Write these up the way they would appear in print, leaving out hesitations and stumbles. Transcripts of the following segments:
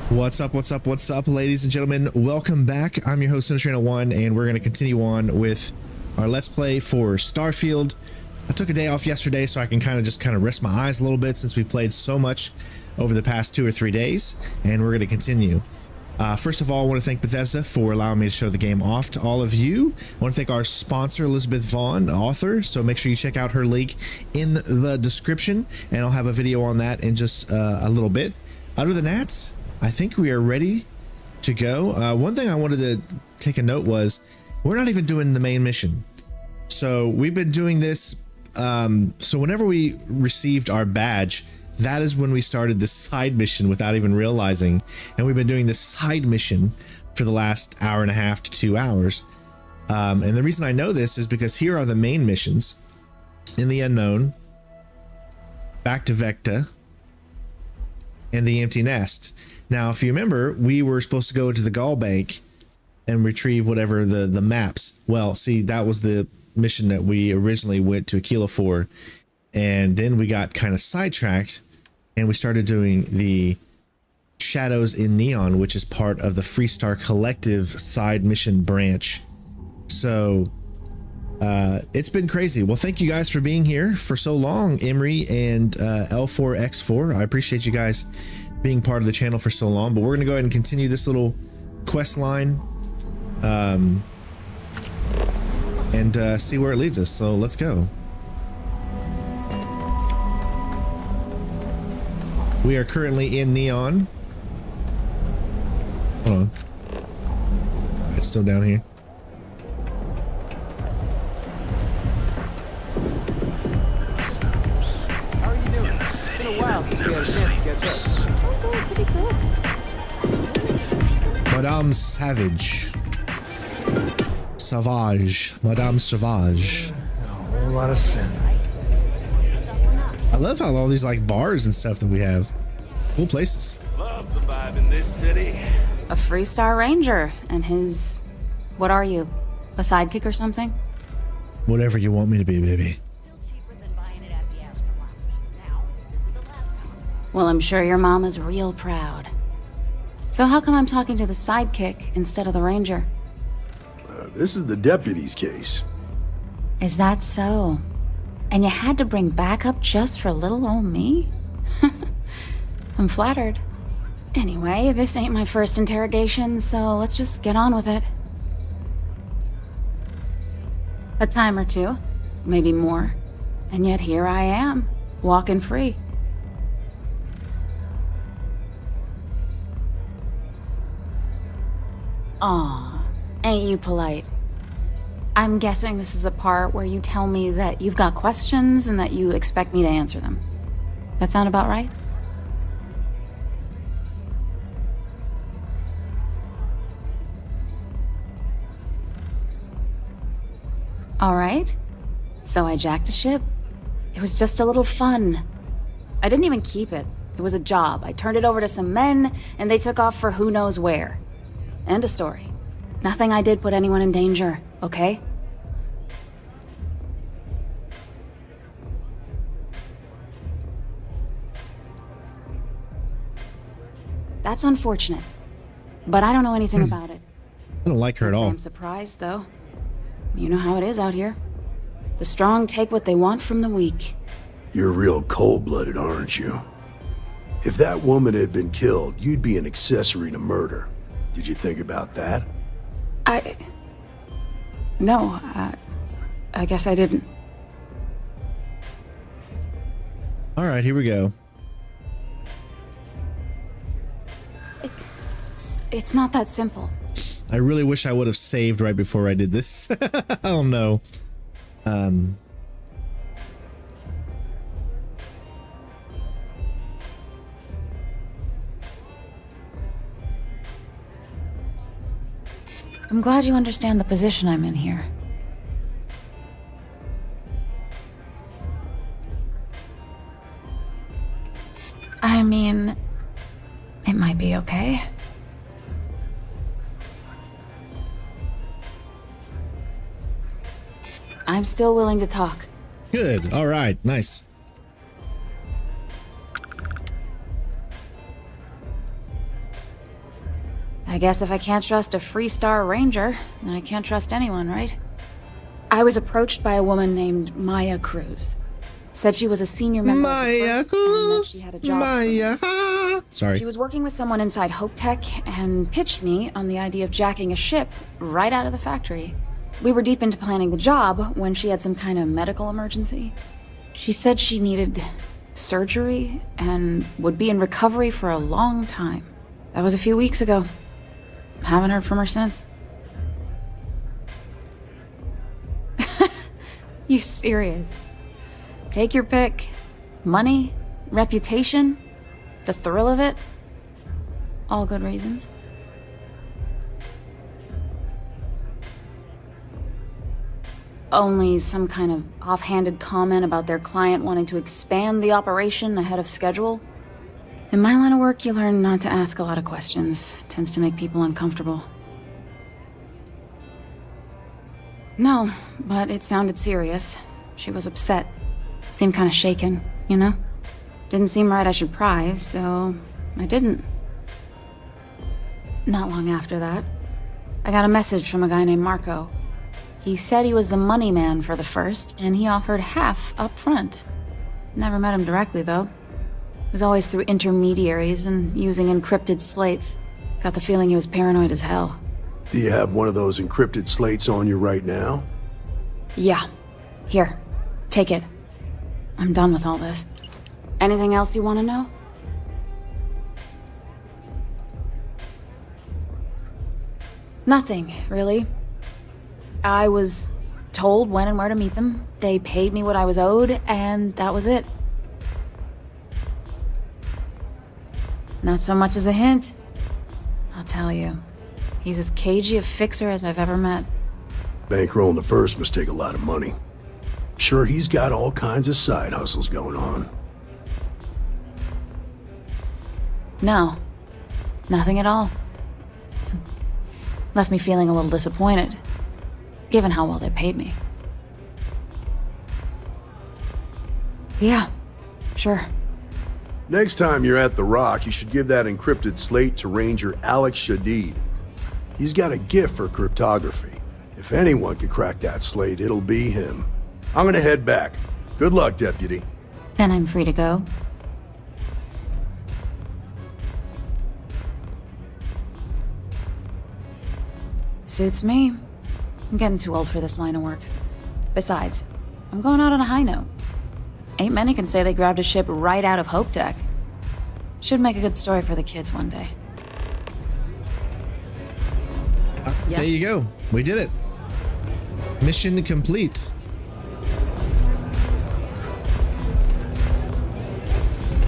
What's up, ladies and gentlemen? Welcome back. I'm your host, Interstellar1, and we're going to continue on with our Let's Play for Starfield. I took a day off yesterday so I can kind of rest my eyes a little bit since we played so much over the past 2 or 3 days, and we're going to continue. First of all, I want to thank Bethesda for allowing me to show the game off to all of you. I want to thank our sponsor, Elizabeth Vaughn, author, so make sure you check out her link in the description, and I'll have a video on that in just a little bit. Other than that, I think we are ready to go. One thing I wanted to take a note was we're not even doing the main mission. So we've been doing this. So whenever we received our badge, that is when we started this side mission without even realizing. And we've been doing this side mission for the last hour and a half to 2 hours. And the reason I know this is because here are the main missions: In the Unknown, Back to Vecta, and The Empty Nest. Now, if you remember, we were supposed to go to the Gall Bank and retrieve whatever the maps. Well, see, that was the mission that we originally went to Aquila for. And then we got kind of sidetracked and we started doing the Shadows in Neon, which is part of the Freestar Collective side mission branch. So it's been crazy. Well, thank you guys for being here for so long, Emery and L4X4. I appreciate you guys being part of the channel for so long, but we're gonna go ahead and continue this little quest line and see where it leads us. So let's go. We are currently in Neon. Hold on, it's still down here. How are you doing? It's been a while since we had a chance to catch up. Pretty good. Madame Savage. Savage. Madame Savage. A whole lot of sin. I love how all these like bars and stuff that we have. Cool places. Love the vibe in this city. A Freestar Ranger and his... What are you? A sidekick or something? Whatever you want me to be, baby. Well, I'm sure your mom is real proud. So how come I'm talking to the sidekick instead of the ranger? This is the deputy's case. Is that so? And you had to bring backup just for little old me? I'm flattered. Anyway, this ain't my first interrogation, so let's just get on with it. A time or two, maybe more, and yet here I am, walking free. Aw, ain't you polite? I'm guessing this is the part where you tell me that you've got questions and that you expect me to answer them. That sound about right? All right. So I jacked a ship. It was just a little fun. I didn't even keep it. It was a job. I turned it over to some men, and they took off for who knows where. End of story. Nothing I did put anyone in danger, okay? That's unfortunate, but I don't know anything about it. I don't like her at all. I'm surprised, though. You know how it is out here. The strong take what they want from the weak. You're real cold-blooded, aren't you? If that woman had been killed, you'd be an accessory to murder. Did you think about that? No, I guess I didn't. All right, here we go. It's not that simple. I really wish I would have saved right before I did this. Oh no. I'm glad you understand the position I'm in here. I mean, it might be okay. I'm still willing to talk. Good. All right. Nice. I guess if I can't trust a Freestar Ranger, then I can't trust anyone, right? I was approached by a woman named Maya Cruz. Said she was a senior member of the Maya First and that she Cruz. had a job. Maya. Sorry. She was working with someone inside Hope Tech and pitched me on the idea of jacking a ship right out of the factory. We were deep into planning the job when she had some kind of medical emergency. She said she needed surgery and would be in recovery for a long time. That was a few weeks ago. Haven't heard from her since. You serious? Take your pick. Money, reputation, the thrill of it. All good reasons. Only some kind of offhanded comment about their client wanting to expand the operation ahead of schedule. In my line of work, you learn not to ask a lot of questions. It tends to make people uncomfortable. No, but it sounded serious. She was upset. Seemed kind of shaken, you know? Didn't seem right I should pry, so I didn't. Not long after that, I got a message from a guy named Marco. He said he was the money man for the First, and he offered half up front. Never met him directly, though. It was always through intermediaries and using encrypted slates. Got the feeling he was paranoid as hell. Do you have one of those encrypted slates on you right now? Yeah. Here. Take it. I'm done with all this. Anything else you want to know? Nothing, really. I was told when and where to meet them. They paid me what I was owed, and that was it. Not so much as a hint. I'll tell you. He's as cagey a fixer as I've ever met. Bankrolling the First must take a lot of money. Sure, he's got all kinds of side hustles going on. No. Nothing at all. Left me feeling a little disappointed, given how well they paid me. Yeah, sure. Next time you're at the Rock, you should give that encrypted slate to Ranger Alex Shadid. He's got a gift for cryptography. If anyone could crack that slate, it'll be him. I'm gonna head back. Good luck, Deputy. Then I'm free to go. Suits me. I'm getting too old for this line of work. Besides, I'm going out on a high note. Ain't many can say they grabbed a ship right out of Hope Tech. Should make a good story for the kids one day. There you go. We did it. Mission complete.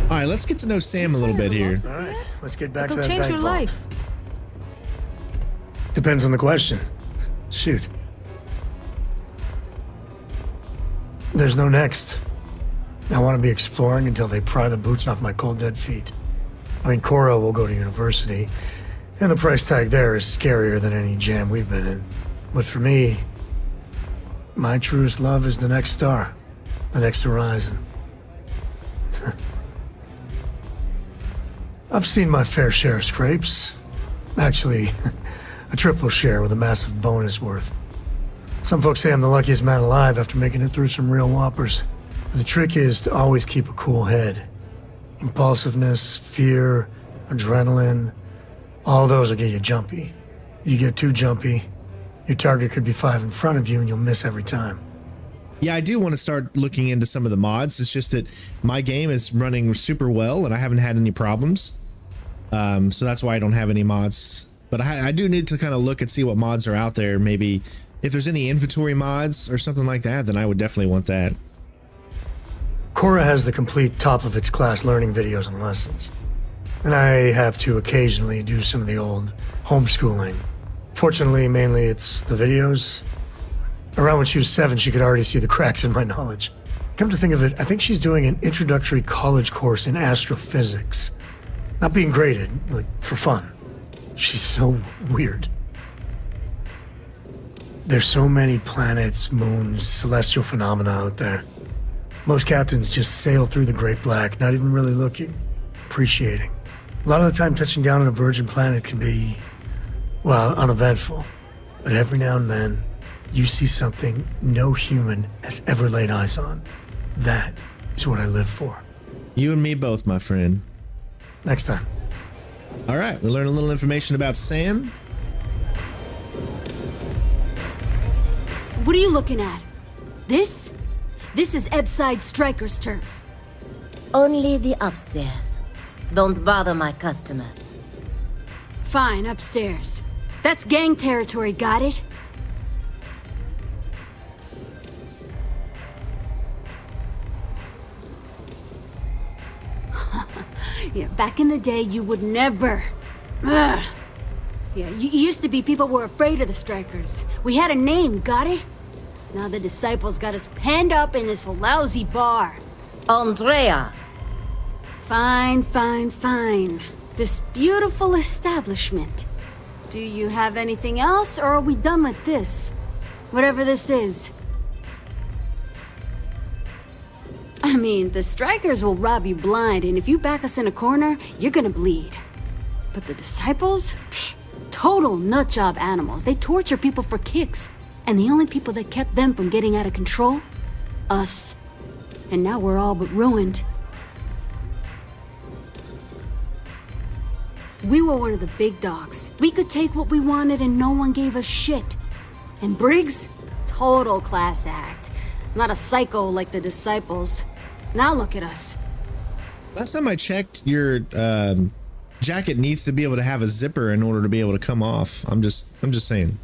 All right, let's get to know Sam a little bit here. All right, let's get back to It'll that change bank your vault. life. Depends on the question. Shoot. There's no next. I want to be exploring until they pry the boots off my cold dead feet. I mean, Cora will go to university, and the price tag there is scarier than any jam we've been in. But for me, my truest love is the next star, the next horizon. I've seen my fair share of scrapes. Actually, a triple share with a massive bonus worth. Some folks say I'm the luckiest man alive after making it through some real whoppers. The trick is to always keep a cool head. Impulsiveness, fear, adrenaline, all those will get you jumpy. You get too jumpy, your target could be 5 in front of you and you'll miss every time. Yeah, I do want to start looking into some of the mods. It's just that my game is running super well and I haven't had any problems. So that's why I don't have any mods. But I do need to kind of look and see what mods are out there. Maybe if there's any inventory mods or something like that, then I would definitely want that. Cora has the complete top of its class learning videos and lessons. And I have to occasionally do some of the old homeschooling. Fortunately, mainly it's the videos. Around when she was 7, she could already see the cracks in my knowledge. Come to think of it, I think she's doing an introductory college course in astrophysics. Not being graded, like, for fun. She's so weird. There's so many planets, moons, celestial phenomena out there. Most captains just sail through the great black, not even really looking, appreciating. A lot of the time touching down on a virgin planet can be Well, uneventful. But every now and then, you see something no human has ever laid eyes on. That is what I live for. You and me both, my friend. Next time. All right, we learned a little information about Sam. What are you looking at? This? This is Ebside Strikers turf. Only the upstairs. Don't bother my customers. Fine, upstairs. That's gang territory, got it? Yeah, back in the day, you would never. Ugh. Yeah, you used to be people were afraid of the Strikers. We had a name, got it? Now the disciples got us penned up in this lousy bar. Andrea! Fine, fine, fine. This beautiful establishment. Do you have anything else, or are we done with this? Whatever this is. I mean, the Strikers will rob you blind, and if you back us in a corner, you're gonna bleed. But the disciples? Pfft, total nutjob animals. They torture people for kicks. And the only people that kept them from getting out of control? Us. And now we're all but ruined. We were one of the big dogs. We could take what we wanted and no one gave us shit. And Briggs? Total class act. Not a psycho like the disciples. Now look at us. Last time I checked, your jacket needs to be able to have a zipper in order to be able to come off. I'm just saying.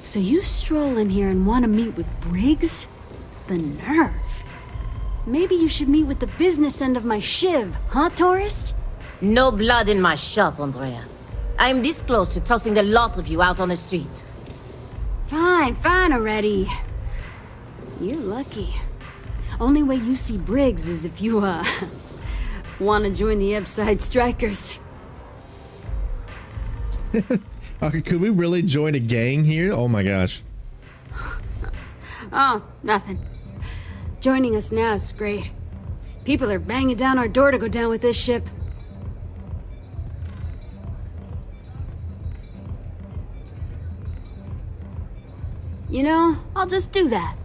So you stroll in here and want to meet with Briggs? The nerve. Maybe you should meet with the business end of my shiv, huh, tourist? No blood in my shop, Andrea. I'm this close to tossing the lot of you out on the street. Fine, fine already. You're lucky. Only way you see Briggs is if you, want to join the Ebside Strikers. Okay, could we really join a gang here? Oh my gosh. Oh, nothing. Joining us now is great. People are banging down our door to go down with this ship. You know, I'll just do that.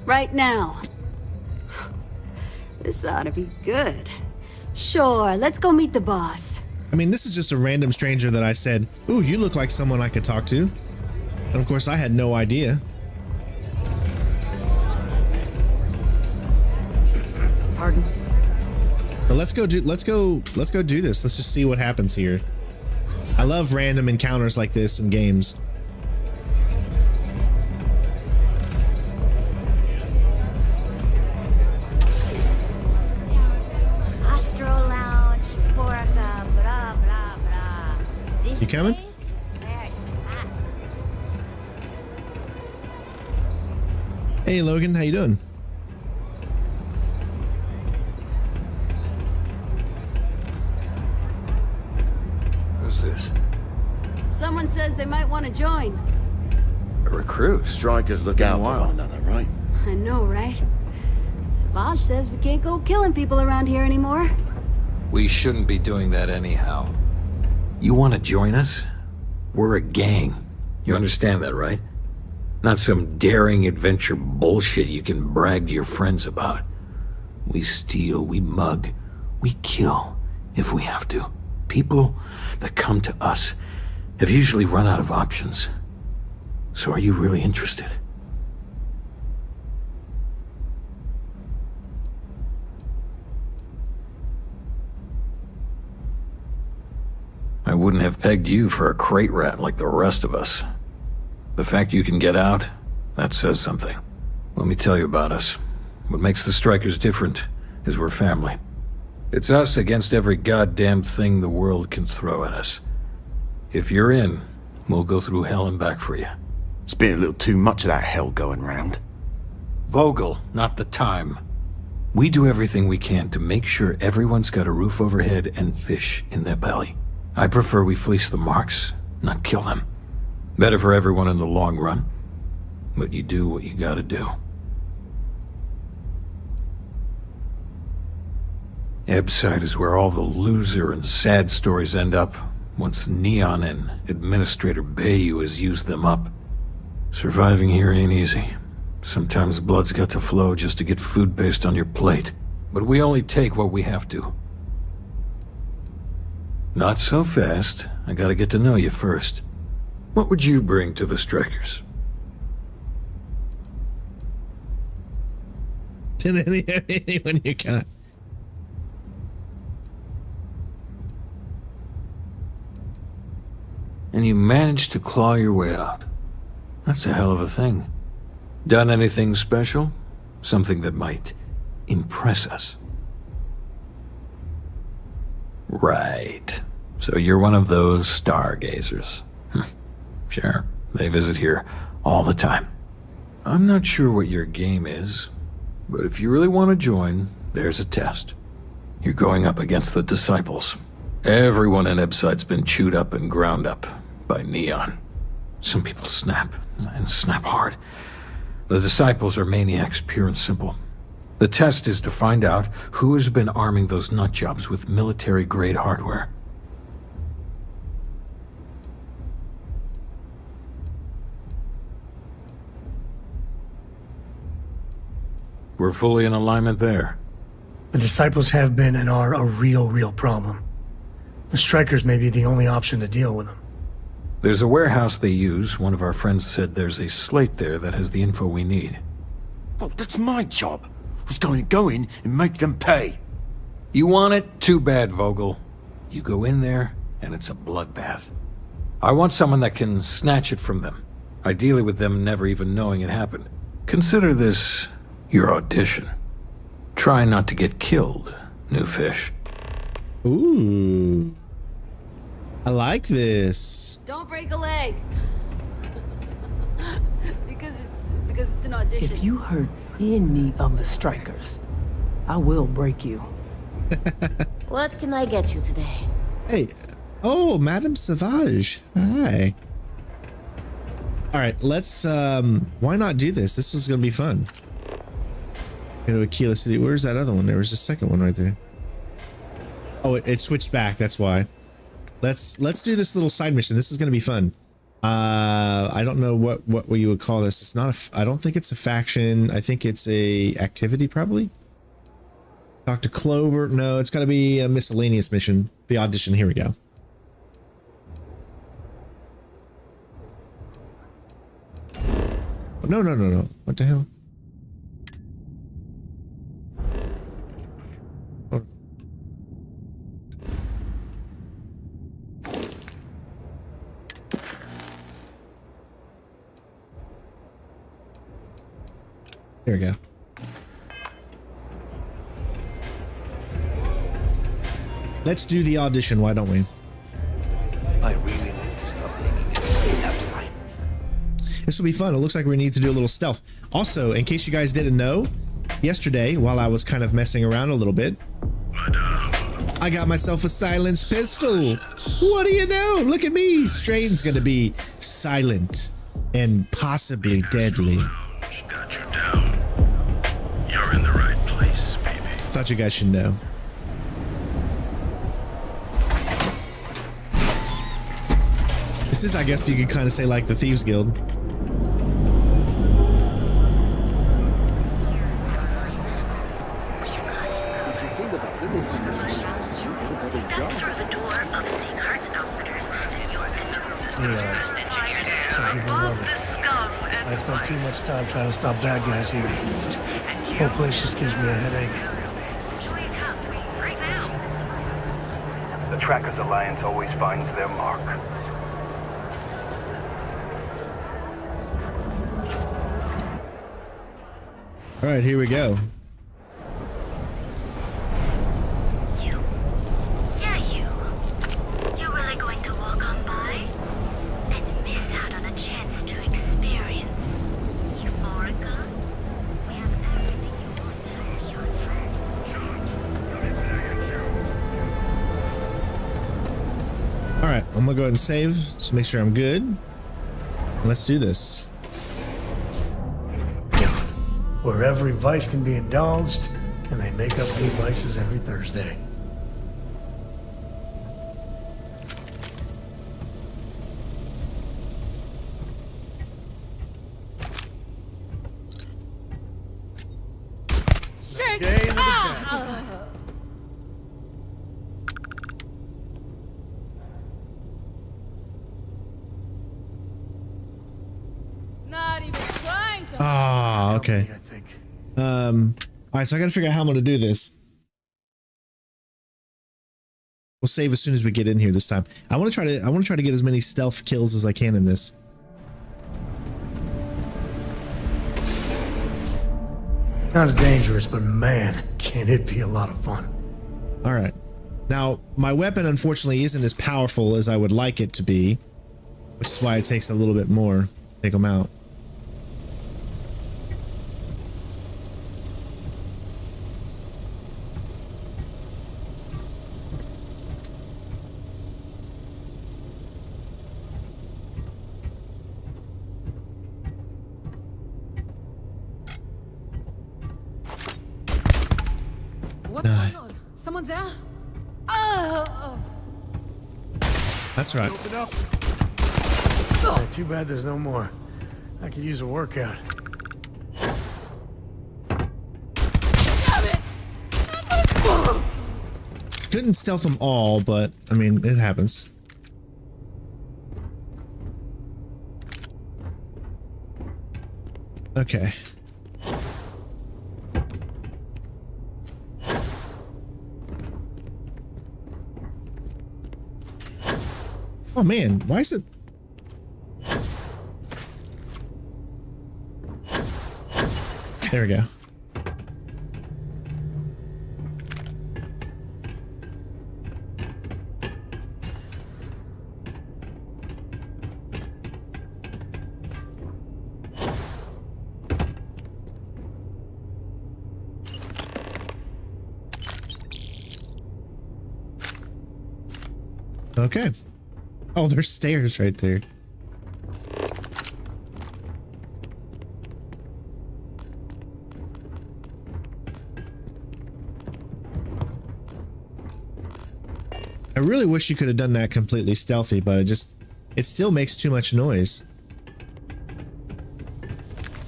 Right now. This ought to be good. Sure, let's go meet the boss. I mean, this is just a random stranger that I said, ooh, you look like someone I could talk to. And of course, I had no idea. Pardon? But let's go do this. Let's just see what happens here. I love random encounters like this in games. Astro Lounge, Forca, blah, blah, blah. This You coming? place is where it's at. Hey, Logan, how you doing? Who's this? Someone says they might want to join. A recruit. Strikers look out for one another, right? I know, right? Savage says we can't go killing people around here anymore. We shouldn't be doing that anyhow. You want to join us? We're a gang. You understand that, right? Not some daring adventure bullshit you can brag to your friends about. We steal, we mug, we kill if we have to. People that come to us have usually run out of options. So are you really interested? I wouldn't have pegged you for a crate rat like the rest of us. The fact you can get out, that says something. Let me tell you about us. What makes the Strikers different is we're family. It's us against every goddamn thing the world can throw at us. If you're in, we'll go through hell and back for you. It's been a little too much of that hell going round. Vogel, not the time. We do everything we can to make sure everyone's got a roof overhead and fish in their belly. I prefer we fleece the marks, not kill them. Better for everyone in the long run. But you do what you gotta do. Ebside is where all the loser and sad stories end up. Once Neon and Administrator Bayou has used them up. Surviving here ain't easy. Sometimes blood's got to flow just to get food based on your plate. But we only take what we have to. Not so fast. I gotta get to know you first. What would you bring to the Strikers? Anyone you got. And you managed to claw your way out. That's a hell of a thing. Done anything special? Something that might impress us? Right. So you're one of those stargazers. Sure, they visit here all the time. I'm not sure what your game is, but if you really want to join, there's a test. You're going up against the Disciples. Everyone in Ebside's been chewed up and ground up by Neon. Some people snap, and snap hard. The Disciples are maniacs, pure and simple. The test is to find out who has been arming those nutjobs with military-grade hardware. We're fully in alignment there. The Disciples have been and are a real problem. The Strikers may be the only option to deal with them. There's a warehouse they use. One of our friends said there's a slate there that has the info we need. Well, that's my job. I was going to go in and make them pay. You want it? Too bad, Vogel. You go in there, and it's a bloodbath. I want someone that can snatch it from them. Ideally with them never even knowing it happened. Consider this your audition. Try not to get killed, new fish. Ooh. I like this. Don't break a leg. because it's an audition. If you hurt any of the Strikers, I will break you. What can I get you today? Hey. Oh, Madame Savage. Hi. All right, let's why not do this? This is gonna be fun. Go to Aquila City. Where's that other one? There was a second one right there. Oh, it switched back. That's why. Let's do this little side mission. This is gonna be fun. I don't know what you would call this. It's not a. I don't think it's a faction. I think it's a activity probably. Talk to Clover. No, it's gotta be a miscellaneous mission. The audition. Here we go. No. What the hell? Oh. Here we go. Let's do the audition, why don't we? I really need to stop leaning upside. This will be fun. It looks like we need to do a little stealth. Also, in case you guys didn't know, yesterday, while I was kind of messing around a little bit, I got myself a silenced pistol. What do you know? Look at me. Strain's gonna be silent and possibly deadly. Got you down. You're in the right place, baby. Thought you guys should know. This is, I guess you could kind of say, like the Thieves Guild. If you think about it, if you challenge you, get a better job. Yeah, some people love it. I spent too much time trying to stop bad guys here. The whole place just gives me a headache. The Trackers Alliance always finds their mark. All right, here we go. You? Yeah, you. You're really going to walk on by and miss out on a chance to experience Euphorica? We have everything you want to have your friend. All right, I'm gonna go ahead and save, so make sure I'm good. Let's do this. Where every vice can be indulged, and they make up new vices every Thursday. Ah, okay. I think. All right, so I gotta figure out how I'm gonna do this. We'll save as soon as we get in here this time. I want to try to get as many stealth kills as I can in this. Not as dangerous, but man, can it be a lot of fun. All right. Now, my weapon unfortunately isn't as powerful as I would like it to be, which is why it takes a little bit more to take them out. What's going on? Someone's out? Oh. That's right. Open up. Too bad there's no more. I could use a workout. Damn it! Couldn't stealth them all, but I mean, it happens. Okay. Oh man, why is it? There we go. Okay. Oh, there's stairs right there. I really wish you could have done that completely stealthy, but it still makes too much noise.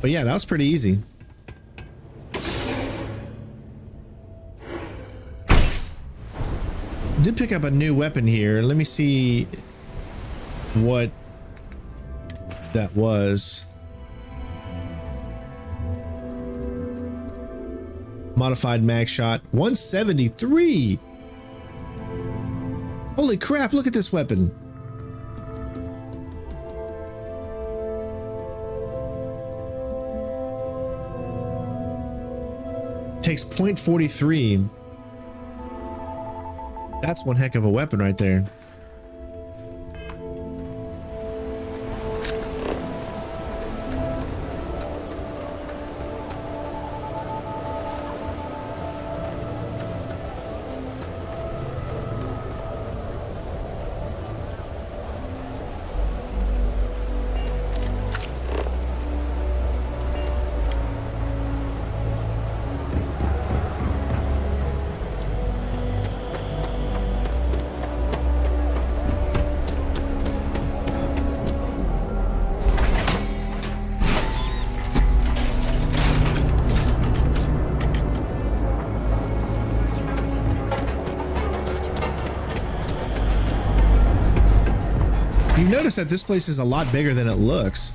But yeah, that was pretty easy. Did pick up a new weapon here. Let me see what that was. Modified mag shot 173. Holy crap, look at this weapon. Takes .43. That's one heck of a weapon right there. You notice that this place is a lot bigger than it looks.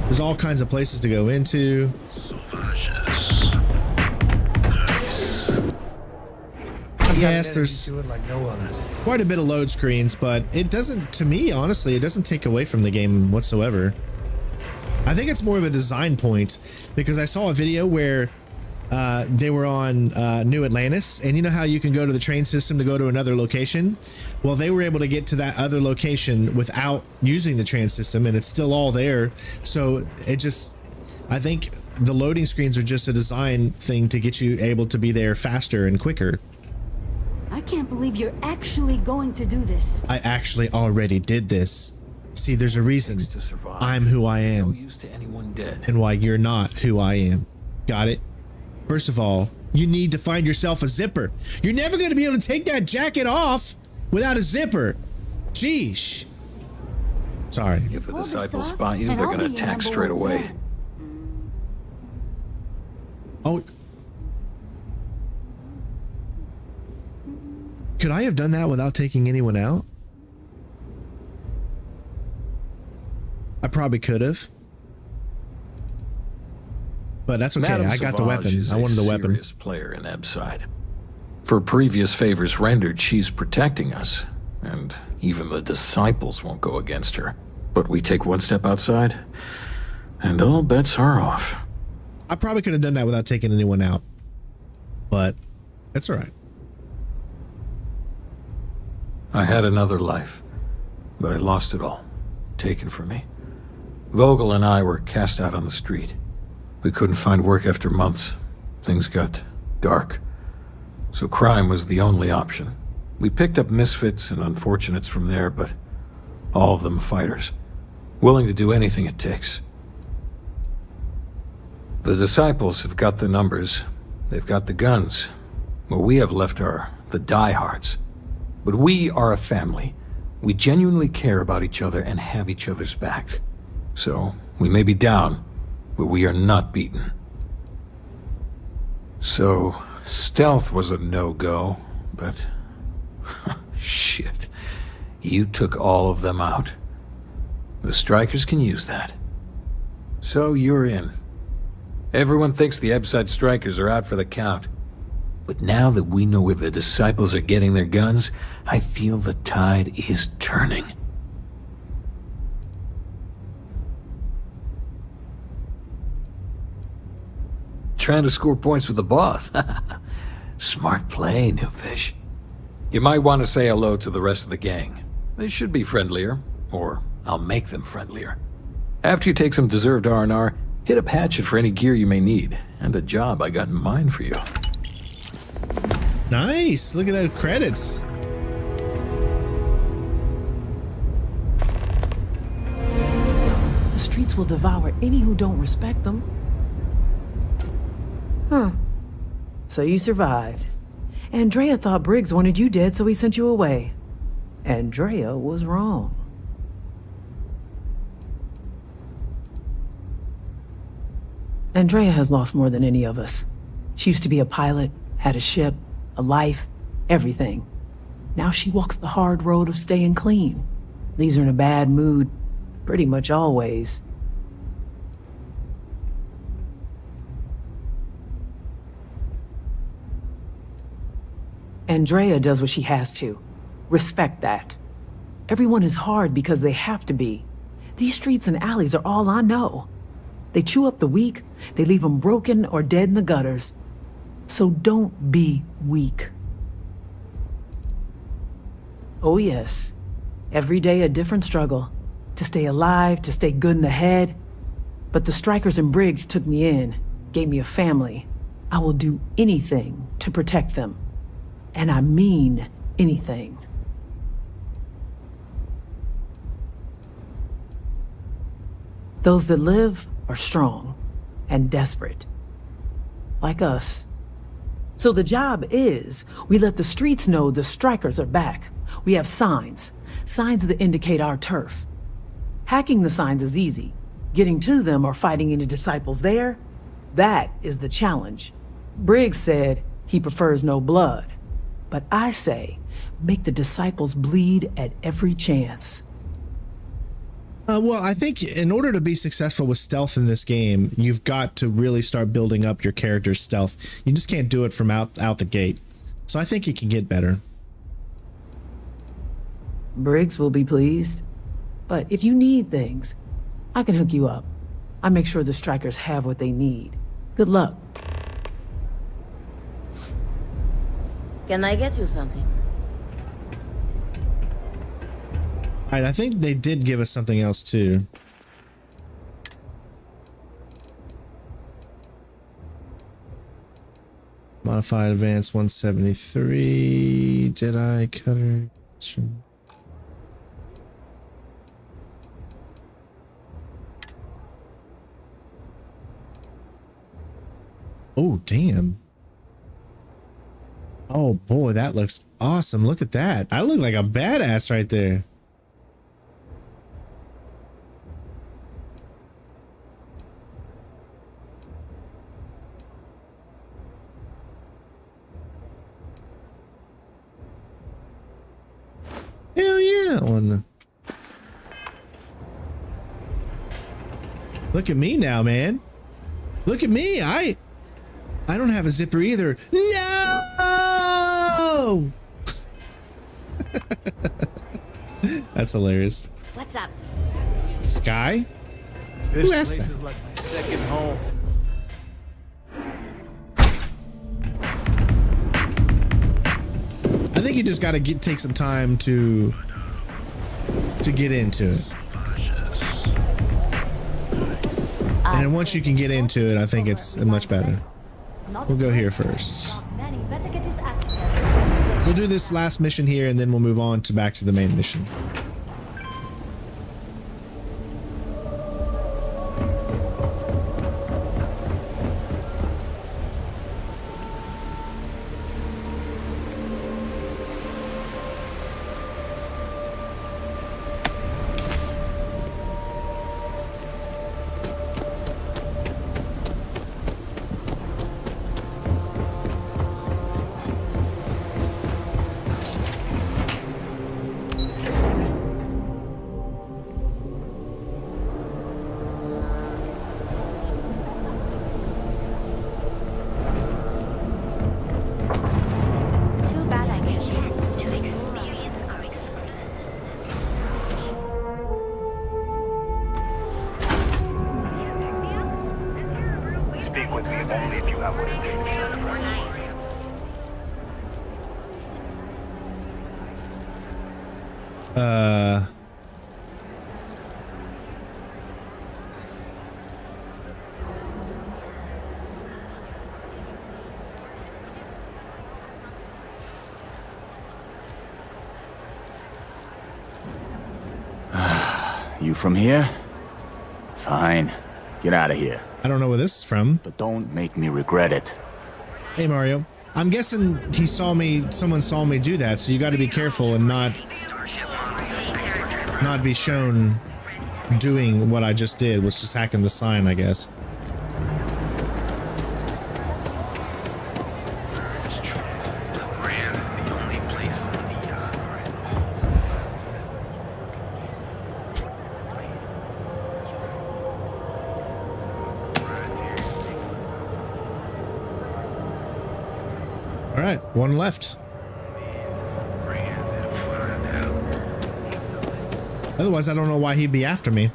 There's all kinds of places to go into. Yes, there's quite a bit of load screens, but it doesn't, to me, honestly, it doesn't take away from the game whatsoever. I think it's more of a design point, because I saw a video where they were on New Atlantis, and you know how you can go to the train system to go to another location? Well, they were able to get to that other location without using the train system, and it's still all there. So it just, I think the loading screens are just a design thing to get you able to be there faster and quicker. I can't believe you're actually going to do this. I actually already did this. See, there's a reason I'm who I am, and why you're not who I am. Got it? First of all, you need to find yourself a zipper. You're never going to be able to take that jacket off without a zipper. Sheesh. Sorry. If the disciples spot you, they're going to attack straight away. Oh. Could I have done that without taking anyone out? I probably could have. But that's okay. Madame I got the Sauvage weapon. is I wanted the a weapon. serious player in Ebside. For previous favors rendered, she's protecting us, and even the disciples won't go against her. But we take one step outside, and all bets are off. I probably could have done that without taking anyone out, but that's all right. I had another life, but I lost it all, taken from me. Vogel and I were cast out on the street. We couldn't find work after months. Things got dark. So crime was the only option. We picked up misfits and unfortunates from there, but all of them fighters, willing to do anything it takes. The disciples have got the numbers. They've got the guns. What we have left are the diehards. But we are a family. We genuinely care about each other and have each other's back. So, we may be down, but we are not beaten. So, stealth was a no-go, but... shit. You took all of them out. The Strikers can use that. So you're in. Everyone thinks the Ebside Strikers are out for the count. But now that we know where the disciples are getting their guns, I feel the tide is turning. Trying to score points with the boss. Smart play, new fish. You might want to say hello to the rest of the gang. They should be friendlier, or I'll make them friendlier. After you take some deserved R&R, hit up Hatchet for any gear you may need, and a job I got in mind for you. Nice. Look at those credits. The streets will devour any who don't respect them. Huh. So you survived. Andrea thought Briggs wanted you dead, so he sent you away. Andrea was wrong. Andrea has lost more than any of us. She used to be a pilot, had a ship, a life, everything. Now she walks the hard road of staying clean. Leaves her in a bad mood, pretty much always. Andrea does what she has to. Respect that. Everyone is hard because they have to be. These streets and alleys are all I know. They chew up the weak, they leave them broken or dead in the gutters. So don't be weak. Oh yes, every day a different struggle. To stay alive, to stay good in the head. But the Strikers and Briggs took me in, gave me a family. I will do anything to protect them. And I mean anything. Those that live are strong and desperate. Like us. So the job is, we let the streets know the Strikers are back. We have signs that indicate our turf. Hacking the signs is easy. Getting to them or fighting any disciples there, that is the challenge. Briggs said he prefers no blood. But I say, make the disciples bleed at every chance. Well, I think in order to be successful with stealth in this game, you've got to really start building up your character's stealth. You just can't do it from out the gate. So I think it can get better. Briggs will be pleased. But if you need things, I can hook you up. I make sure the Strikers have what they need. Good luck. Can I get you something? All right, I think they did give us something else too. Modified Advanced 173 Jedi Cutter. Oh, damn. Oh boy, that looks awesome. Look at that. I look like a badass right there. Hell yeah. Look at me now, man. Look at me. I don't have a zipper either. No! That's hilarious. What's up? Sky? This Who asked place that? is like my second home. I think you just got to take some time to get into it. And then once you can get into it, I think it's much better. We'll go here first. We'll do this last mission here, and then we'll move on to back to the main mission. Speak with me only if you have what it takes. You from here? Fine. Get out of here. I don't know where this is from. But don't make me regret it. Hey, Mario. I'm guessing someone saw me do that, so you got to be careful and not be shown doing what I just did, which is hacking the sign, I guess. All right, one left. Otherwise, I don't know why he'd be after me.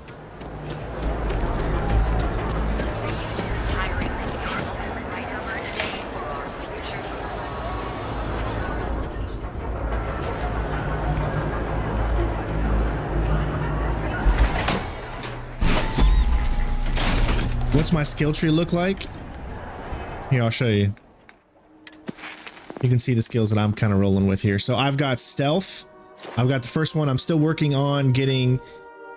What's my skill tree look like? Here, I'll show you. You can see the skills that I'm kind of rolling with here. So I've got stealth. I've got the first one. I'm still working on getting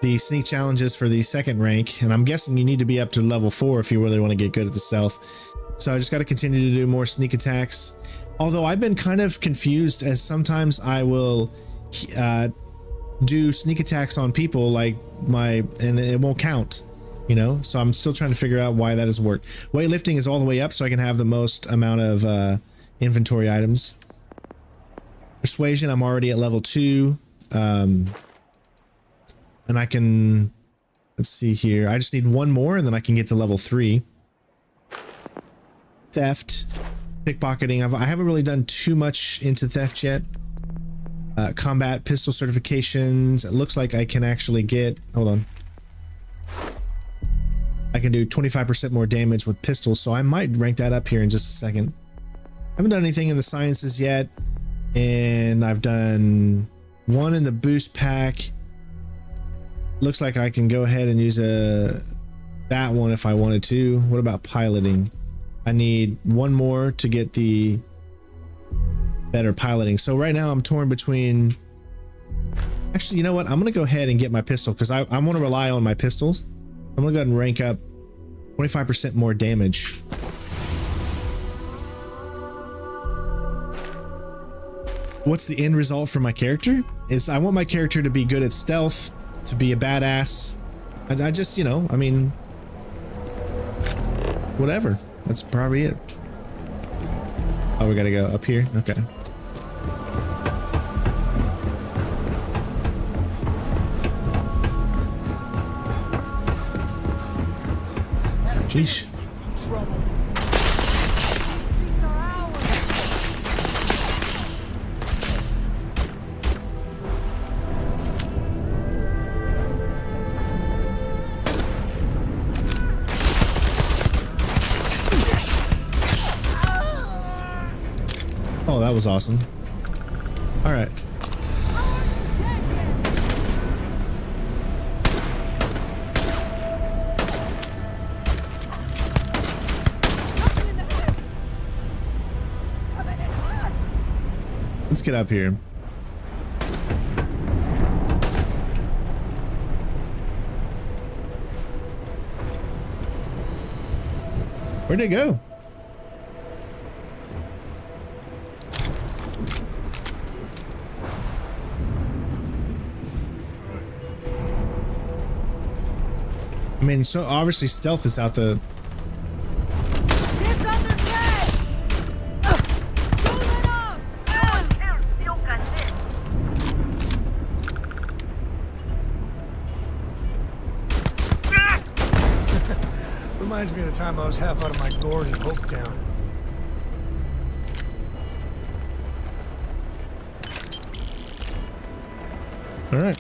the sneak challenges for the second rank. And I'm guessing you need to be up to level 4 if you really want to get good at the stealth. So I just got to continue to do more sneak attacks. Although I've been kind of confused, as sometimes I will do sneak attacks on people like and it won't count, you know? So I'm still trying to figure out why that doesn't work. Weightlifting is all the way up so I can have the most amount of inventory items. Persuasion, I'm already at level 2. And I can, let's see here. I just need one more and then I can get to level 3. Theft, pickpocketing. I haven't really done too much into theft yet. Combat pistol certifications. It looks like I can actually get, hold on. I can do 25% more damage with pistols, so I might rank that up here in just a second. I haven't done anything in the sciences yet, and I've done one in the boost pack. Looks like I can go ahead and use that one if I wanted to. What about piloting? I need one more to get the better piloting. So right now I'm torn between, actually, you know what? I'm gonna go ahead and get my pistol because I want to rely on my pistols. I'm gonna go ahead and rank up 25% more damage. What's the end result for my character? Is I want my character to be good at stealth, to be a badass. I just, you know, I mean, whatever. That's probably it. Oh, we gotta go up here? Okay. Sheesh. trouble. Oh, that was awesome. All right. Let's get up here. Where'd it go? I mean, so obviously stealth is out the... Reminds me of the time I was half out of my gourd in Hopetown. All right.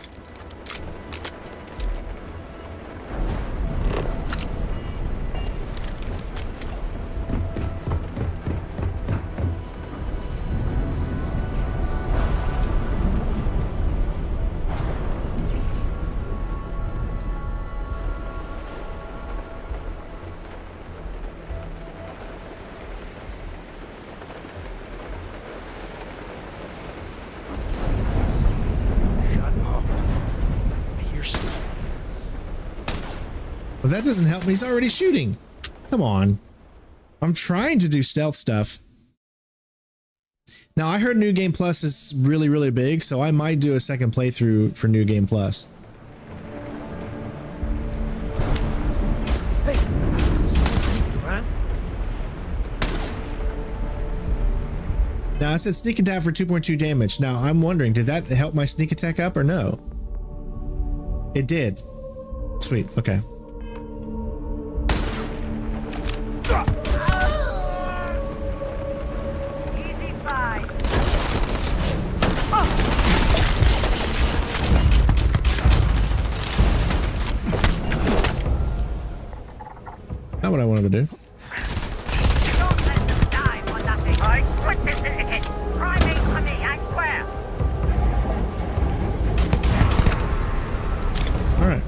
Well, that doesn't help me. He's already shooting. Come on. I'm trying to do stealth stuff. Now, I heard New Game Plus is really, really big, so I might do a second playthrough for New Game Plus. Hey, now, I said sneak attack for 2.2 damage. Now, I'm wondering, did that help my sneak attack up or no? It did. Sweet. Okay. Not what I wanted to do. Don't let them die for nothing. I quit this syndicate. Crime ain't for me, I swear. All right.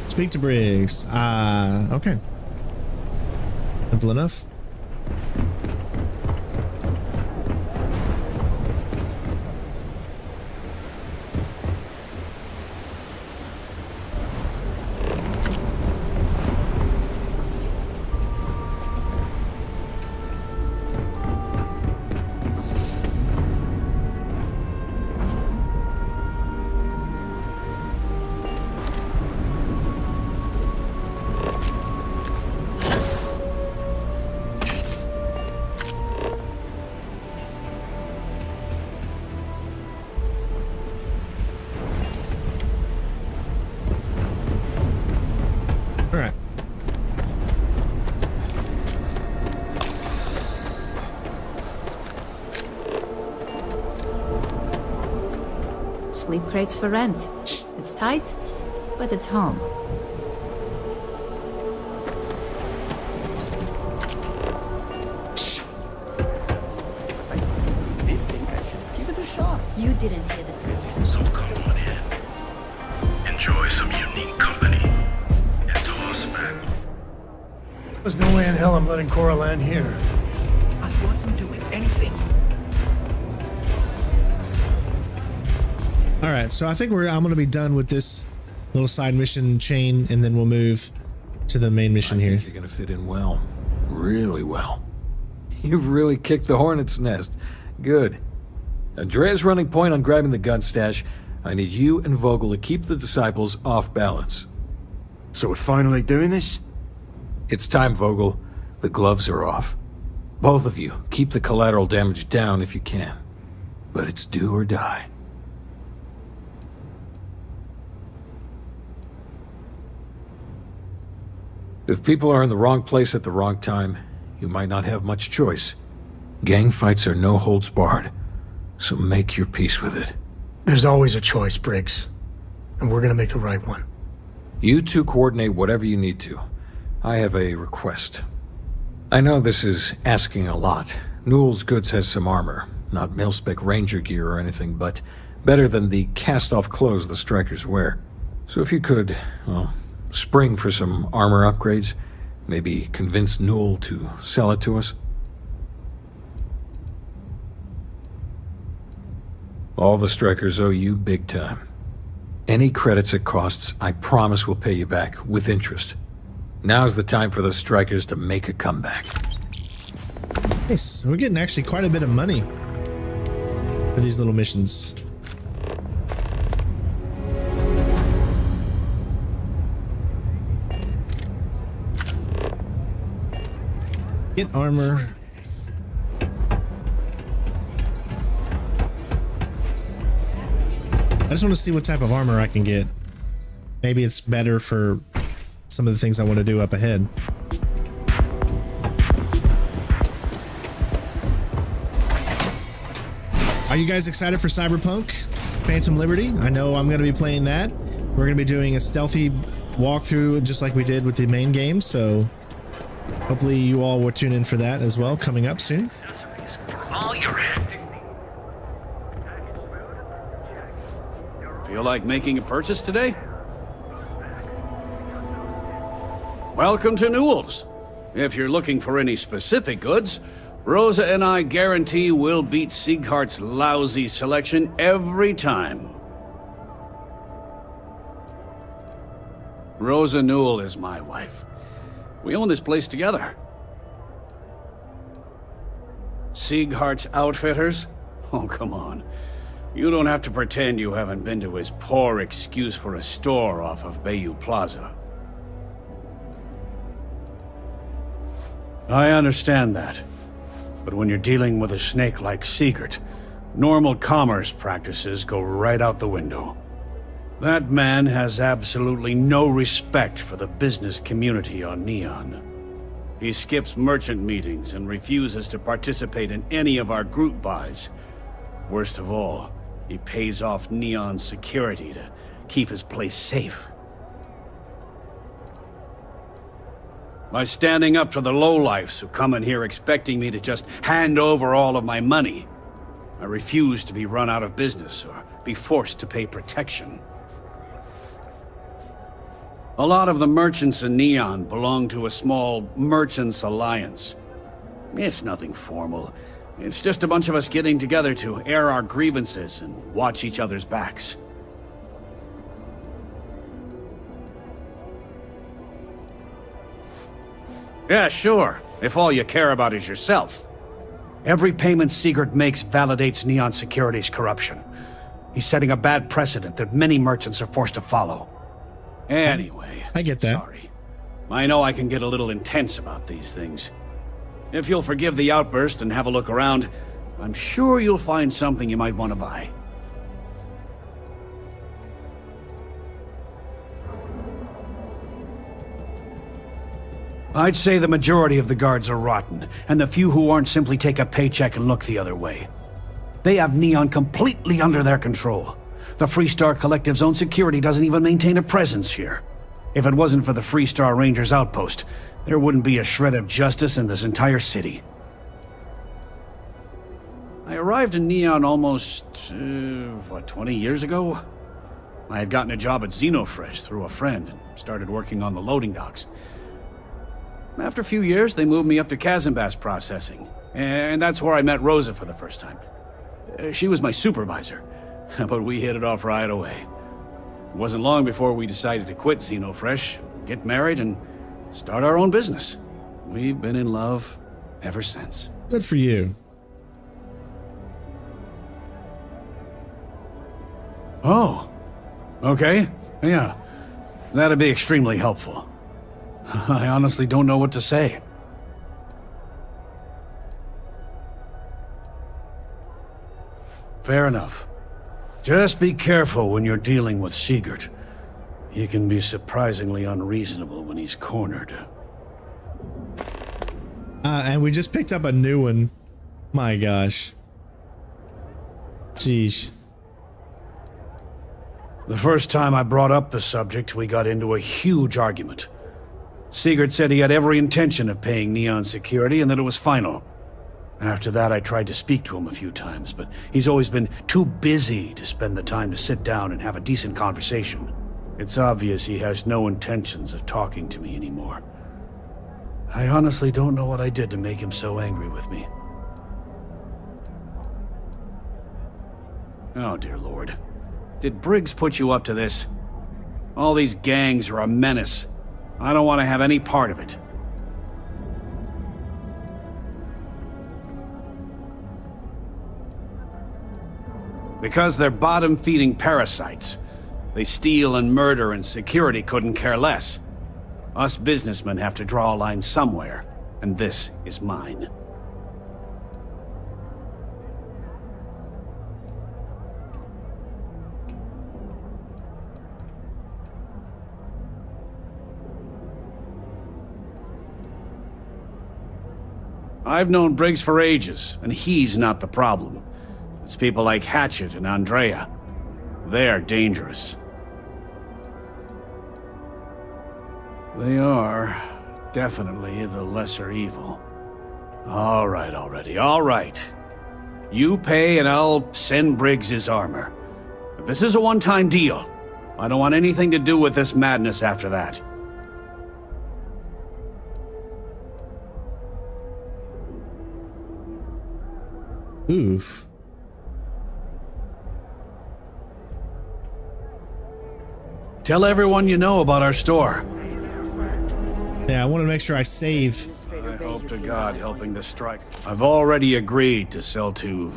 Speak to Briggs. Okay. Simple enough. Sleep crates for rent. It's tight, but it's home. I did think I should give it a shot. You didn't hear this video. So come on in. Enjoy some unique company. And toss back. There's no way in hell I'm letting Cora land here. I wasn't doing anything. All right, so I think I'm going to be done with this little side mission chain, and then we'll move to the main mission here. You're going to fit in well. Really well. You've really kicked the hornet's nest. Good. Andrea's running point on grabbing the gun stash. I need you and Vogel to keep the disciples off balance. So we're finally doing this? It's time, Vogel. The gloves are off. Both of you, keep the collateral damage down if you can. But it's do or die. If people are in the wrong place at the wrong time, you might not have much choice. Gang fights are no holds barred, so make your peace with it. There's always a choice, Briggs. And we're gonna make the right one. You two coordinate whatever you need to. I have a request. I know this is asking a lot. Newell's Goods has some armor. Not mil-spec ranger gear or anything, but better than the cast-off clothes the Strikers wear. So if you could, well, spring for some armor upgrades, maybe convince Newell to sell it to us. All the Strikers owe you big time. Any credits it costs, I promise we'll pay you back, with interest. Now's the time for the Strikers to make a comeback. Nice. We're getting actually quite a bit of money for these little missions. Get armor. I just want to see what type of armor I can get. Maybe it's better for some of the things I want to do up ahead. Are you guys excited for Cyberpunk Phantom Liberty? I know I'm going to be playing that. We're going to be doing a stealthy walkthrough just like we did with the main game, so hopefully you all will tune in for that as well, coming up soon. Feel like making a purchase today? Welcome to Newell's. If you're looking for any specific goods, Rosa and I guarantee we'll beat Sieghart's lousy selection every time. Rosa Newell is my wife. We own this place together. Sieghart's Outfitters? Oh, come on. You don't have to pretend you haven't been to his poor excuse for a store off of Bayou Plaza. I understand that. But when you're dealing with a snake like Siegert, normal commerce practices go right out the window. That man has absolutely no respect for the business community on Neon. He skips merchant meetings and refuses to participate in any of our group buys. Worst of all, he pays off Neon security to keep his place safe. By standing up to the lowlifes who come in here expecting me to just hand over all of my money, I refuse to be run out of business or be forced to pay protection. A lot of the merchants in Neon belong to a small merchants alliance. It's nothing formal. It's just a bunch of us getting together to air our grievances and watch each other's backs. Yeah, sure, if all you care about is yourself. Every payment Siegert makes validates Neon Security's corruption. He's setting a bad precedent that many merchants are forced to follow. Anyway, I get that. Sorry. I know I can get a little intense about these things. If you'll forgive the outburst and have a look around, I'm sure you'll find something you might want to buy. I'd say the majority of the guards are rotten, and the few who aren't simply take a paycheck and look the other way. They have Neon completely under their control. The Freestar Collective's own security doesn't even maintain a presence here. If it wasn't for the Freestar Rangers outpost, there wouldn't be a shred of justice in this entire city. I arrived in Neon almost, 20 years ago? I had gotten a job at Xenofresh through a friend and started working on the loading docks. After a few years, they moved me up to Kazanbas processing, and that's where I met Rosa for the first time. She was my supervisor, but we hit it off right away. It wasn't long before we decided to quit Xenofresh, get married, and start our own business. We've been in love ever since. Good for you. Oh, okay, yeah. That'd be extremely helpful. I honestly don't know what to say. Fair enough. Just be careful when you're dealing with Sigurd. He can be surprisingly unreasonable when he's cornered. And we just picked up a new one. My gosh. Jeez. The first time I brought up the subject, we got into a huge argument. Sigurd said he had every intention of paying Neon security and that it was final. After that, I tried to speak to him a few times, but he's always been too busy to spend the time to sit down and have a decent conversation. It's obvious he has no intentions of talking to me anymore. I honestly don't know what I did to make him so angry with me. Oh, dear Lord. Did Briggs put you up to this? All these gangs are a menace. I don't want to have any part of it. Because they're bottom-feeding parasites. They steal and murder, and security couldn't care less. Us businessmen have to draw a line somewhere, and this is mine. I've known Briggs for ages, and he's not the problem. It's people like Hatchet and Andrea. They're dangerous. They are definitely the lesser evil. All right already, all right. You pay and I'll send Briggs his armor. But this is a one-time deal. I don't want anything to do with this madness after that. Oof. Tell everyone you know about our store. Yeah, I want to make sure I save. I hope to God helping the strike. I've already agreed to sell to...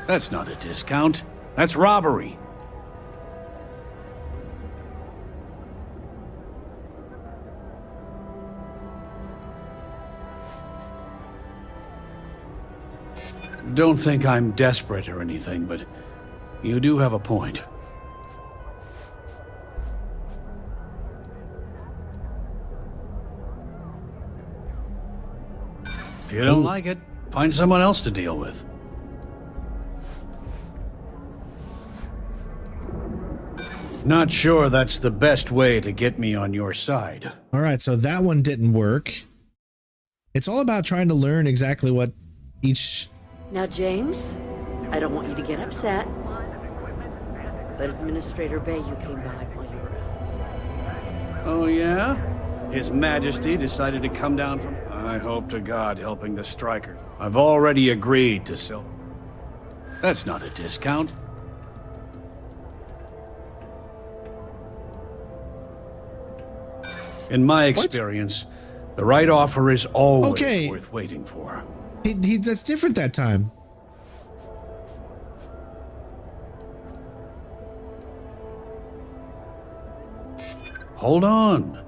That's not a discount. That's robbery. Don't think I'm desperate or anything, but you do have a point. If you don't like it, find someone else to deal with. Not sure that's the best way to get me on your side. All right, so that one didn't work. It's all about trying to learn exactly what each... Now, James, I don't want you to get upset, but Administrator Bayou came by while you were out. Oh, yeah? His Majesty decided to come down from... I hope to God helping the strikers. I've already agreed to sell... That's not a discount. In my experience, the right offer is always worth waiting for. That's different that time. Hold on.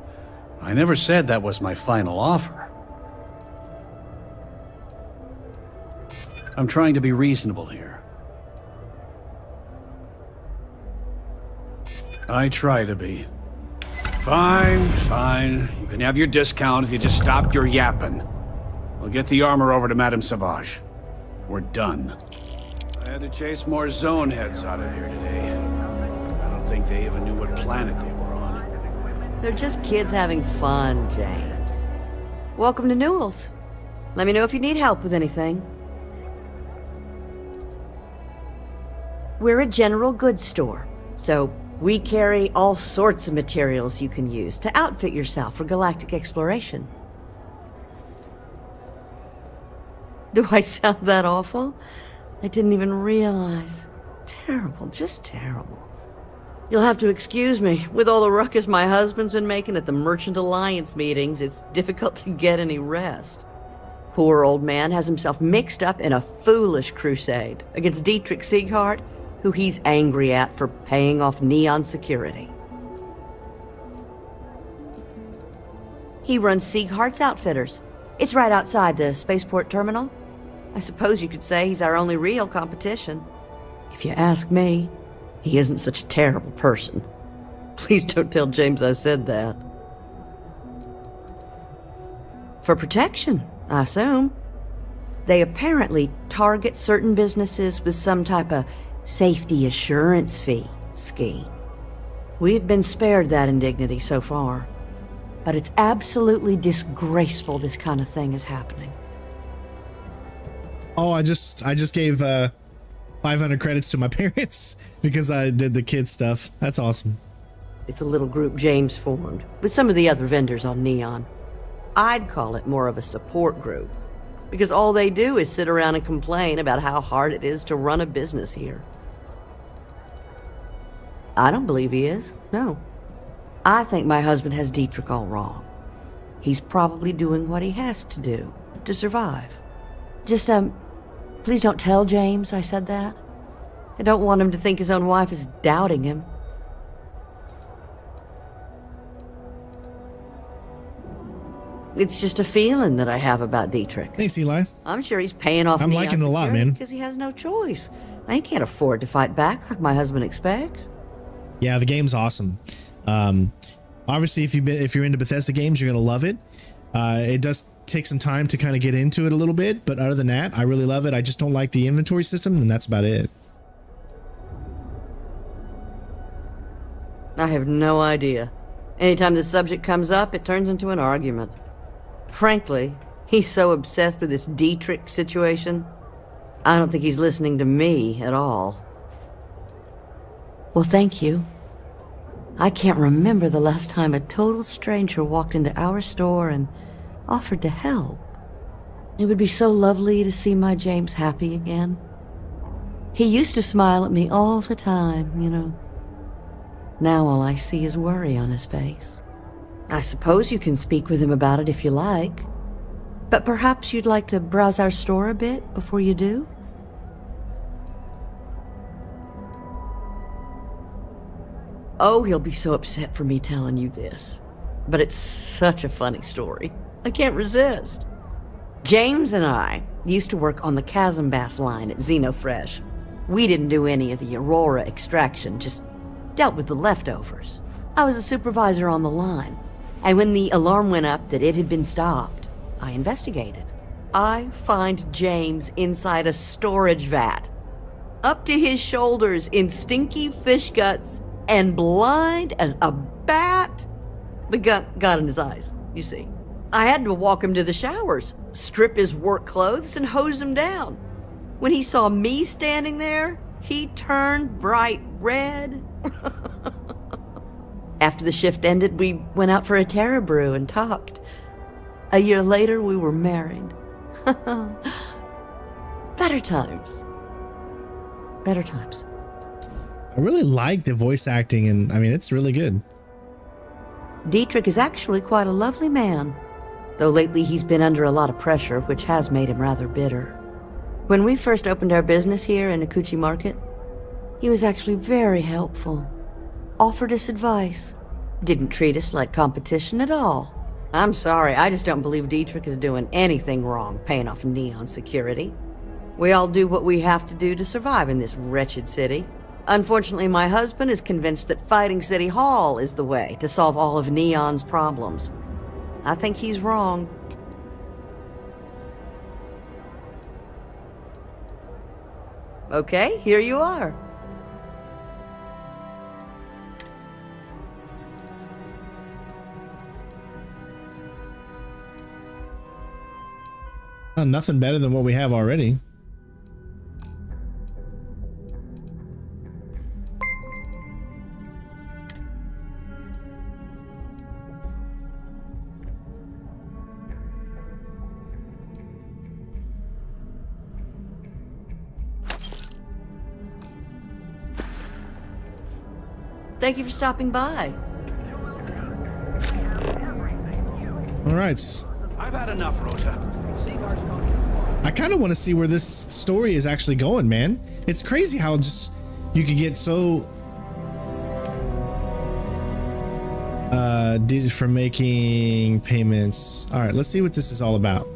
I never said that was my final offer. I'm trying to be reasonable here. I try to be. Fine, fine. You can have your discount if you just stop your yapping. I'll get the armor over to Madame Sauvage. We're done. I had to chase more zone heads out of here today. I don't think they even knew what planet they were on. They're just kids having fun, James. Welcome to Newell's. Let me know if you need help with anything. We're a general goods store, so we carry all sorts of materials you can use to outfit yourself for galactic exploration. Do I sound that awful? I didn't even realize. Terrible, just terrible. You'll have to excuse me. With all the ruckus my husband's been making at the Merchant Alliance meetings, it's difficult to get any rest. Poor old man has himself mixed up in a foolish crusade against Dietrich Sieghart, who he's angry at for paying off Neon security. He runs Sieghart's Outfitters. It's right outside the spaceport terminal. I suppose you could say he's our only real competition. If you ask me, he isn't such a terrible person. Please don't tell James I said that. For protection, I assume. They apparently target certain businesses with some type of safety assurance fee scheme. We've been spared that indignity so far, but it's absolutely disgraceful this kind of thing is happening. Oh, I just gave 500 credits to my parents because I did the kids stuff. That's awesome. It's a little group James formed with some of the other vendors on Neon. I'd call it more of a support group, because all they do is sit around and complain about how hard it is to run a business here. I don't believe he is, no. I think my husband has Dietrich all wrong. He's probably doing what he has to do to survive. Just, please don't tell James I said that. I don't want him to think his own wife is doubting him. It's just a feeling that I have about Dietrich. Thanks, Eli. I'm sure he's paying off. I'm liking it a lot, man. Because he has no choice. He can't afford to fight back like my husband expects. Yeah, the game's awesome. Obviously, if you're into Bethesda games, you're gonna love it. It does take some time to kind of get into it a little bit, but other than that, I really love it. I just don't like the inventory system, and that's about it. I have no idea. Anytime the subject comes up, it turns into an argument. Frankly, he's so obsessed with this Dietrich situation, I don't think he's listening to me at all. Well, thank you. I can't remember the last time a total stranger walked into our store and offered to help. It would be so lovely to see my James happy again. He used to smile at me all the time, you know. Now all I see is worry on his face. I suppose you can speak with him about it if you like, but perhaps you'd like to browse our store a bit before you do? Oh, he'll be so upset for me telling you this, but it's such a funny story. I can't resist. James and I used to work on the Chasm Bass line at Xenofresh. We didn't do any of the Aurora extraction, just dealt with the leftovers. I was a supervisor on the line, and when the alarm went up that it had been stopped, I investigated. I find James inside a storage vat, up to his shoulders in stinky fish guts and blind as a bat. The gut got in his eyes, you see. I had to walk him to the showers, strip his work clothes, and hose him down. When he saw me standing there, he turned bright red. After the shift ended, we went out for a Terra brew and talked. A year later, we were married. Better times. Better times. I really like the voice acting, and I mean, it's really good. Dietrich is actually quite a lovely man, though lately he's been under a lot of pressure, which has made him rather bitter. When we first opened our business here in Akuchi Market, he was actually very helpful. Offered us advice. Didn't treat us like competition at all. I'm sorry, I just don't believe Dietrich is doing anything wrong paying off Neon security. We all do what we have to do to survive in this wretched city. Unfortunately, my husband is convinced that fighting City Hall is the way to solve all of Neon's problems. I think he's wrong. Okay, here you are. Nothing better than what we have already. Thank you for stopping by. All right. I've had enough, Rosa. I kind of want to see where this story is actually going, man. It's crazy how just you could get so did for making payments. All right, let's see what this is all about.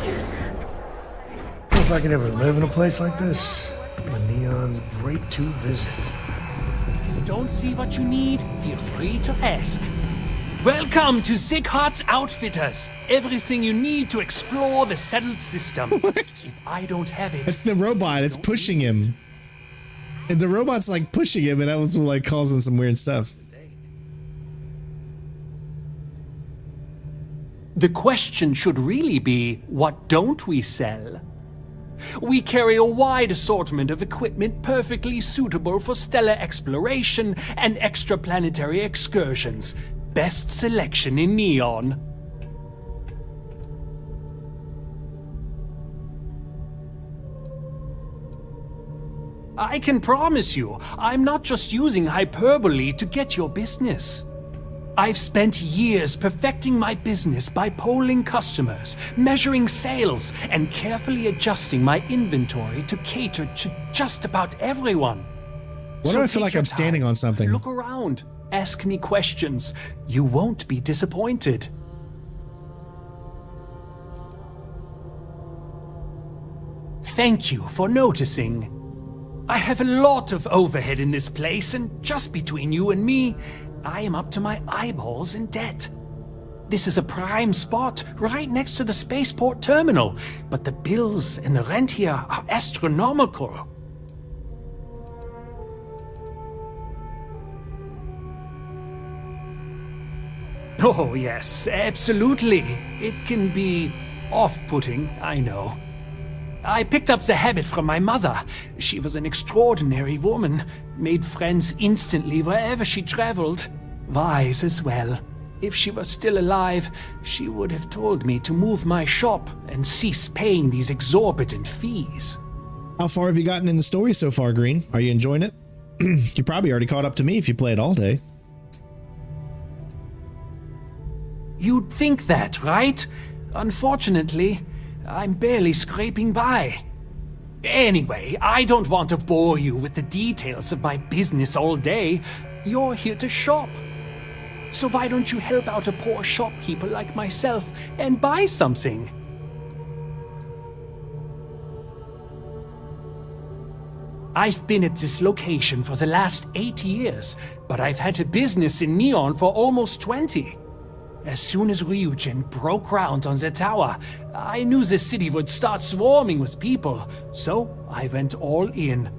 If I could ever live in a place like this, the Neon's great to visit. If you don't see what you need, feel free to ask. Welcome to Sick Heart's Outfitters. Everything you need to explore the settled systems. If I don't have it... It's the robot. It's pushing him. And the robot's like pushing him, and that was like causing some weird stuff. The question should really be, what don't we sell? We carry a wide assortment of equipment perfectly suitable for stellar exploration and extraplanetary excursions. Best selection in Neon. I can promise you, I'm not just using hyperbole to get your business. I've spent years perfecting my business by polling customers, measuring sales, and carefully adjusting my inventory to cater to just about everyone. Why do I feel like I'm standing on something? Look around. Ask me questions. You won't be disappointed. Thank you for noticing. I have a lot of overhead in this place, and just between you and me, I am up to my eyeballs in debt. This is a prime spot right next to the spaceport terminal, but the bills and the rent here are astronomical. Oh yes, absolutely. It can be off-putting, I know. I picked up the habit from my mother. She was an extraordinary woman, made friends instantly wherever she traveled. Wise as well. If she was still alive, she would have told me to move my shop and cease paying these exorbitant fees. How far have you gotten in the story so far, Green? Are you enjoying it? You probably already caught up to me if you played all day. You'd think that, right? Unfortunately, I'm barely scraping by. Anyway, I don't want to bore you with the details of my business all day. You're here to shop. So why don't you help out a poor shopkeeper like myself and buy something? I've been at this location for the last 8 years, but I've had a business in Neon for almost 20. As soon as Ryujin broke ground on the tower, I knew the city would start swarming with people, so I went all in.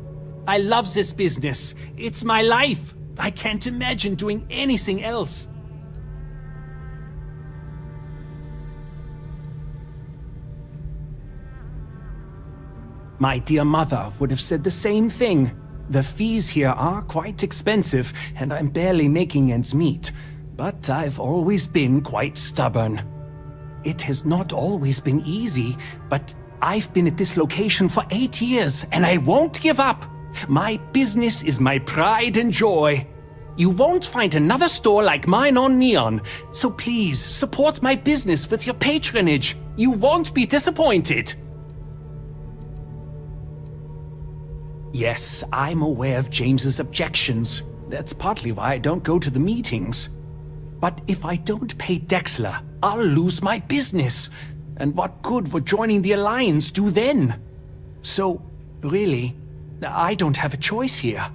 I love this business. It's my life. I can't imagine doing anything else. My dear mother would have said the same thing. The fees here are quite expensive, and I'm barely making ends meet. But I've always been quite stubborn. It has not always been easy, but I've been at this location for 8 years, and I won't give up. My business is my pride and joy. You won't find another store like mine on Neon, so please support my business with your patronage. You won't be disappointed. Yes, I'm aware of James's objections. That's partly why I don't go to the meetings. But if I don't pay Dexler, I'll lose my business. And what good would joining the Alliance do then? So, really, I don't have a choice here.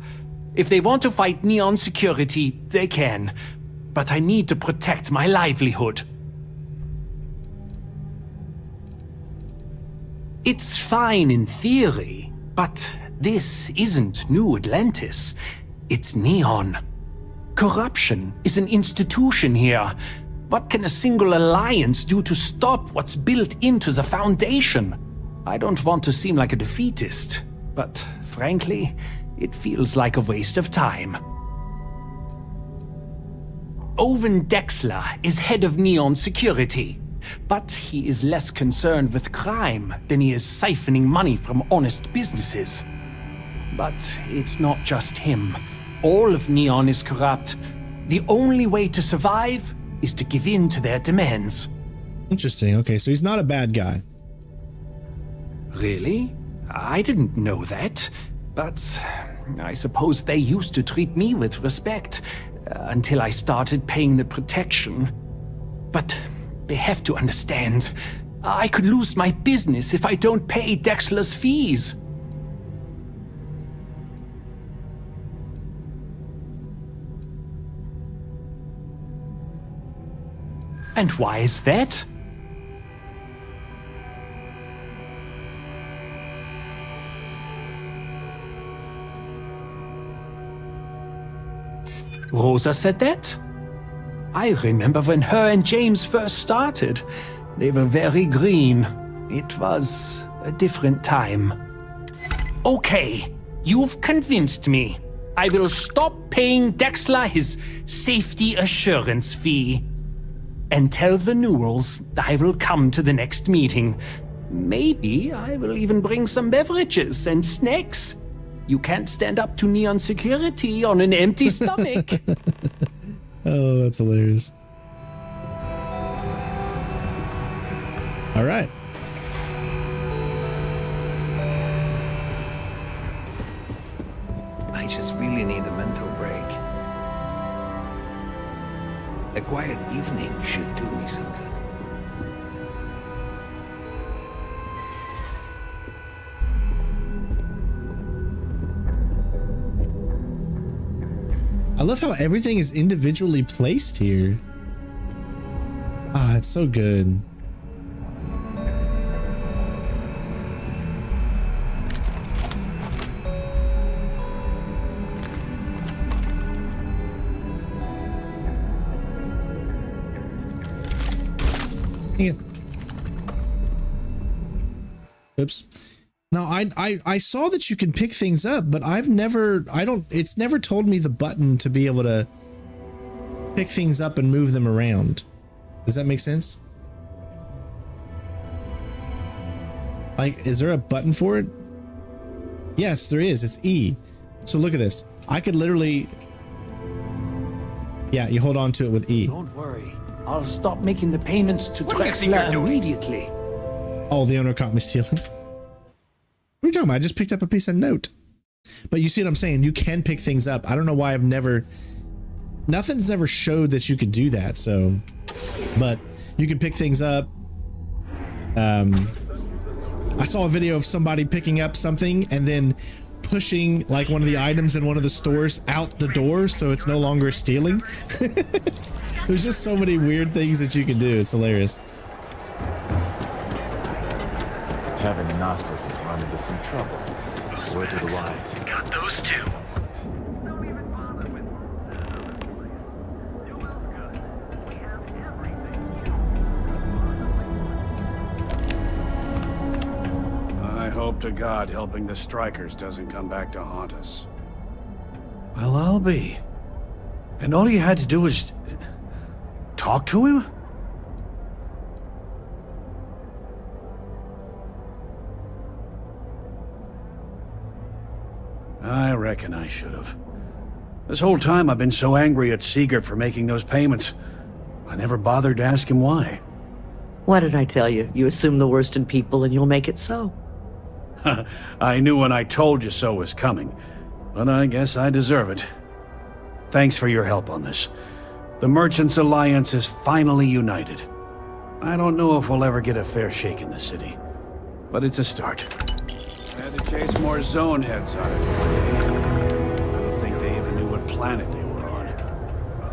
If they want to fight Neon security, they can. But I need to protect my livelihood. It's fine in theory, but this isn't New Atlantis. It's Neon. Corruption is an institution here. What can a single alliance do to stop what's built into the foundation? I don't want to seem like a defeatist, but frankly, it feels like a waste of time. Owen Dexler is head of Neon Security, but he is less concerned with crime than he is siphoning money from honest businesses. But it's not just him. All of Neon is corrupt. The only way to survive is to give in to their demands. Interesting. Okay, so he's not a bad guy. Really? I didn't know that. But I suppose they used to treat me with respect until I started paying the protection. But they have to understand, I could lose my business if I don't pay Dexler's fees. And why is that? Rosa said that? I remember when her and James first started. They were very green. It was a different time. Okay, you've convinced me. I will stop paying Dexler his safety assurance fee. And tell the Newells I will come to the next meeting. Maybe I will even bring some beverages and snacks. You can't stand up to Neon security on an empty stomach. Oh, that's hilarious. All right. I just really need a mental break. A quiet evening should do me some good. I love how everything is individually placed here. Ah, it's so good. Oops. Now I saw that you can pick things up, but it's never told me the button to be able to pick things up and move them around. Does that make sense? Like, is there a button for it? Yes, there is. It's E. So look at this. I could literally, yeah, you hold on to it with E. Don't worry. I'll stop making the payments to Drexler immediately. Oh, the owner caught me stealing. What are you talking about? I just picked up a piece of note. But you see what I'm saying? You can pick things up. I don't know why nothing's ever showed that you could do that. So, but you can pick things up. I saw a video of somebody picking up something and then pushing like one of the items in one of the stores out the door, so it's no longer stealing. There's just so many weird things that you can do. It's hilarious. Tavern Nostos has run into some trouble. Word to the wise. Got those two. I hope to God helping the Strikers doesn't come back to haunt us. Well, I'll be. And all you had to do was talk to him? I reckon I should have. This whole time I've been so angry at Siegert for making those payments. I never bothered to ask him why. What did I tell you? You assume the worst in people and you'll make it so. I knew when I told you so was coming, but I guess I deserve it. Thanks for your help on this. The Merchants Alliance is finally united. I don't know if we'll ever get a fair shake in the city, but it's a start. Had to chase more zone heads out of here, eh? I don't think they even knew what planet they were on.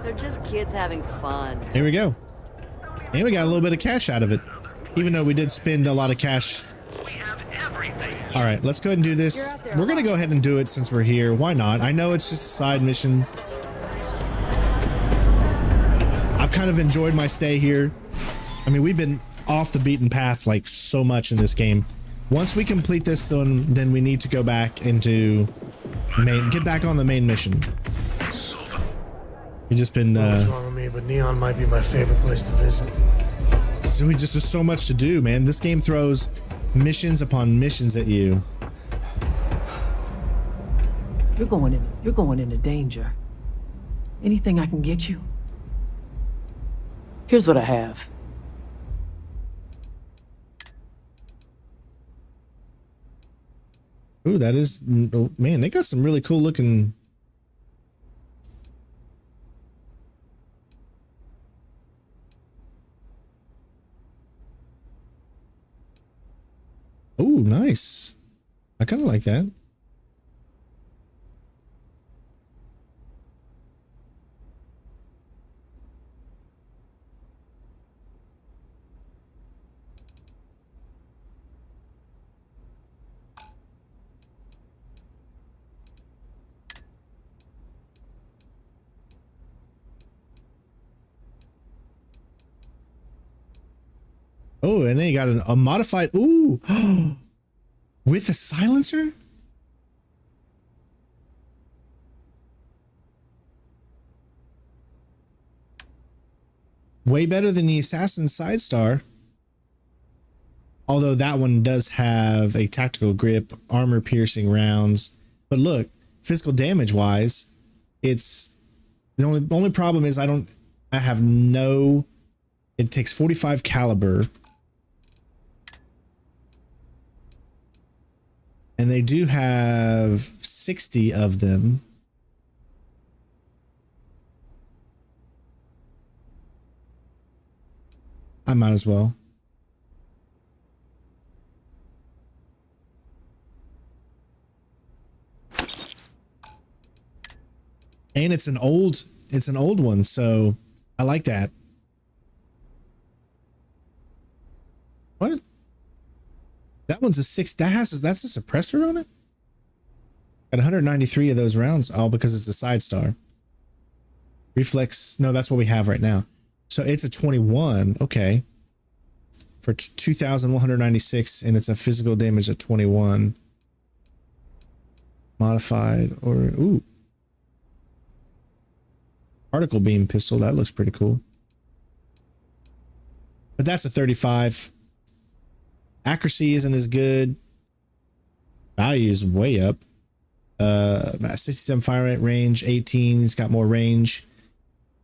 They're just kids having fun. Here we go. And we got a little bit of cash out of it, even though we did spend a lot of cash. All right, let's go ahead and do this. We're going to go ahead and do it since we're here. Why not? I know it's just a side mission. I've kind of enjoyed my stay here. I mean, we've been off the beaten path like so much in this game. Once we complete this, then we need to go back into get back on the main mission. We've just been what's wrong with me, but Neon might be my favorite place to visit. So there's so much to do, man. This game throws missions upon missions at you. You're going into danger. Anything I can get you? Here's what I have. Ooh, that is, oh, man, they got some really cool looking. Oh, nice. I kind of like that. Oh, and then you got a modified, ooh, with a silencer? Way better than the Assassin's Side Star. Although that one does have a tactical grip, armor piercing rounds. But look, physical damage wise, it's the only problem is I have no, it takes 45 caliber. And they do have 60 of them. I might as well. And it's an old one, so I like that. What? That one's a 6. That's a suppressor on it? Got 193 of those rounds, all because it's a side star. Reflex, no, that's what we have right now. So it's a 21, okay. For 2,196, and it's a physical damage of 21. Modified, or, ooh. Particle beam pistol, that looks pretty cool. But that's a 35. Accuracy isn't as good. Value is way up. 67 fire rate range, 18. It's got more range.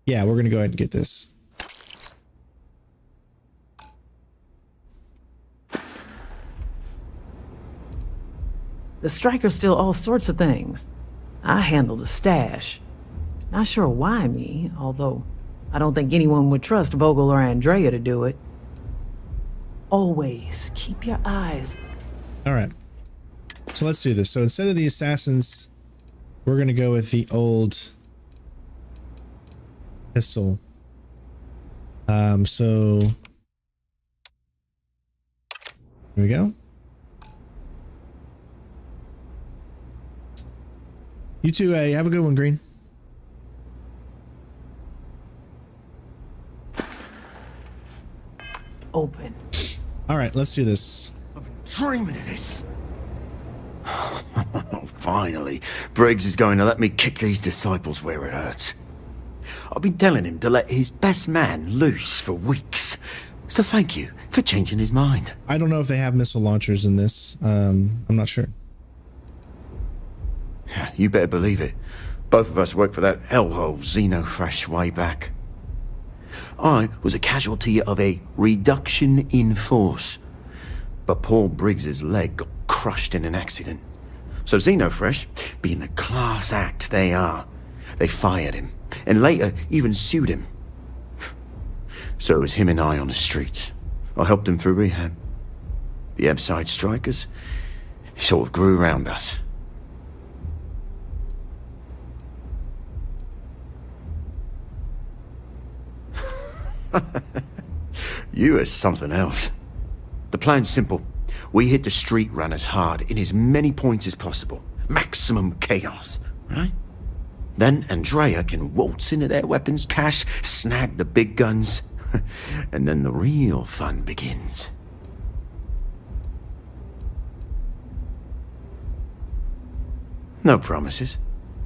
Yeah, we're gonna go ahead and get this. The Strikers steal all sorts of things. I handle the stash. Not sure why me, although I don't think anyone would trust Vogel or Andrea to do it. Always keep your eyes. All right. So let's do this. So instead of the assassins, we're going to go with the old pistol. So here we go. You too, have a good one, Green. Open. All right, let's do this. I've been dreaming of this. Finally, Briggs is going to let me kick these disciples where it hurts. I've been telling him to let his best man loose for weeks. So thank you for changing his mind. I don't know if they have missile launchers in this. I'm not sure. You better believe it. Both of us worked for that hellhole Xenofresh way back. I was a casualty of a reduction in force. But Paul Briggs's leg got crushed in an accident. So Xenofresh, being the class act they are, they fired him, and later even sued him. So it was him and I on the streets. I helped him through rehab. The Ebb-side Strikers sort of grew around us. You are something else. The plan's simple. We hit the street runners hard in as many points as possible. Maximum chaos, right? Then Andrea can waltz into their weapons cache, snag the big guns, and then the real fun begins. No promises.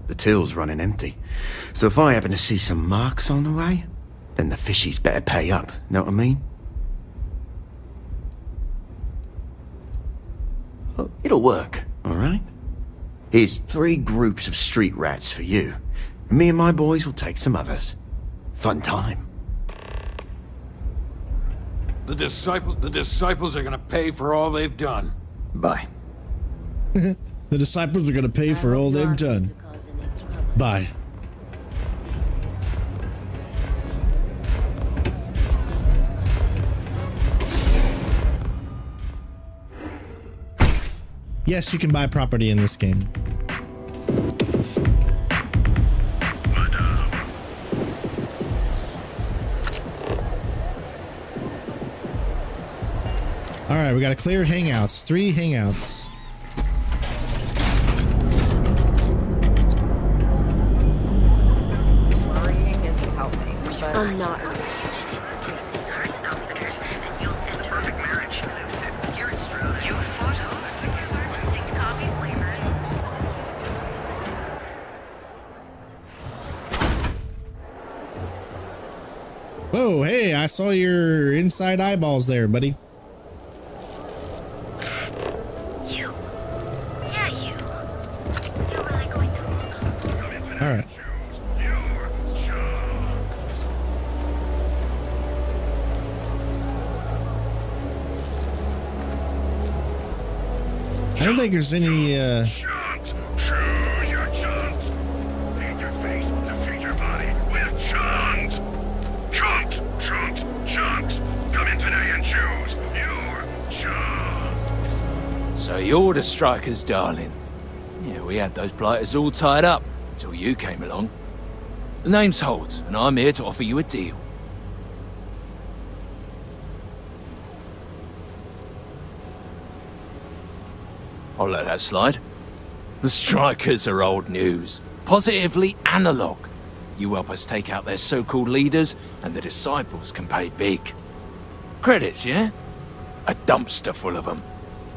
The till's running empty. So if I happen to see some marks on the way, then the fishies better pay up, know what I mean? Oh, it'll work, alright? Here's 3 groups of street rats for you. Me and my boys will take some others. Fun time. The disciples are gonna pay for all they've done. Bye. The disciples are going to pay for all they've done. Bye. Yes, you can buy property in this game. All right, we got to clear hangouts. 3 hangouts. Worrying isn't helping, but I'm not. Whoa, hey, I saw your inside eyeballs there, buddy. You. Yeah, you. You're really going to All right. I don't think there's any, So you're the Strikers, darling. Yeah, we had those blighters all tied up until you came along. The name's Holt, and I'm here to offer you a deal. I'll let that slide. The Strikers are old news. Positively analog. You help us take out their so-called leaders, and the disciples can pay big. Credits, yeah? A dumpster full of them.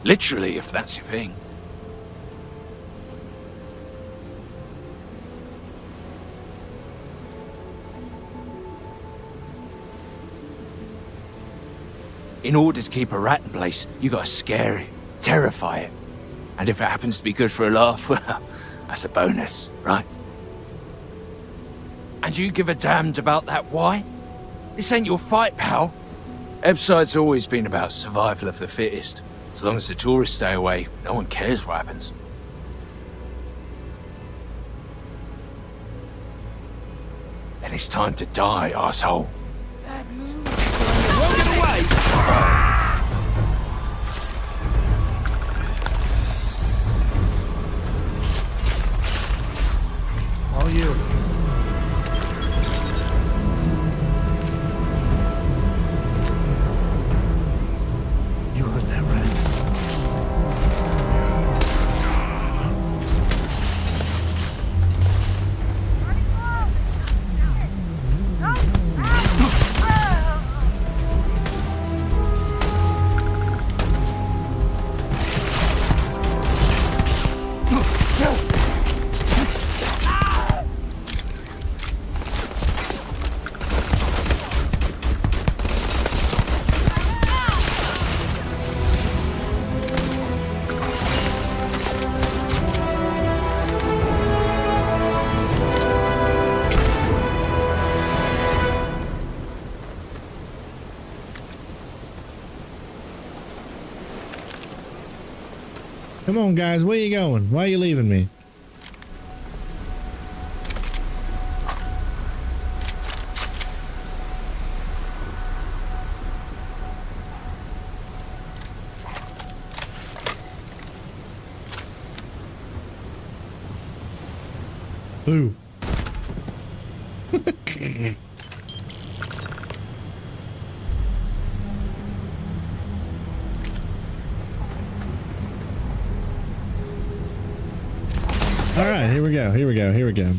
Literally, if that's your thing. In order to keep a rat in place, you gotta scare it, terrify it. And if it happens to be good for a laugh, well, that's a bonus, right? And you give a damned about that why? This ain't your fight, pal. Ebbside's always been about survival of the fittest. As long as the tourists stay away, no one cares what happens. Then it's time to die, asshole. All you. You heard that right. come on, guys. Where you going? Why are you leaving me? Ooh. All right, here we go. Here we go. Here we go.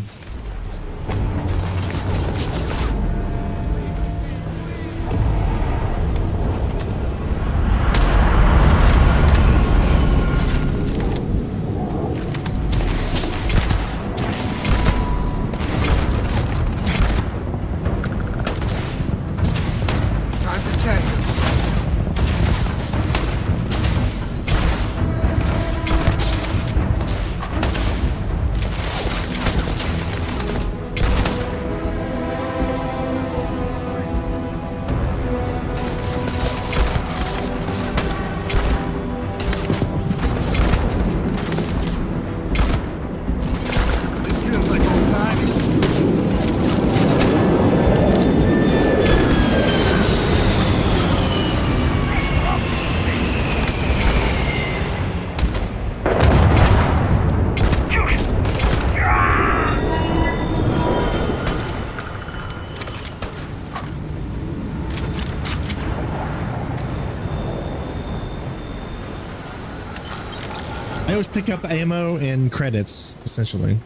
I always pick up ammo and credits, essentially.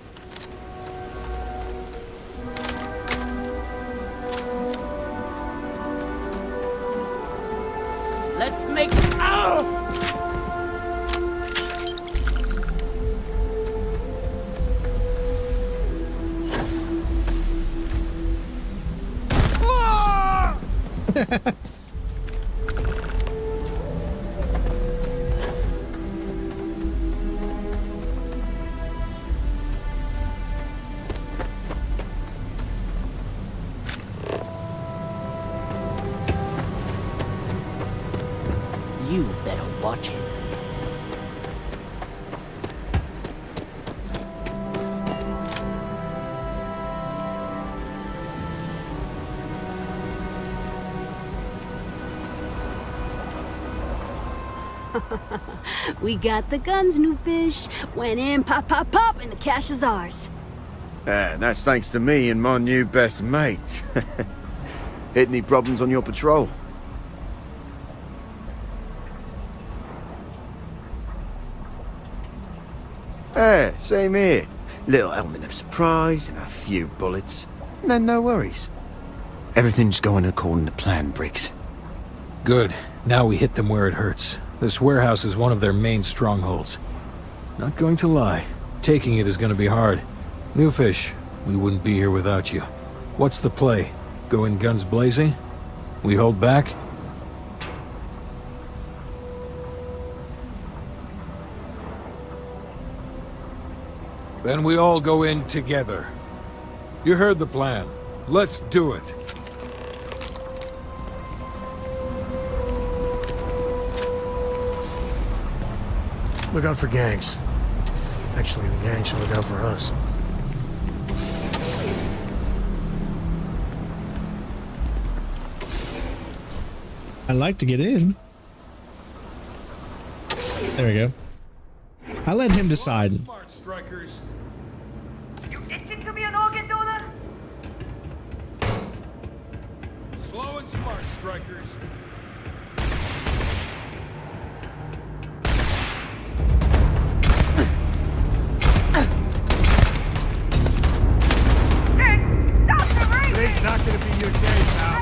Let's make it. Oh! You better watch it. We got the guns, new fish. Went in, pop, pop, pop, and the cash is ours. That's thanks to me and my new best mate. Hit any problems on your patrol? Same here. Little element of surprise and a few bullets. And then no worries. Everything's going according to plan, Briggs. Good. Now we hit them where it hurts. This warehouse is one of their main strongholds. Not going to lie. Taking it is going to be hard. New fish, we wouldn't be here without you. What's the play? Go in guns blazing? We hold back? Then we all go in together. You heard the plan. Let's do it. Look out for gangs. Actually, the gang should look out for us. I'd like to get in. There we go. I let him decide. Smart strikers. You itching to be an organ donor? Slow and smart strikers. Today's not gonna be your day, pal.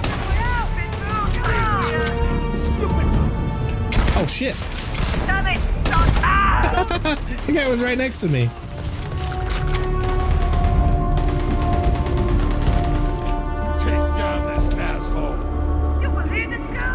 Oh shit! The guy was right next to me. Take down this asshole. You believe this guy?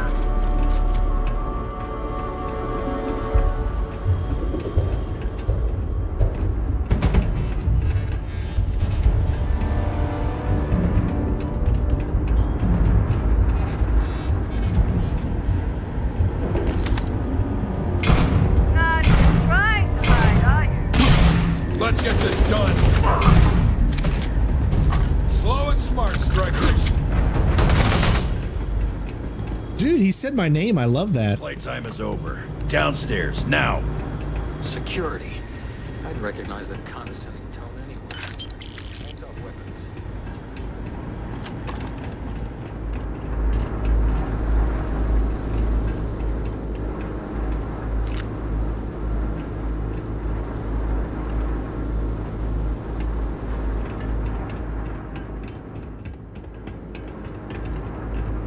Let's get this done. Slow and smart, strikers. Dude, he said my name. I love that. Playtime is over. Downstairs, now. Security. I'd recognize that condescending tone anywhere. Hands off weapons.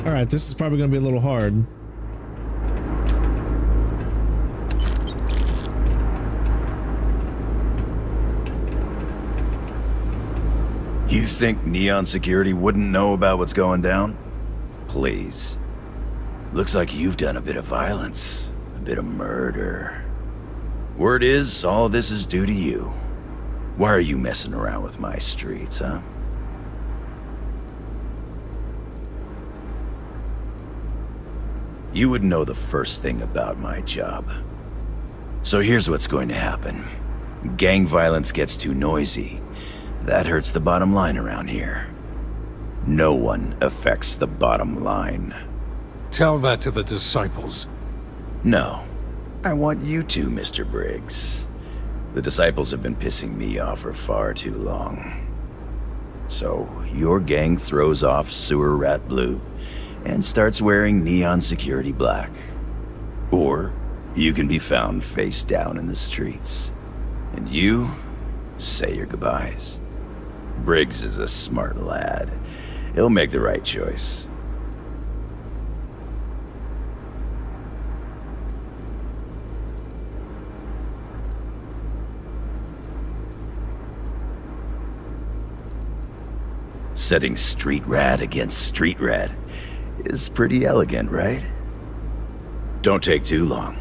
All right, this is probably going to be a little hard. You think Neon Security wouldn't know about what's going down? Please. Looks like you've done a bit of violence, a bit of murder. Word is, all of this is due to you. Why are you messing around with my streets, huh? You would know the first thing about my job. So here's what's going to happen. Gang violence gets too noisy. That hurts the bottom line around here. No one affects the bottom line. Tell that to the disciples. No. I want you to, Mr. Briggs. The disciples have been pissing me off for far too long. So, your gang throws off Sewer Rat Blue and starts wearing Neon Security Black. Or you can be found face down in the streets. And you say your goodbyes. Briggs is a smart lad. He'll make the right choice. Setting street rat against street rat is pretty elegant, right? Don't take too long.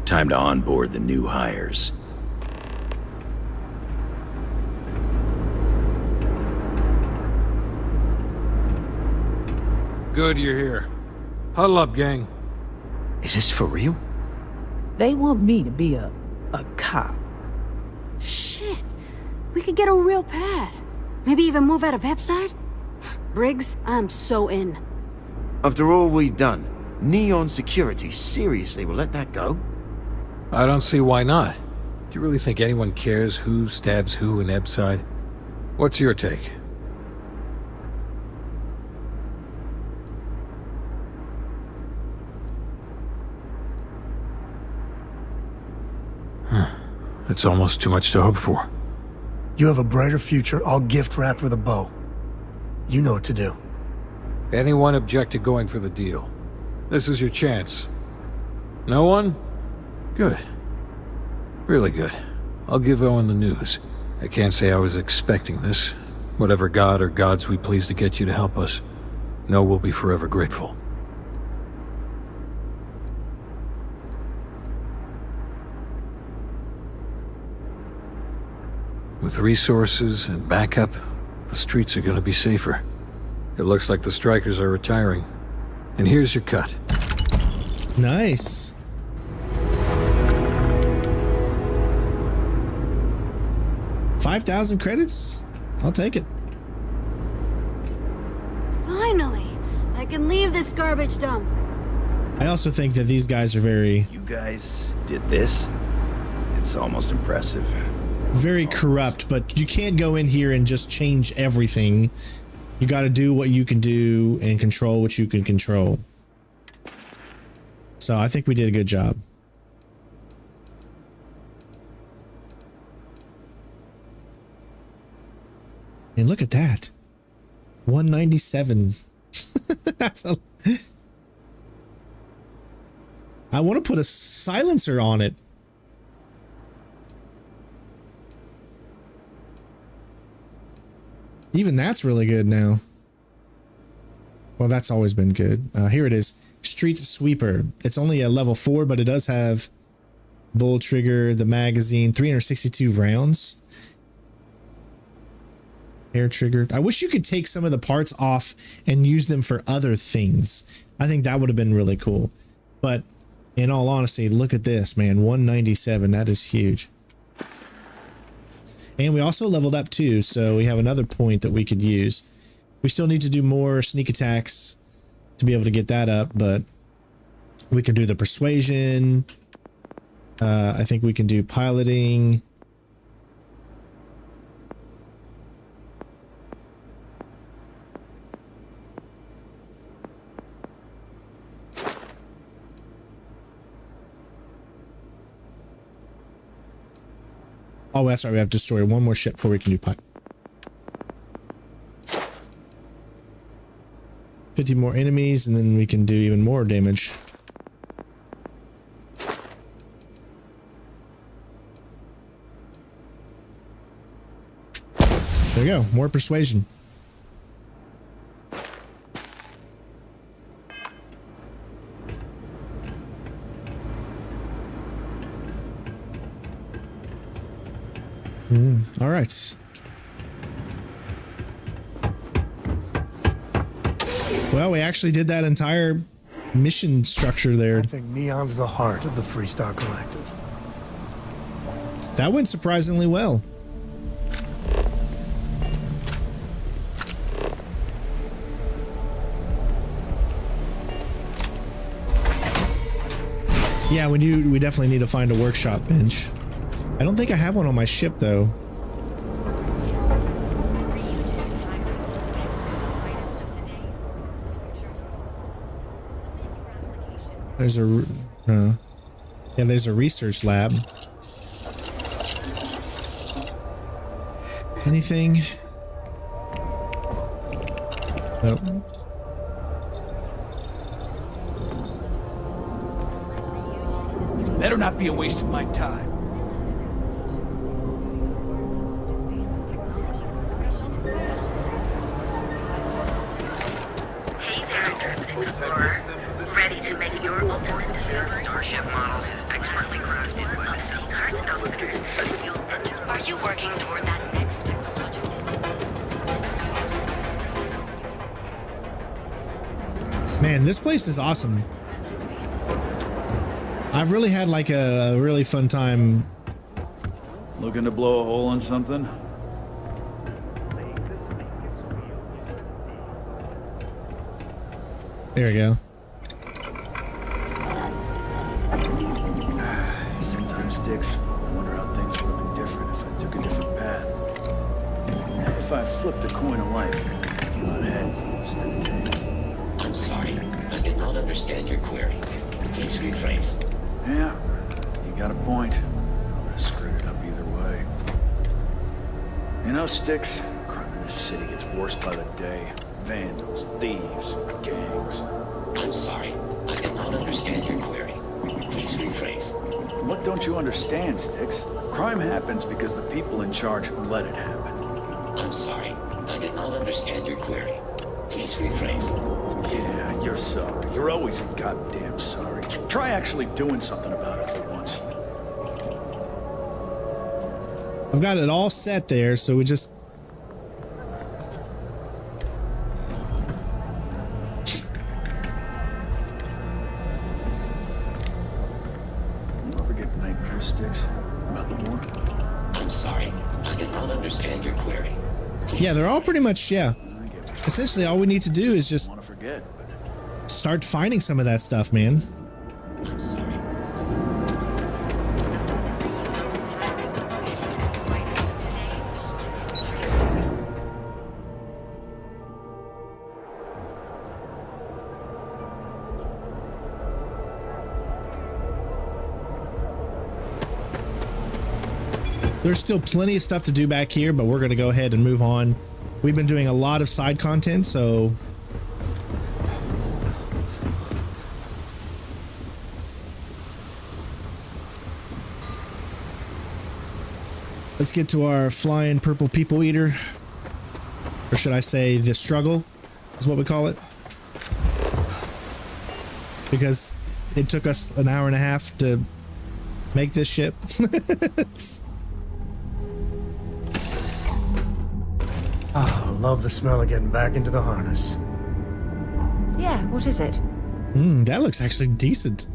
Time to onboard the new hires. Good you're here. Huddle up, gang. Is this for real? They want me to be a cop. Shit. We could get a real pad. Maybe even move out of Epside? Briggs, I'm so in. After all we've done, Neon Security seriously will let that go? I don't see why not. Do you really think anyone cares who stabs who in Epside? What's your take? It's almost too much to hope for. You have a brighter future, all gift wrapped with a bow. You know what to do. Anyone object to going for the deal? This is your chance. No one? Good. Really good. I'll give Owen the news. I can't say I was expecting this. Whatever god or gods we please to get you to help us, know we'll be forever grateful. With resources and backup, the streets are gonna be safer. It looks like the Strikers are retiring. And here's your cut. Nice. $5,000 credits? I'll take it. Finally, I can leave this garbage dump. I also think that these guys are very... You guys did this? It's almost impressive. Very corrupt, but you can't go in here and just change everything. You got to do what you can do and control what you can control. So I think we did a good job. And look at that. 197. That's a... I want to put a silencer on it. Even that's really good now. Well, that's always been good. Here it is. Street Sweeper. It's only a level 4, but it does have bull trigger, the magazine, 362 rounds. Air triggered. I wish you could take some of the parts off and use them for other things. I think that would have been really cool. But in all honesty, look at this, man. 197. That is huge. And we also leveled up too, so we have another point that we could use. We still need to do more sneak attacks to be able to get that up, but we can do the persuasion. I think we can do piloting. Oh, that's right. We have to destroy one more ship before we can do pipe. 50 more enemies, and then we can do even more damage. There we go. More persuasion. All right. Well, we actually did that entire mission structure there. I think Neon's the heart of the Freestar Collective. That went surprisingly well. Yeah, we definitely need to find a workshop bench. I don't think I have one on my ship though. There's a yeah, Yeah, there's a research lab. Anything? Nope. This better not be a waste of my time. Hey there, Interstellar Explorer. Ready to make your ultimate defense? Starship models is expertly crafted by the Are you working toward that next technological? Man, this place is awesome. I've really had like a really fun time. Looking to blow a hole in something? There we go. Sometimes sticks. I wonder how things would have been different if I took a different path. If I flipped a coin of life, it came out heads instead of tails. I'm sorry. I did not understand your query. Please rephrase. Yeah, you got a point. I would have screwed it up either way. You know, Sticks, crime in this city gets worse by the day. Vandals, thieves, gangs. I'm sorry. I did not understand your query. Please rephrase. What don't you understand, Sticks? Crime happens because the people in charge let it happen. I'm sorry. I did not understand your query. Please rephrase. Yeah, you're sorry. You're always goddamn sorry. Try actually doing something about it for once. I've got it all set there, so we just... You ever get nightmare, Sticks? About the war? I'm sorry. I did not understand your query. Yeah, they're all pretty much, yeah. Essentially, all we need to do is just start finding some of that stuff, man. I'm sorry. There's still plenty of stuff to do back here, but we're going to go ahead and move on. We've been doing a lot of side content, so... let's get to our flying purple people eater. Or should I say the struggle is what we call it. Because it took us an hour and a half to make this ship. Oh, love the smell of getting back into the harness. Yeah, what is it? That looks actually decent.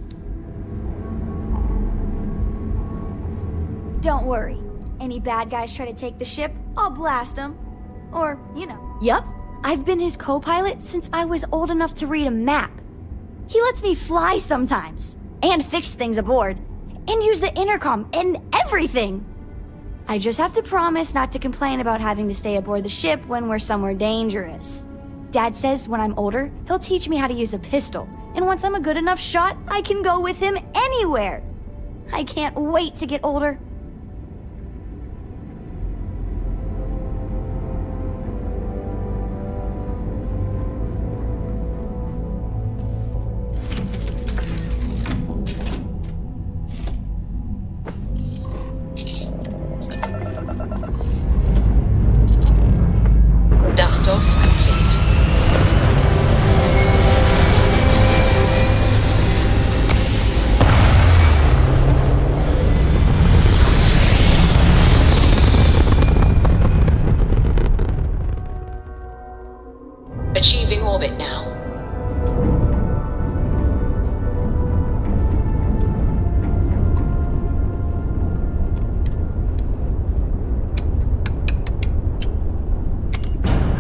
Don't worry. Any bad guys try to take the ship, I'll blast them. Or, you know. Yup, I've been his co-pilot since I was old enough to read a map. He lets me fly sometimes, and fix things aboard, and use the intercom and everything. I just have to promise not to complain about having to stay aboard the ship when we're somewhere dangerous. Dad says when I'm older, he'll teach me how to use a pistol, and once I'm a good enough shot, I can go with him anywhere. I can't wait to get older. Dust off complete. Achieving orbit now.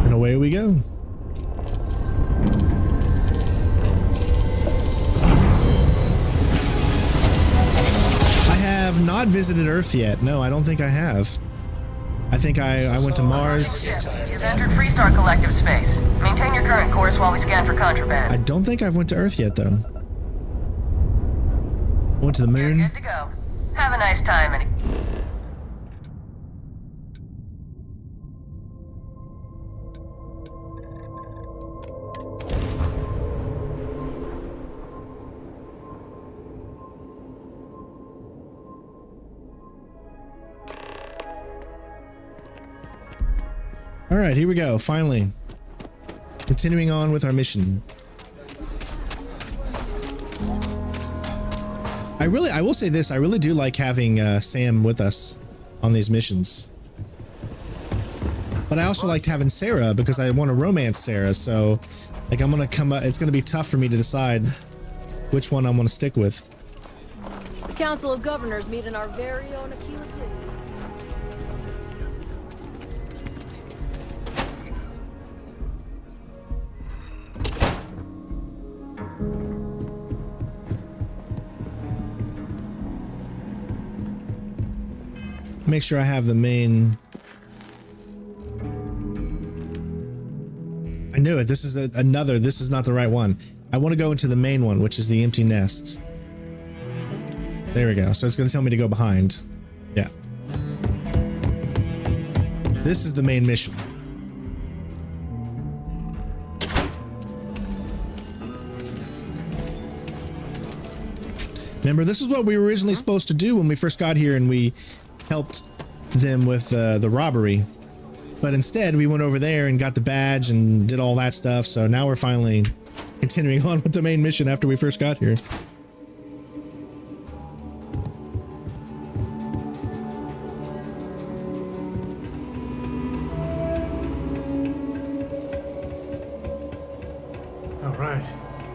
And away we go. I have not visited Earth yet. No, I don't think I have. I think I went to Mars. You've entered Freestar Collective space. Maintain your current course while we scan for contraband. I don't think I've went to Earth yet, though. Went to the moon. You're good to go. Have a nice time and... All right, here we go. Finally, continuing on with our mission. I will say this. I really do like having Sam with us on these missions. But I also liked having Sarah because I want to romance Sarah. So, like, I'm gonna come. It's gonna be tough for me to decide which one I'm gonna stick with. The Council of Governors meet in our very own Aquila City. Make sure I have the main. I knew it. This is another. This is not the right one. I want to go into the main one, which is the empty nests. There we go. So it's going to tell me to go behind. Yeah. This is the main mission. Remember, this is what we were originally supposed to do when we first got here and we helped them with the robbery. But instead, we went over there and got the badge and did all that stuff. So now we're finally continuing on with the main mission after we first got here. All right.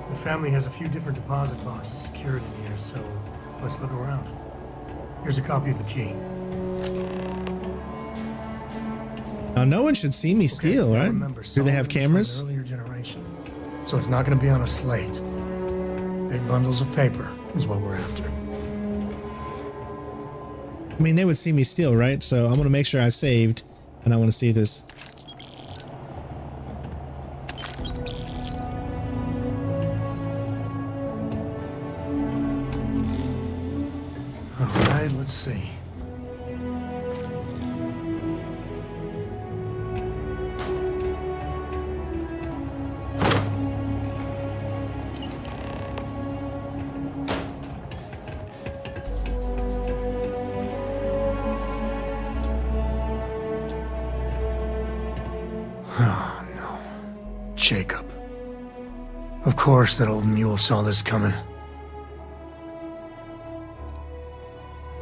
The family has a few different deposit boxes secured in here, so let's look around. Here's a copy of the key. Now, no one should see me steal, right? Do they have cameras? Earlier generation, so it's not going to be on a slate. Big bundles of paper is what we're after. I mean, they would see me steal, right? So I'm going to make sure I've saved, and I want to see this. All right, let's see. Oh, no. Jacob. Of course that old mule saw this coming.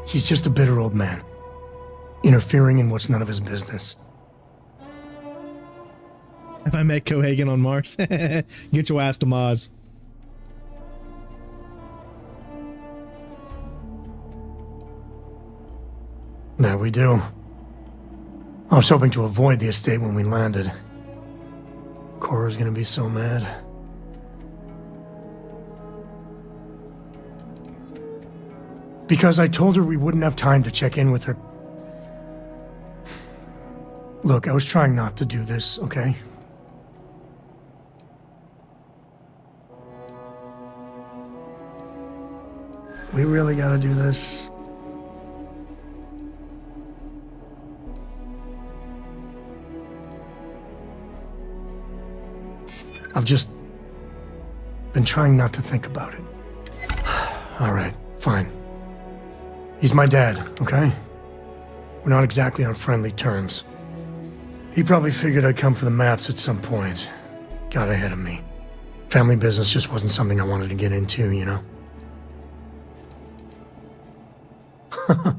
He's just a bitter old man, interfering in what's none of his business. Have I met Cohagen on Mars? Get your ass to Mars. There we do. I was hoping to avoid the estate when we landed. Cora's gonna be so mad. Because I told her we wouldn't have time to check in with her. Look, I was trying not to do this, okay? We really gotta do this. I've just been trying not to think about it. All right, fine. He's my dad, okay? We're not exactly on friendly terms. He probably figured I'd come for the maps at some point. Got ahead of me. Family business just wasn't something I wanted to get into, you know?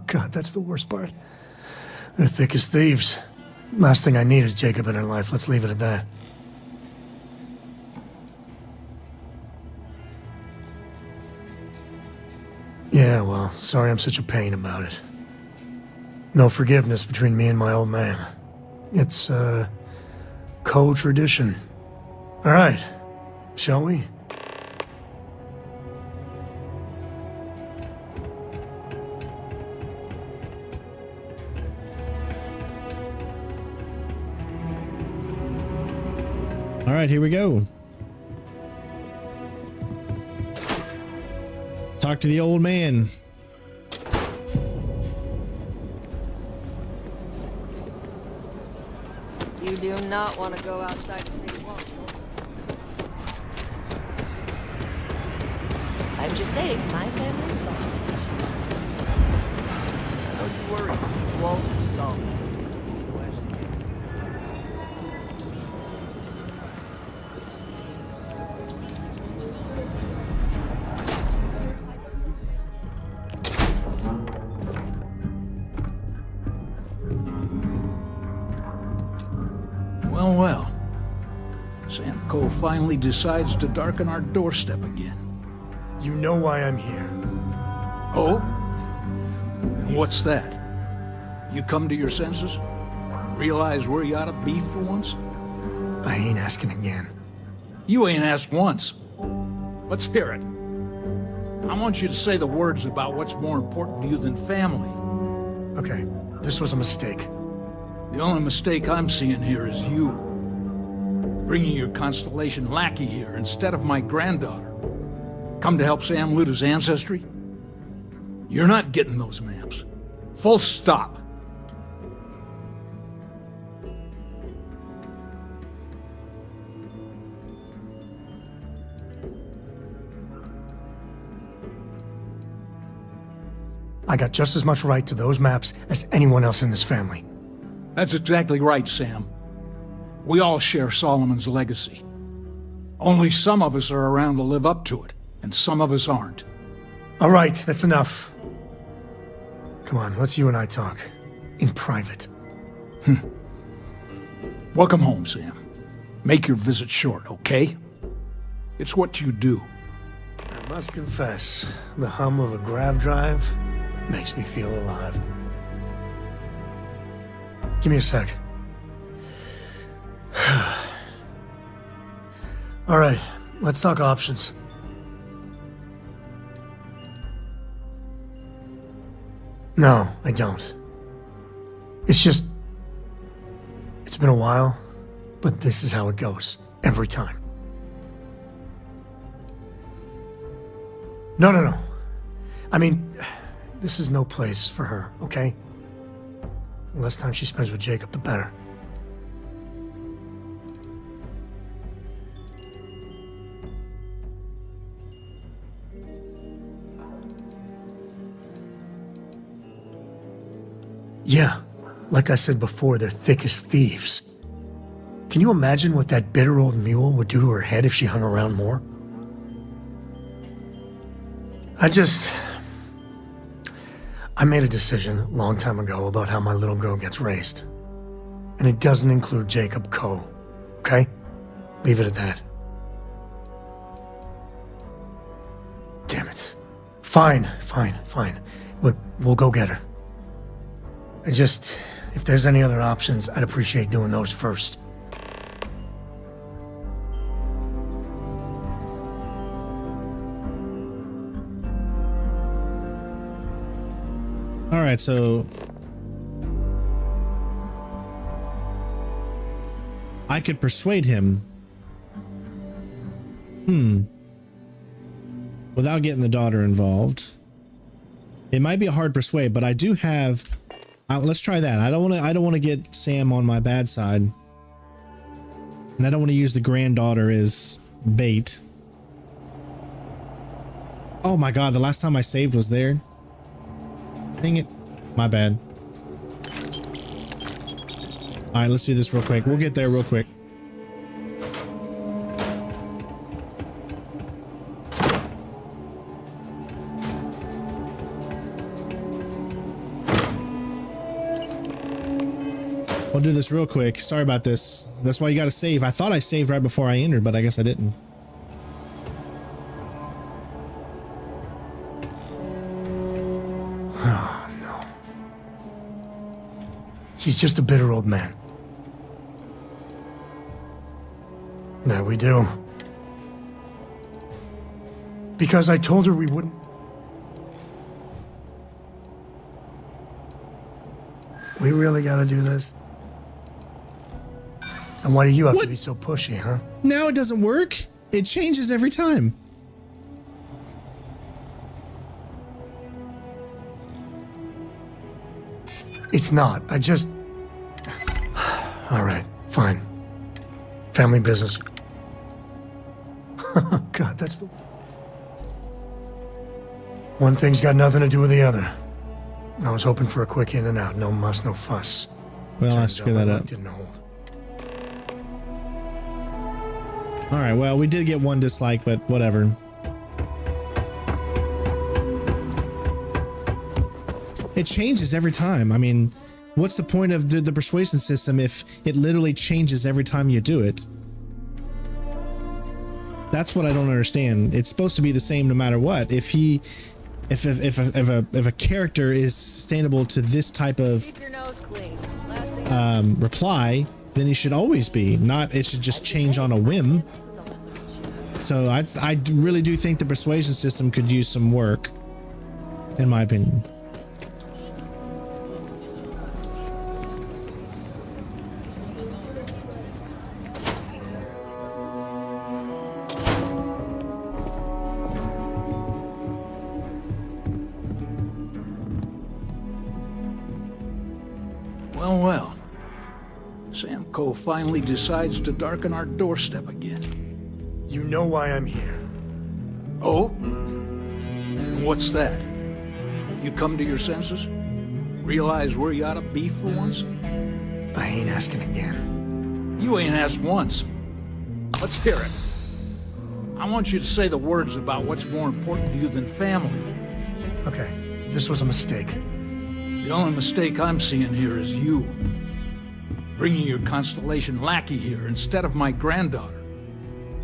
God, that's the worst part. They're thick as thieves. Last thing I need is Jacob in her life. Let's leave it at that. Yeah, well, sorry I'm such a pain about it. No forgiveness between me and my old man. It's, Coe tradition. All right, shall we? All right, here we go. talk to the old man. You do not want to go outside the city wall. I'm just saying, my family was on. Don't you worry, these walls are solid. Well, well. Sam Coe finally decides to darken our doorstep again. You know why I'm here. Oh? And what's that? You come to your senses? Realize where you ought to be for once? I ain't asking again. You ain't asked once. Let's hear it. I want you to say the words about what's more important to you than family. Okay, this was a mistake. The only mistake I'm seeing here is you. Bringing your Constellation lackey here instead of my granddaughter. Come to help Sam loot his ancestry? You're not getting those maps. Full stop. I got just as much right to those maps as anyone else in this family. That's exactly right, Sam. We all share Solomon's legacy. Only some of us are around to live up to it, and some of us aren't. All right, that's enough. Come on, let's you and I talk. In private. Welcome home, Sam. Make your visit short, okay? It's what you do. I must confess, the hum of a grav drive makes me feel alive. Give me a sec. All right, let's talk options. No, I don't. It's just... It's been a while, but this is how it goes. Every time. No. I mean, this is no place for her, okay? The less time she spends with Jacob, the better. Yeah, like I said before, they're thick as thieves. Can you imagine what that bitter old mule would do to her head if she hung around more? I made a decision a long time ago about how my little girl gets raised. And it doesn't include Jacob Coe, okay? Leave it at that. Damn it. Fine. We'll go get her. If there's any other options, I'd appreciate doing those first. All right, so I could persuade him. Without getting the daughter involved. It might be a hard persuade, but I do have. Let's try that. I don't want to get Sam on my bad side, and I don't want to use the granddaughter as bait. Oh my God! The last time I saved was there. Dang it. My bad. All right, let's do this real quick. We'll get there real quick. We'll do this real quick. Sorry about this. That's why you got to save. I thought I saved right before I entered, but I guess I didn't. He's just a bitter old man. That we do. Because I told her we wouldn't. We really gotta do this? And why do you have to be so pushy, huh? Now it doesn't work. It changes every time. It's not. I just... All right, fine. Family business. God, that's the... One thing's got nothing to do with the other. I was hoping for a quick in and out. No muss, no fuss. Well, I screwed that up. Didn't hold. All right, well, we did get one dislike, but whatever. It changes every time. I mean, what's the point of the persuasion system if it literally changes every time you do it? That's what I don't understand. It's supposed to be the same no matter what. If a character is sustainable to this type of reply, then he should always be. Not it should just change on a whim. So I really do think the persuasion system could use some work, in my opinion. Well. Sam Coe finally decides to darken our doorstep again. You know why I'm here. Oh? And what's that? You come to your senses? Realize where you ought to be for once? I ain't asking again. You ain't asked once. Let's hear it. I want you to say the words about what's more important to you than family. Okay, this was a mistake. The only mistake I'm seeing here is you. Bringing your Constellation lackey here instead of my granddaughter.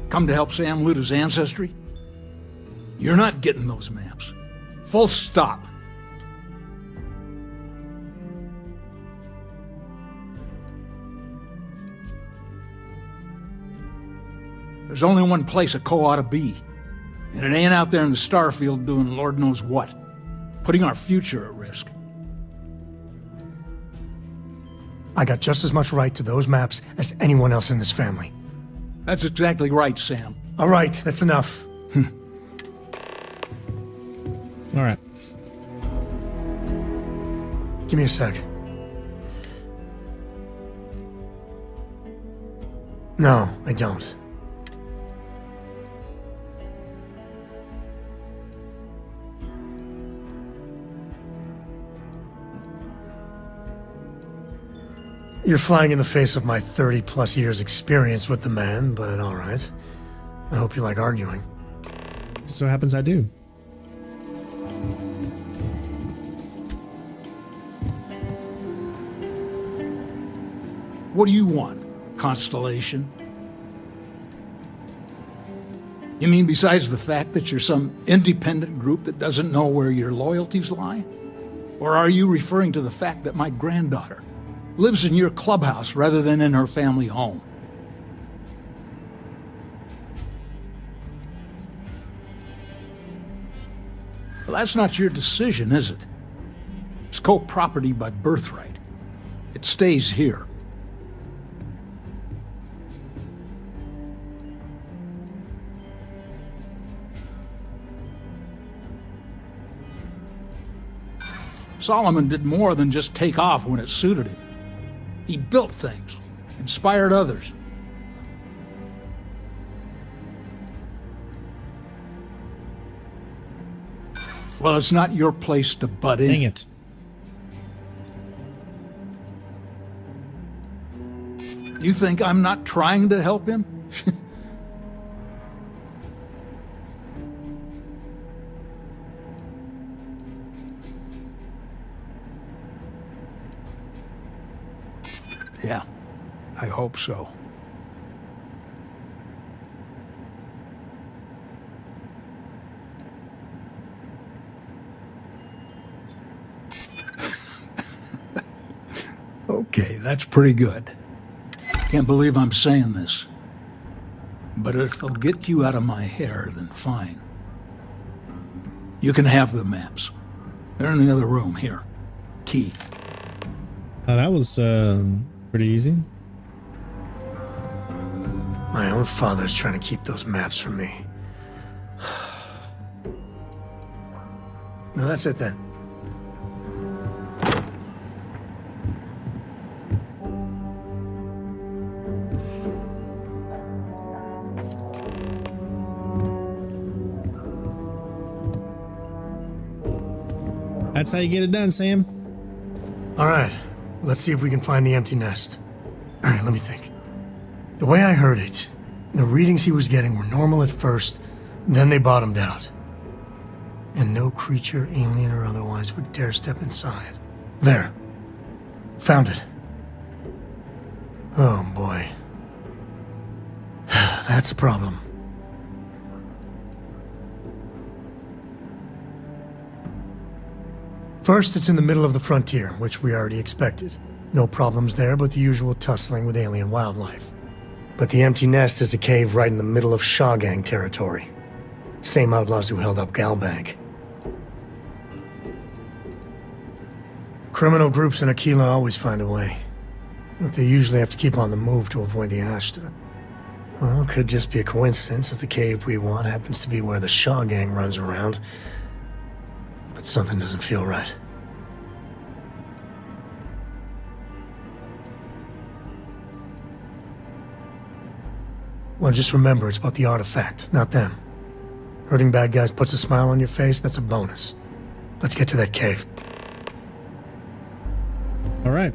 Come to help Sam loot his ancestry? You're not getting those maps. Full stop. There's only one place a Coe ought to be. And it ain't out there in the Starfield doing Lord knows what. Putting our future at risk. I got just as much right to those maps as anyone else in this family. That's exactly right, Sam. All right, that's enough. All right. Give me a sec. No, I don't. You're flying in the face of my 30-plus years experience with the man, but all right. I hope you like arguing. So happens I do. What do you want, Constellation? You mean besides the fact that you're some independent group that doesn't know where your loyalties lie? Or are you referring to the fact that my granddaughter lives in your clubhouse rather than in her family home? Well, that's not your decision, is it? It's Coe property by birthright. It stays here. Solomon did more than just take off when it suited him. He built things, inspired others. Well, it's not your place to butt in. Dang it. You think I'm not trying to help him? Yeah, I hope so. Okay, that's pretty good. Can't believe I'm saying this. But if it'll get you out of my hair, then fine. You can have the maps. They're in the other room, here. Key. That was pretty easy. My own father's trying to keep those maps from me. No, that's it then. That's how you get it done, Sam. All right, let's see if we can find the empty nest. All right, let me think. The way I heard it, the readings he was getting were normal at first, then they bottomed out. And no creature, alien or otherwise, would dare step inside. There. Found it. Oh boy. That's a problem. First, it's in the middle of the frontier, which we already expected. No problems there, but the usual tussling with alien wildlife. But the empty nest is a cave right in the middle of Shaw Gang territory. Same outlaws who held up Galbank. Criminal groups in Aquila always find a way. But they usually have to keep on the move to avoid the Ashta. Well, it could just be a coincidence that the cave we want happens to be where the Shaw Gang runs around. But something doesn't feel right. Well, just remember, it's about the artifact, not them. Hurting bad guys puts a smile on your face, that's a bonus. Let's get to that cave. All right.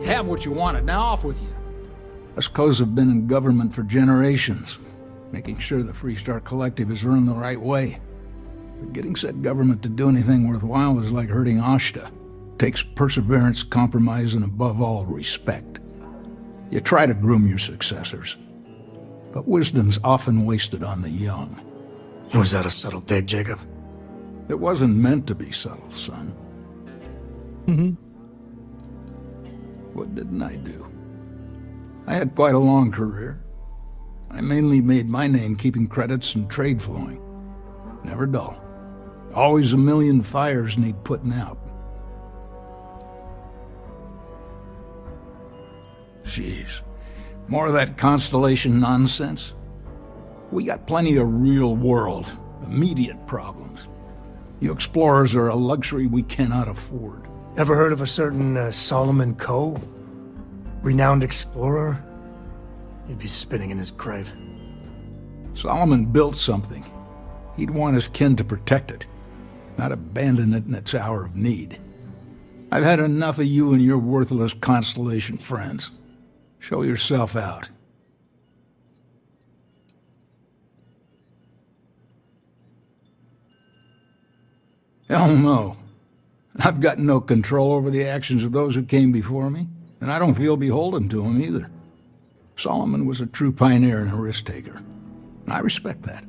You have what you wanted, now off with you. Us Coes have been in government for generations, making sure the Freestar Collective is run the right way. But getting said government to do anything worthwhile is like hurting Ashta. Takes perseverance, compromise, and above all, respect. You try to groom your successors, but wisdom's often wasted on the young. Was that a subtle dig, Jacob? It wasn't meant to be subtle, son. What didn't I do? I had quite a long career. I mainly made my name keeping credits and trade flowing. Never dull. Always a million fires need putting out. Jeez. More of that Constellation nonsense? We got plenty of real-world, immediate problems. You explorers are a luxury we cannot afford. Ever heard of a certain Sam Coe? Renowned explorer? He'd be spinning in his grave. Solomon built something. He'd want his kin to protect it, not abandon it in its hour of need. I've had enough of you and your worthless Constellation friends. Show yourself out. Hell no. I've got no control over the actions of those who came before me, and I don't feel beholden to them either. Solomon was a true pioneer and a risk-taker, and I respect that.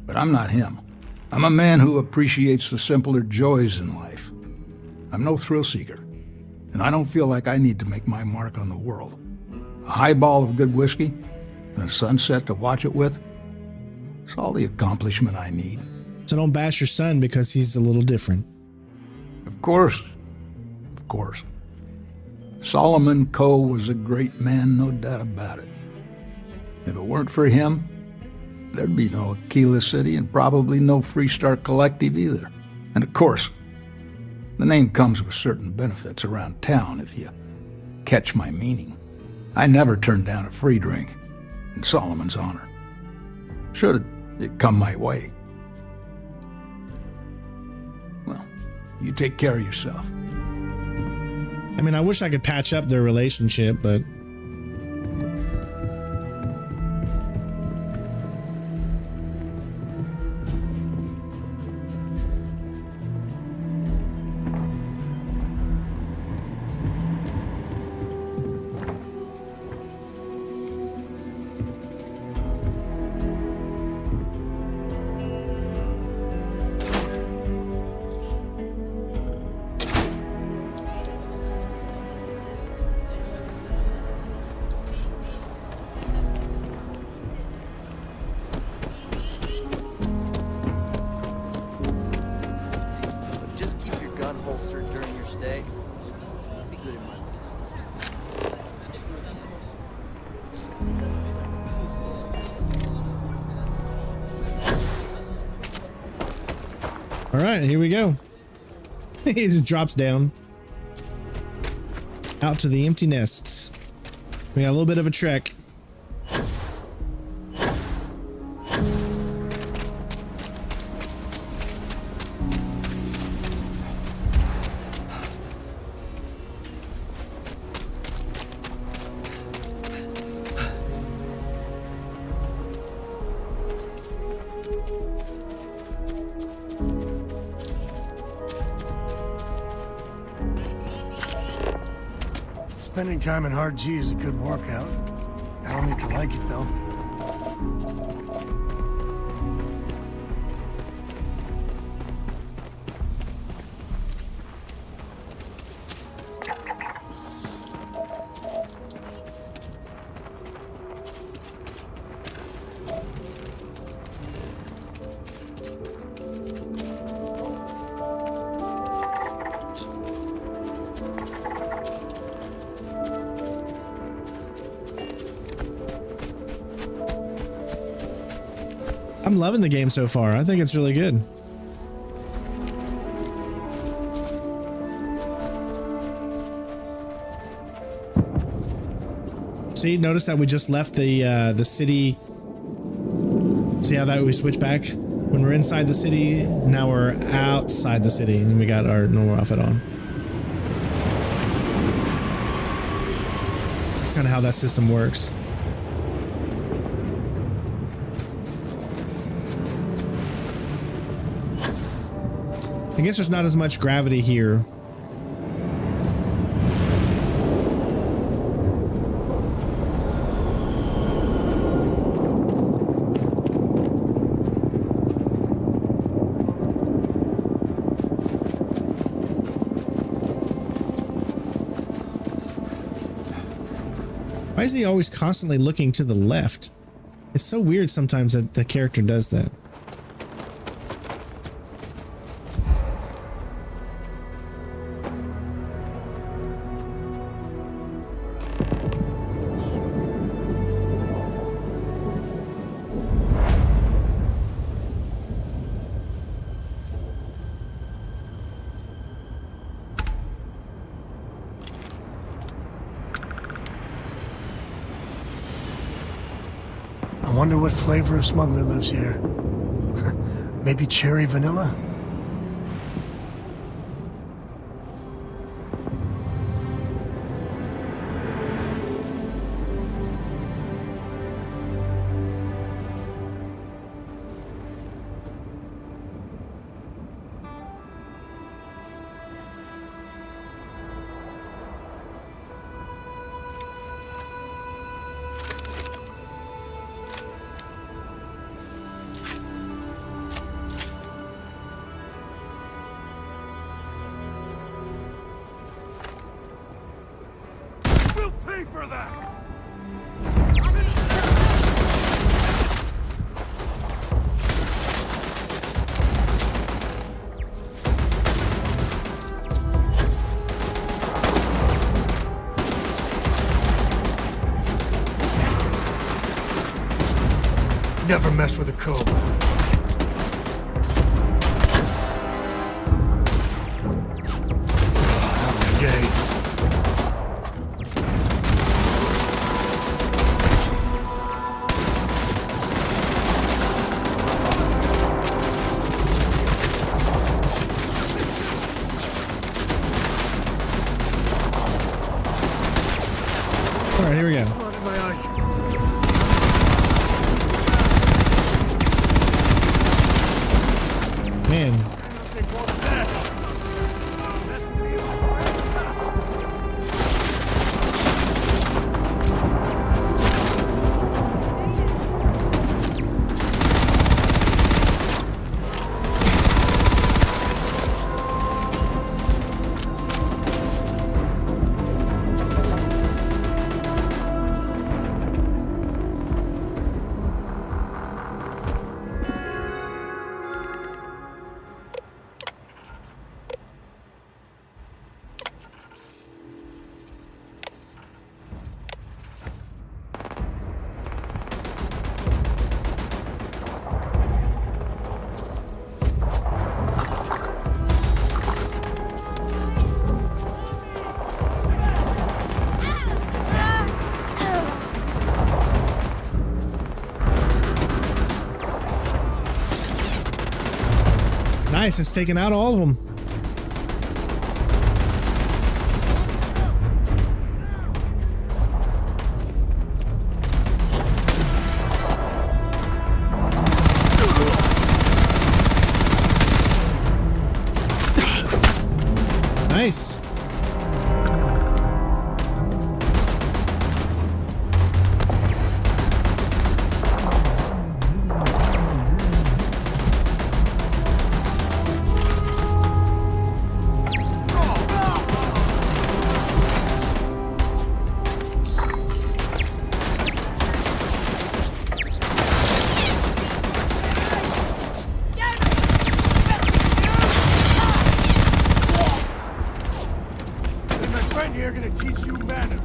But I'm not him. I'm a man who appreciates the simpler joys in life. I'm no thrill-seeker, and I don't feel like I need to make my mark on the world. A highball of good whiskey, and a sunset to watch it with, it's all the accomplishment I need. So don't bash your son because he's a little different. Of course. Of course. Solomon Coe was a great man, no doubt about it. If it weren't for him, there'd be no Aquila City and probably no Freestar Collective either. And of course, the name comes with certain benefits around town if you catch my meaning. I never turned down a free drink, in Solomon's honor. Should it come my way. Well, you take care of yourself. I mean, I wish I could patch up their relationship, but... All right, here we go. He just drops down. Out to the empty nests. We got a little bit of a trek. Spending time in hard G is a good workout. I don't need to like it, though. I'm loving the game so far. I think it's really good. See, notice that we just left the city. See how that we switch back? When we're inside the city, now we're outside the city and we got our normal outfit on. That's kind of how that system works. I guess there's not as much gravity here. Why is he always constantly looking to the left? It's so weird sometimes that the character does that. I wonder what flavor of smuggler lives here. Maybe cherry vanilla? Never mess with a Coe. All right, here we go. My eyes. Man. Nice, it's taken out all of them. Nice. here gonna teach you manners.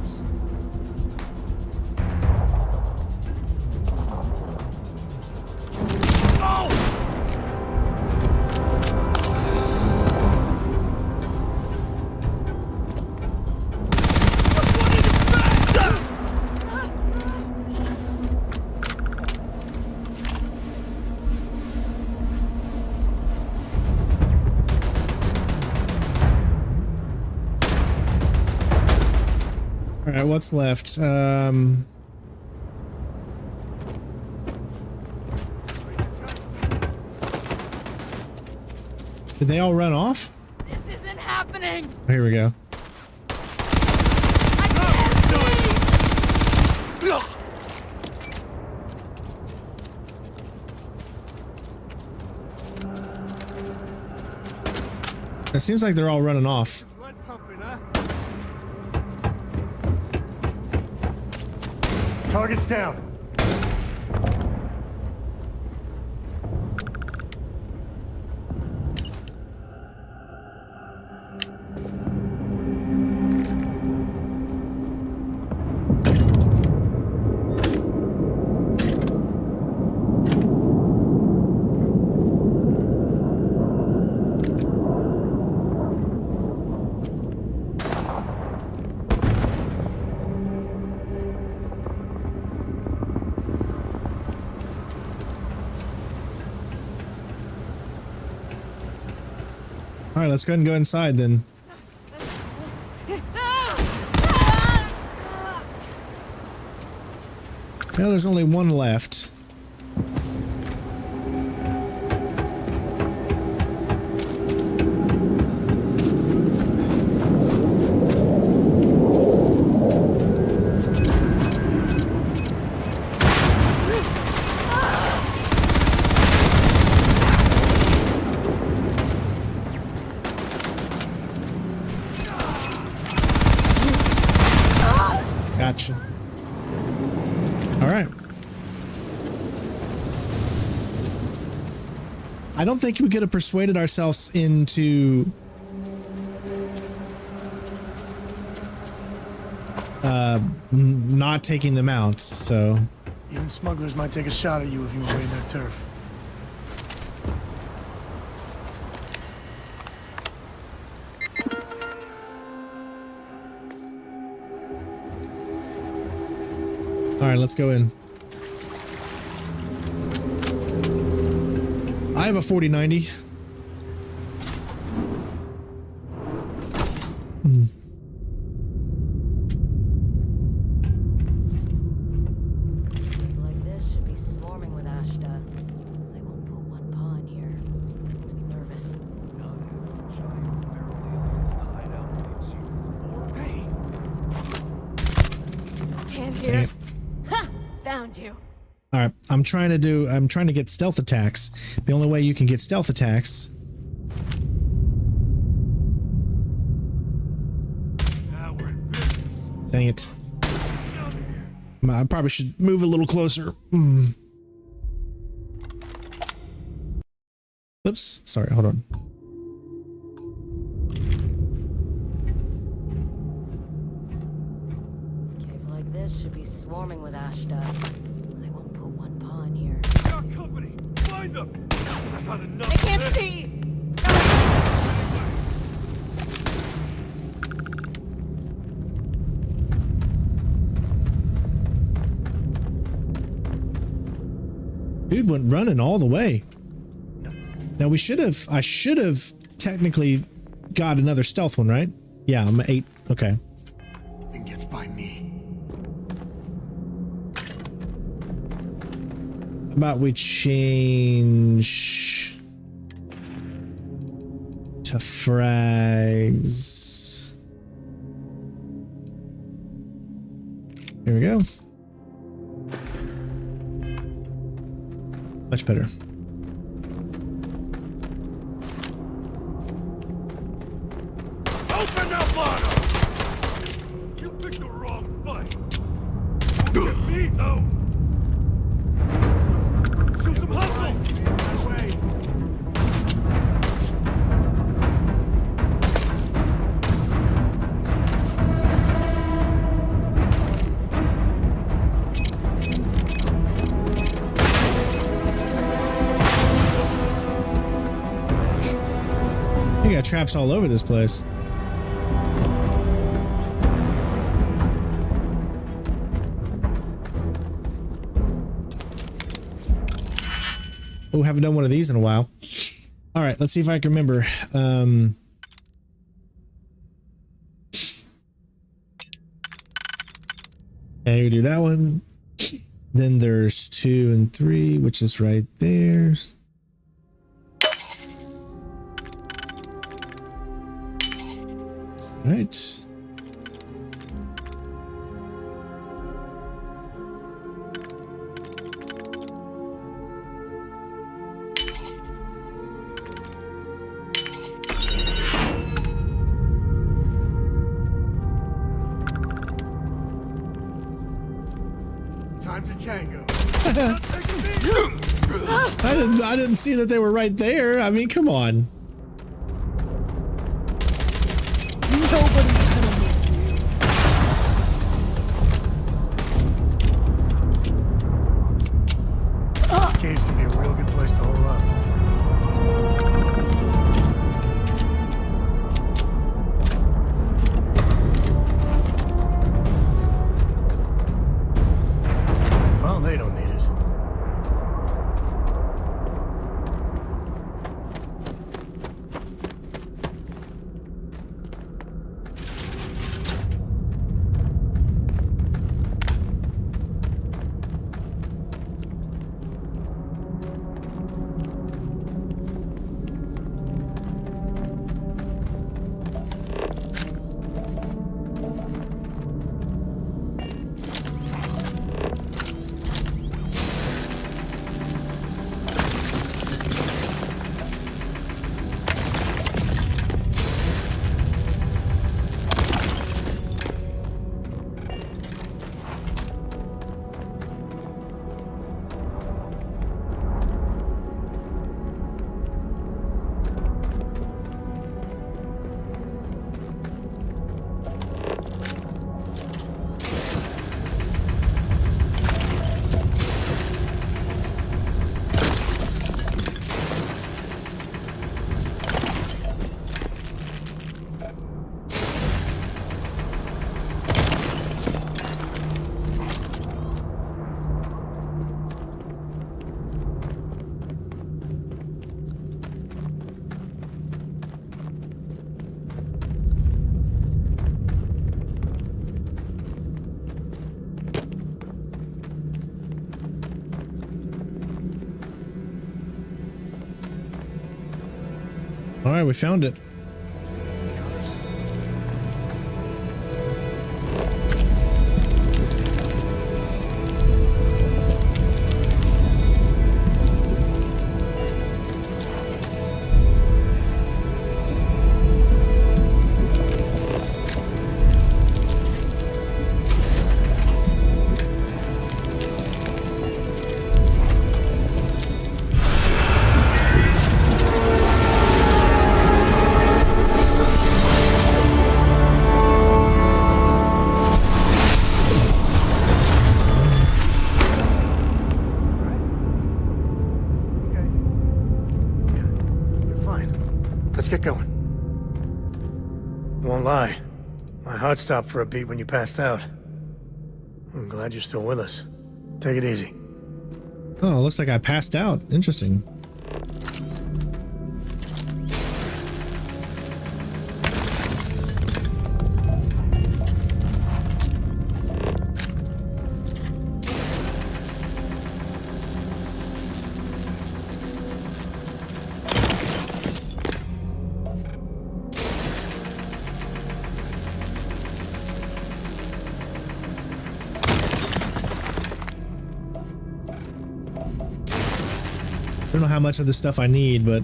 All right, what's left? Did they all run off? This isn't happening. Oh, here we go. It seems like they're all running off. Target's down. All right, let's go ahead and go inside then. Well, there's only one left. Gotcha. All right. I don't think we could have persuaded ourselves into not taking them out, so Even smugglers might take a shot at you if you invade their turf. all right, let's go in. I have a 4090. Like this should be swarming with Ashta. They won't put one paw in here. Makes me nervous. Can't Dang hear. it. Ha! Found you. All right, I'm trying to get stealth attacks. The only way you can get stealth attacks. Dang it. I probably should move a little closer. Oops, sorry, hold on. Cave like this should be swarming with Ashta. They won't put one paw in here. Got company. Find them. I've had enough. I can't of this. see. Dude went running all the way. Now I should have technically got another stealth one, right? Yeah, I'm at 8. Okay. Thing gets by me. How about we change to frags? There we go. Much better. Open up on them! You picked the wrong fight. Don't get me though. Show some hustle. That way. Got traps all over this place. Oh, haven't done one of these in a while. All right, let's see if I can remember. Okay, we do that one. Then there's 2 and 3, which is right there. Right. Time to tango. I didn't see that they were right there. I mean, come on. Nobody's gonna miss me. Caves can be a real good place to hole up. Well, they don't need it. All right, we found it. Get going. Won't lie, my heart stopped for a beat when you passed out. I'm glad you're still with us. Take it easy. Oh, looks like I passed out. Interesting. I don't know how much of this stuff I need, but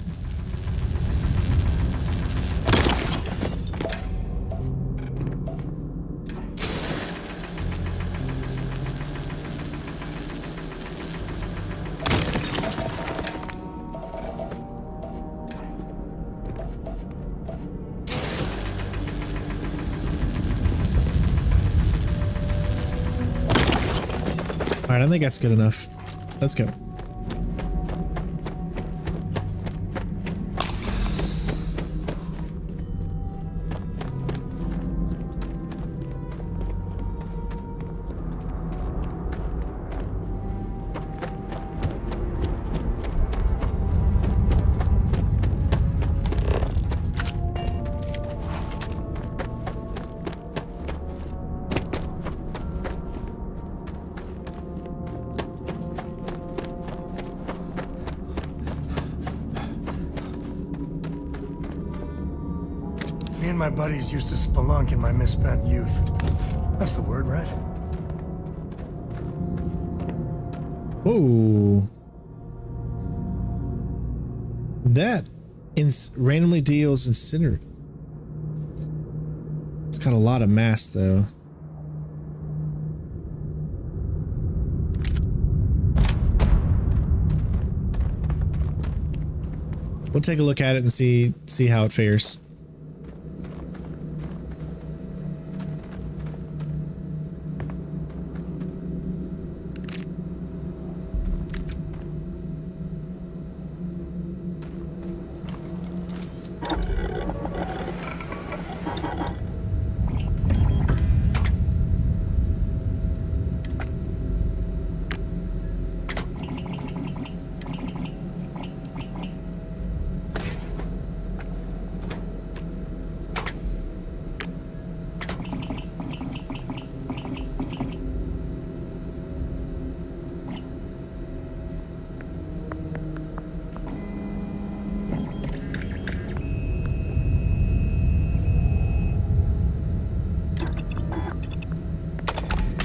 all right, I think that's good enough. Let's go. Me and my buddies used to spelunk in my misspent youth. That's the word, right? Whoa. That randomly deals incinerate. It's got a lot of mass though. We'll take a look at it and see how it fares.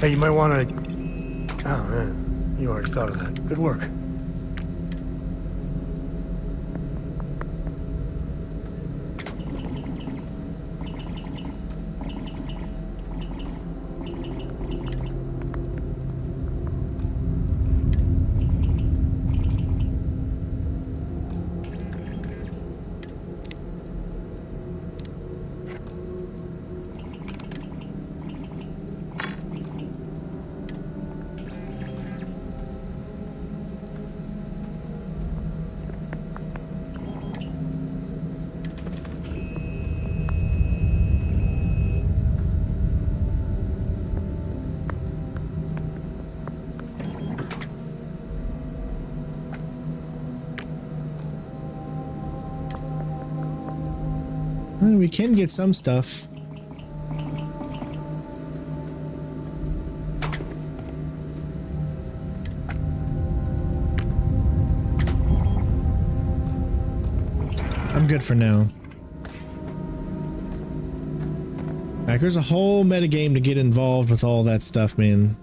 Hey, you might want to... Oh, man. You already thought of that. Good work. We can get some stuff. I'm good for now. Like, there's a whole metagame to get involved with all that stuff, man.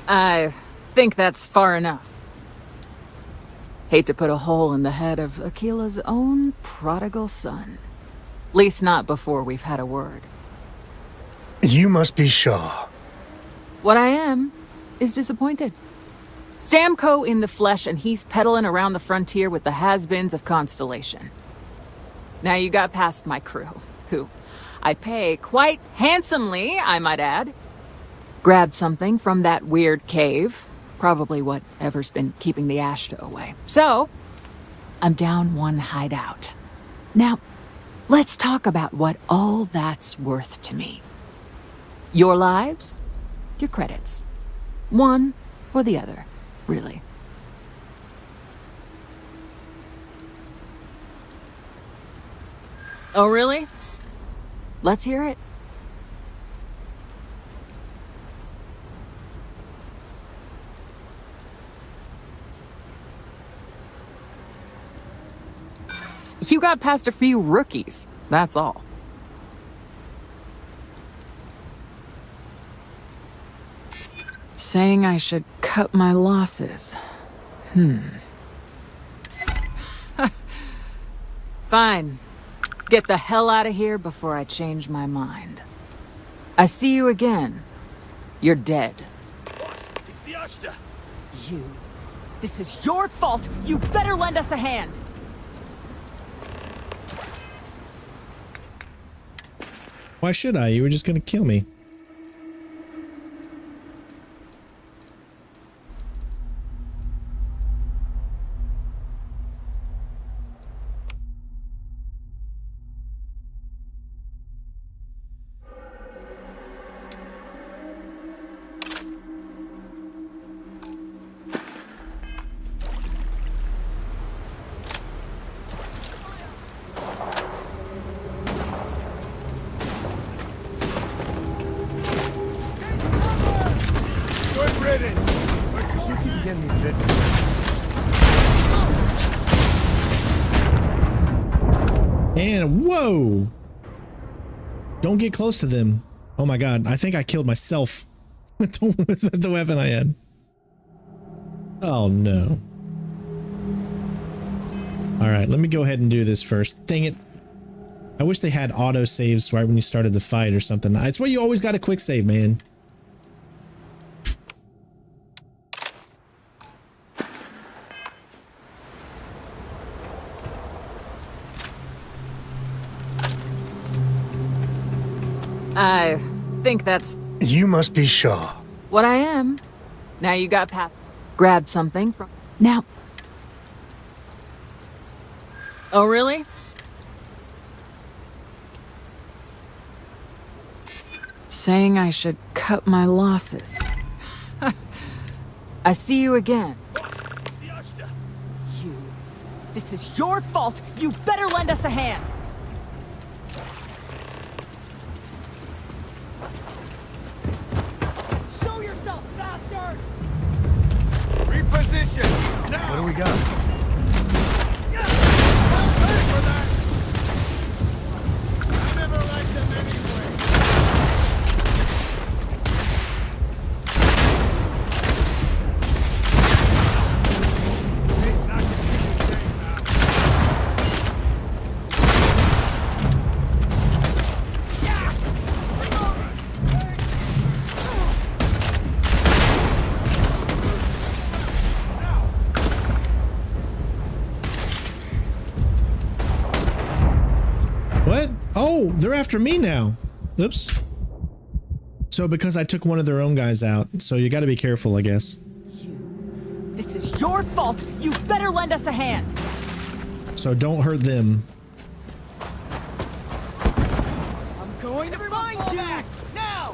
I think that's far enough. Hate to put a hole in the head of Akila's own prodigal son. Least not before we've had a word. You must be Shaw. What I am is disappointed. Sam Coe in the flesh, and he's peddling around the frontier with the has-beens of Constellation. Now you got past my crew, who I pay quite handsomely, I might add. Grabbed something from that weird cave. Probably whatever's been keeping the Ashta away. So, I'm down one hideout. Now, let's talk about what all that's worth to me. Your lives, your credits. One or the other, really. Oh, really? Let's hear it. You got past a few rookies, that's all. Saying I should cut my losses. Fine. Get the hell out of here before I change my mind. I see you again. You're dead. Boss, it's the Ashta. You. This is your fault. You better lend us a hand. Why should I? You were just gonna kill me. evidence! See if you can get me a bit. And whoa! Don't get close to them. Oh my god, I think I killed myself with the weapon I had. Oh no. Alright, let me go ahead and do this first. Dang it. I wish they had auto saves right when you started the fight or something. It's where you always got a quick save, man. I think that's You must be Shaw. what I am. Now you got past. Grabbed something from. Now. Oh, really? Saying I should cut my losses. I see you again. You. This is your fault. You better lend us a hand. Show yourself, bastard! Reposition! Now! What do we got? What? Oh, they're after me now. Oops. So because I took one of their own guys out, so you got to be careful, I guess. This is your fault. You better lend us a hand. So don't hurt them. I'm going to find you now.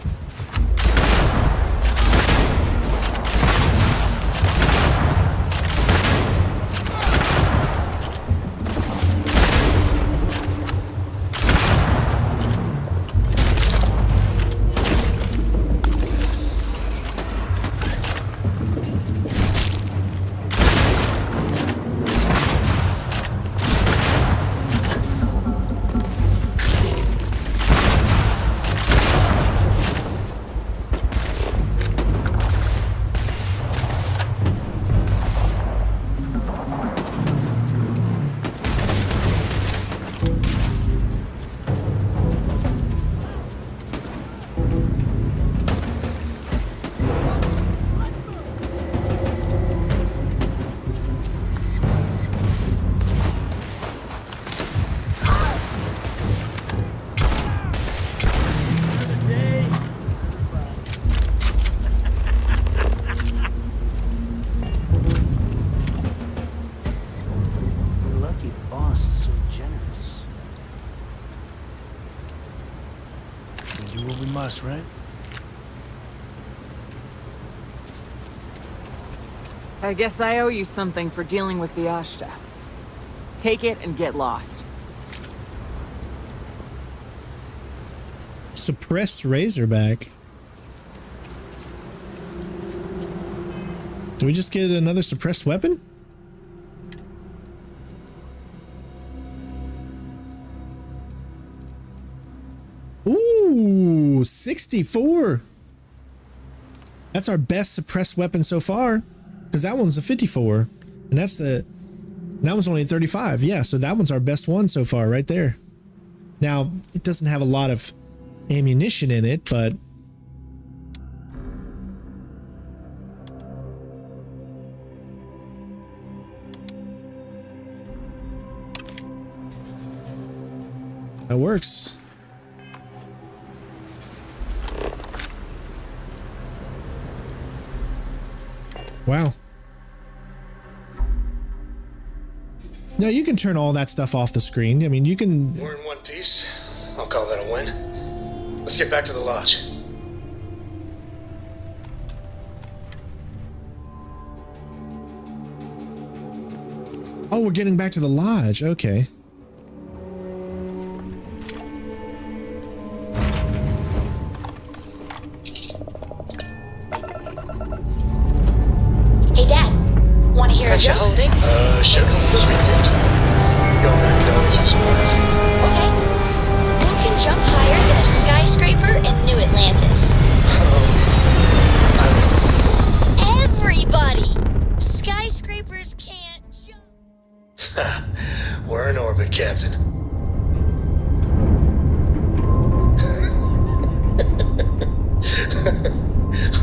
Right? I guess I owe you something for dealing with the Ashta. Take it and get lost. Suppressed Razorback. Do we just get another suppressed weapon? Ooh, 64. That's our best suppressed weapon so far, because that one's a 54, and that one's only 35. Yeah, so that one's our best one so far, right there. Now it doesn't have a lot of ammunition in it, but that works. Wow. Now you can turn all that stuff off the screen. I mean, you can... We're in one piece. I'll call that a win. Let's get back to the lodge. Oh, we're getting back to the lodge. Okay. pressure holding? Showdown feels good. Going back to always use nerve. Okay. Who can jump higher than a skyscraper in New Atlantis? Everybody! Skyscrapers can't jump. We're in orbit, Captain.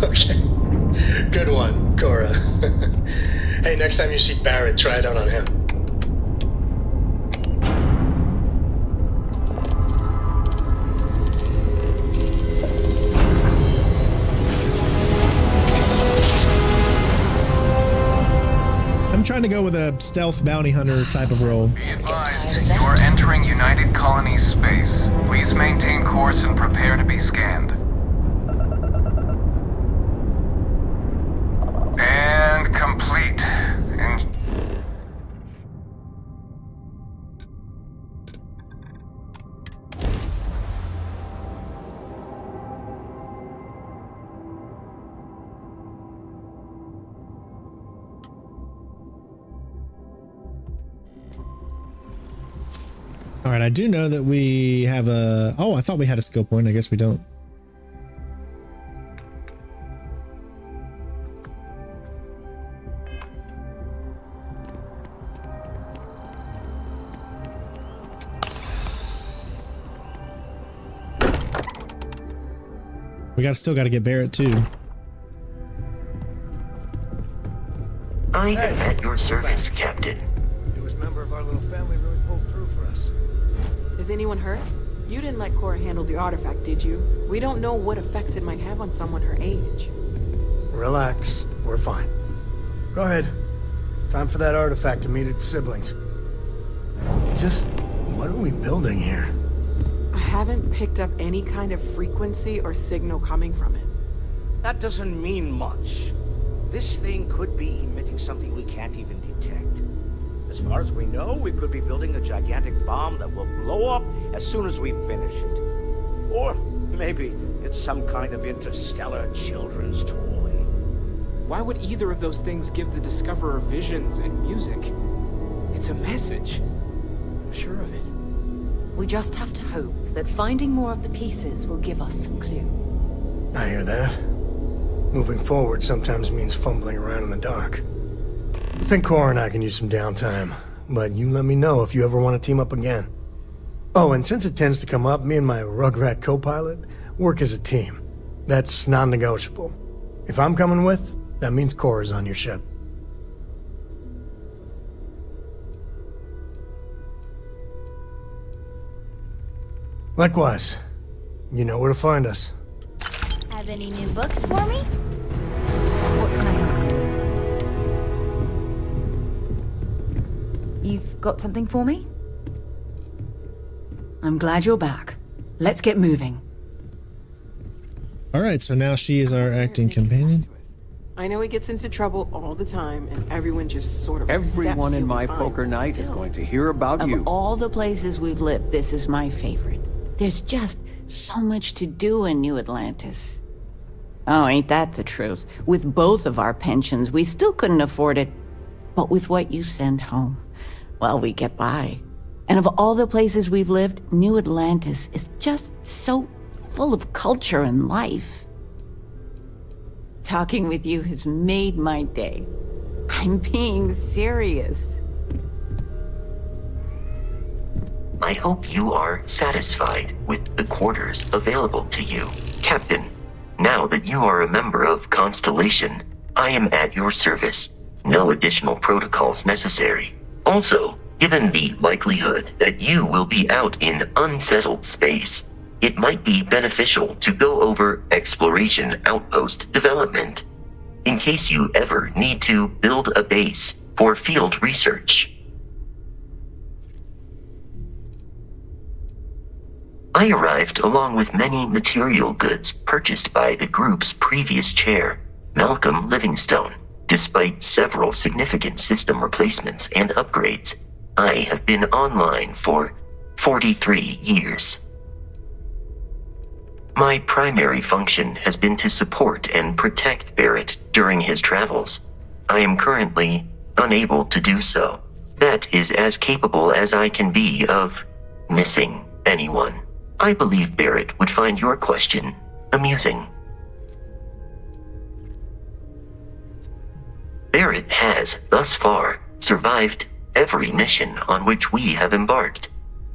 Okay. Good one, Cora. Hey, next time you see Barrett, try it out on him. I'm trying to go with a stealth bounty hunter type of role. Be advised, you are entering United Colonies space. Please maintain course and prepare to be scanned. And complete. All right, I do know that we have a... Oh, I thought we had a skill point. I guess we don't. We still got to get Barrett too. I am at your service, Captain. Newest member of our little family really pulled through for us. Is anyone hurt? You didn't let Cora handle the artifact, did you? We don't know what effects it might have on someone her age. Relax. We're fine. Go ahead. Time for that artifact to meet its siblings. Just, what are we building here? I haven't picked up any kind of frequency or signal coming from it. That doesn't mean much. This thing could be emitting something we can't even detect. As far as we know, we could be building a gigantic bomb that will blow up as soon as we finish it. Or maybe it's some kind of interstellar children's toy. Why would either of those things give the Discoverer visions and music? It's a message. I'm sure of it. We just have to hope that finding more of the pieces will give us some clue. I hear that. Moving forward sometimes means fumbling around in the dark. I think Cora and I can use some downtime, but you let me know if you ever want to team up again. Oh, and since it tends to come up, me and my Rugrat co-pilot work as a team. That's non-negotiable. If I'm coming with, that means Cora's on your ship. Likewise. You know where to find us. Have any new books for me? What can I help you with? You've got something for me? I'm glad you're back. Let's get moving. All right, so now she is our acting companion. I know he gets into trouble all the time, and everyone just sort of Everyone in my poker night is going to hear about you. Of all the places we've lived, this is my favorite. There's just so much to do in New Atlantis. Oh, ain't that the truth? With both of our pensions, we still couldn't afford it. But with what you send home, well, we get by. And of all the places we've lived, New Atlantis is just so full of culture and life. Talking with you has made my day. I'm being serious. I hope you are satisfied with the quarters available to you, Captain. Now that you are a member of Constellation, I am at your service. No additional protocols necessary. Also, given the likelihood that you will be out in unsettled space, it might be beneficial to go over exploration outpost development, in case you ever need to build a base for field research. I arrived along with many material goods purchased by the group's previous chair, Malcolm Livingstone. Despite several significant system replacements and upgrades, I have been online for 43 years. My primary function has been to support and protect Barrett during his travels. I am currently unable to do so. That is as capable as I can be of missing anyone. I believe Barrett would find your question amusing. Barrett has, thus far, survived every mission on which we have embarked.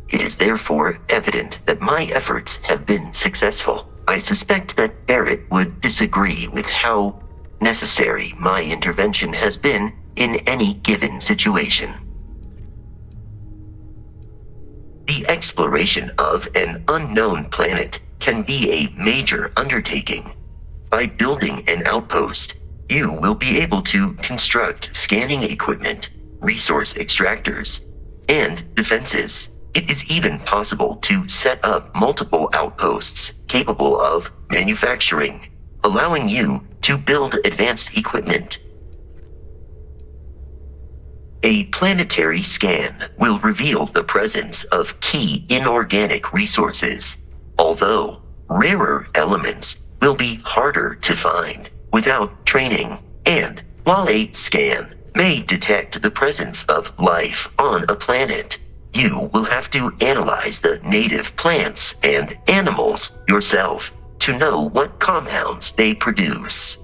It is therefore evident that my efforts have been successful. I suspect that Barrett would disagree with how necessary my intervention has been in any given situation. The exploration of an unknown planet can be a major undertaking. By building an outpost, you will be able to construct scanning equipment, resource extractors, and defenses. It is even possible to set up multiple outposts capable of manufacturing, allowing you to build advanced equipment. A planetary scan will reveal the presence of key inorganic resources, although rarer elements will be harder to find without training. And while a scan may detect the presence of life on a planet, you will have to analyze the native plants and animals yourself to know what compounds they produce.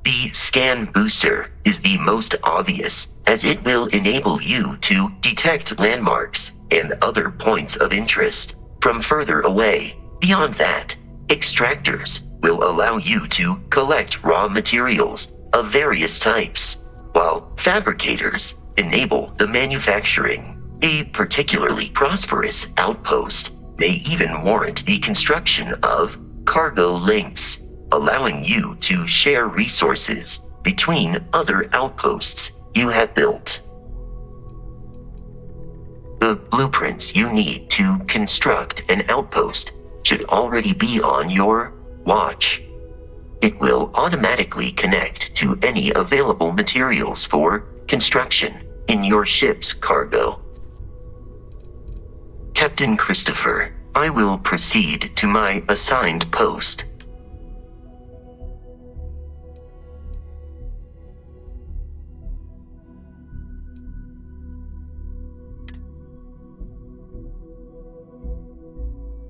The scan booster is the most obvious, as it will enable you to detect landmarks and other points of interest from further away. Beyond that, extractors will allow you to collect raw materials of various types, while fabricators enable the manufacturing. A particularly prosperous outpost may even warrant the construction of cargo links, allowing you to share resources between other outposts you have built. The blueprints you need to construct an outpost should already be on your watch. It will automatically connect to any available materials for construction in your ship's cargo. Captain Christopher, I will proceed to my assigned post.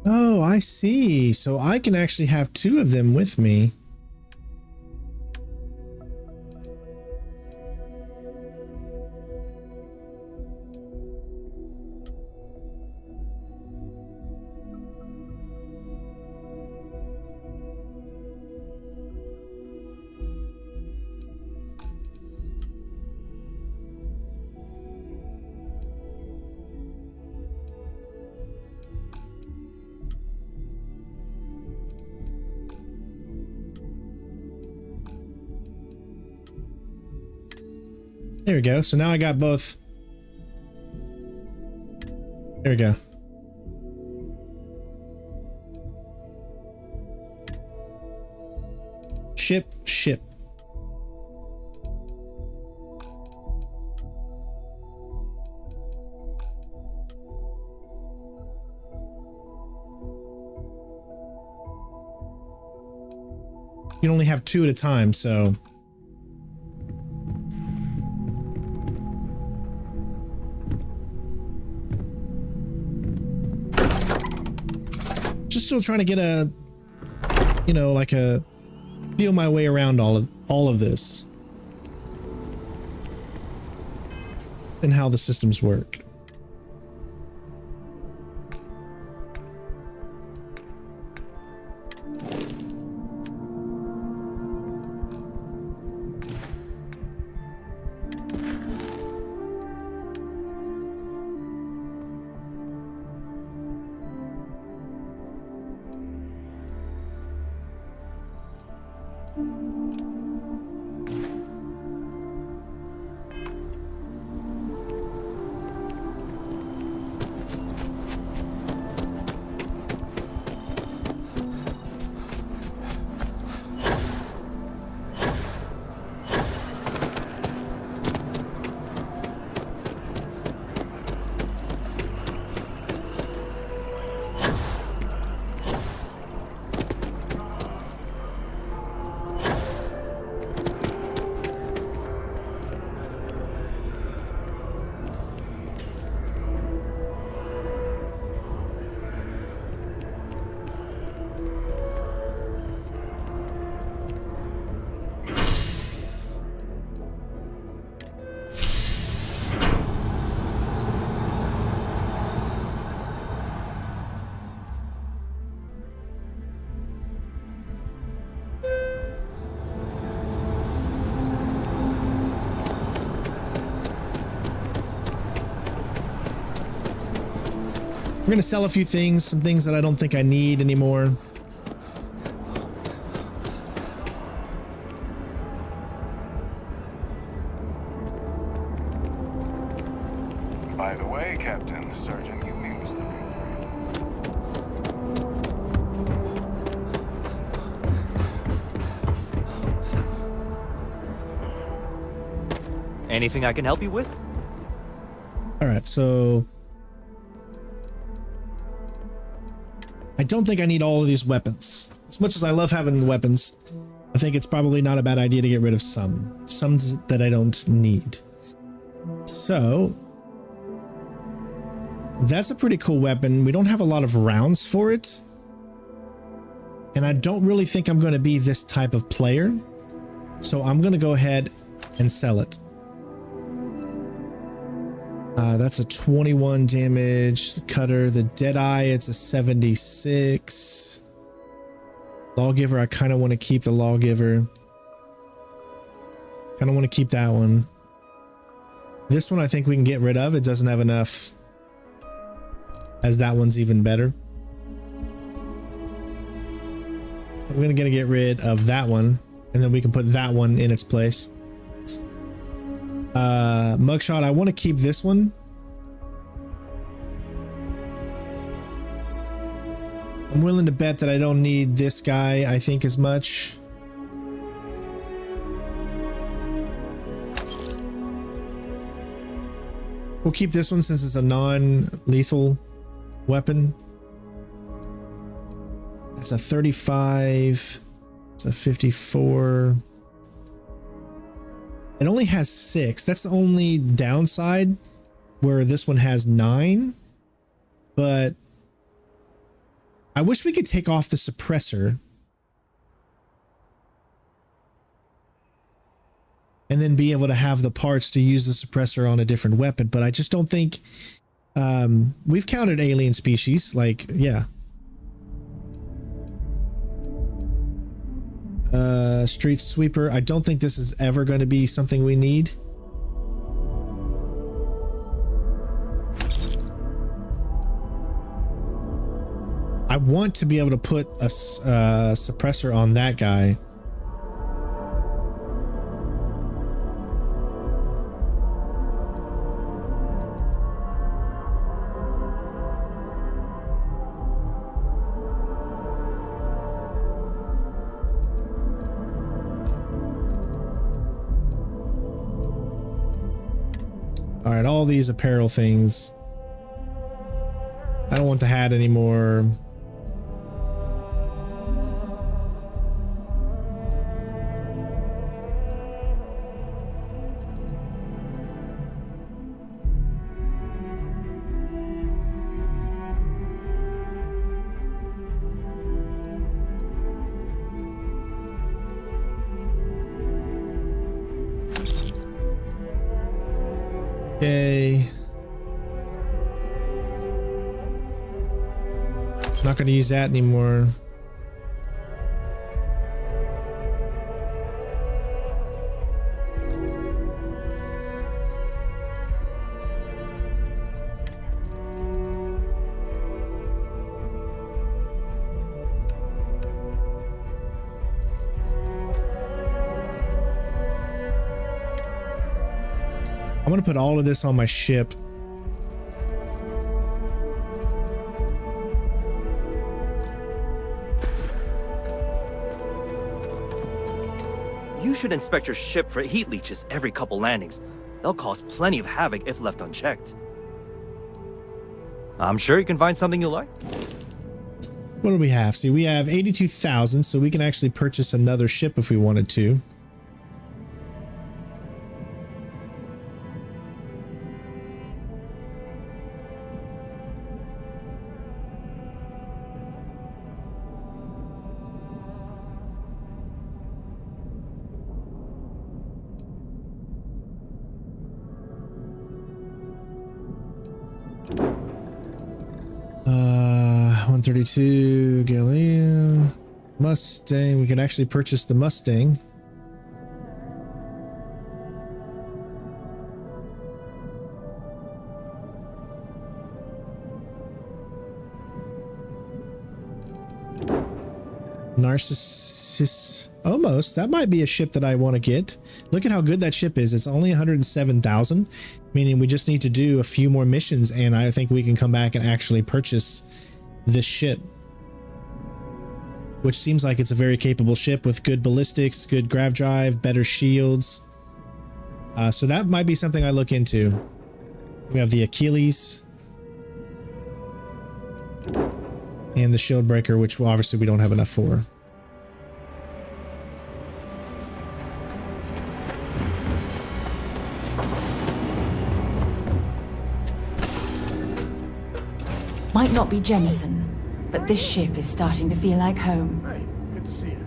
Oh, I see. So I can actually have two of them with me. There we go. So now I got both. There we go. Ship. You can only have two at a time, so. Still trying to get a, you know, like a feel my way around all of this and how the systems work. We're gonna sell a few things, some things that I don't think I need anymore. By the way, Captain, Sergeant Yumi was looking for you. Anything I can help you with? All right, so I don't think I need all of these weapons. As much as I love having weapons, I think it's probably not a bad idea to get rid of some that I don't need. So that's a pretty cool weapon. We don't have a lot of rounds for it. And I don't really think I'm going to be this type of player. So I'm going to go ahead and sell it. That's a 21 damage cutter. The Deadeye, it's a 76. Lawgiver, I kind of want to keep the Lawgiver. Kind of want to keep that one. This one I think we can get rid of. It doesn't have enough, as that one's even better. I'm gonna get rid of that one, and then we can put that one in its place. Mugshot, I want to keep this one. I'm willing to bet that I don't need this guy, I think, as much. We'll keep this one since it's a non-lethal weapon. That's a 35. It's a 54. It only has 6. That's the only downside, where this one has 9. But I wish we could take off the suppressor and then be able to have the parts to use the suppressor on a different weapon. But I just don't think we've counted alien species. Like, yeah. Street sweeper. I don't think this is ever going to be something we need. I want to be able to put a suppressor on that guy. All right, all these apparel things. I don't want the hat anymore. Okay. Not going to use that anymore. I'm going to put all of this on my ship. You should inspect your ship for heat leeches every couple landings. They'll cause plenty of havoc if left unchecked. I'm sure you can find something you like. What do we have? See, we have 82,000, so we can actually purchase another ship if we wanted to. $132 Galileo Mustang. We can actually purchase the Mustang. Narcissus. Almost. That might be a ship that I want to get. Look at how good that ship is. It's only 107,000, meaning we just need to do a few more missions, and I think we can come back and actually purchase this ship. Which seems like it's a very capable ship with good ballistics, good grav drive, better shields. So that might be something I look into. We have the Achilles. And the shield breaker, which obviously we don't have enough for. Might not be Jemison, but this ship is starting to feel like home. Hey, good to see you.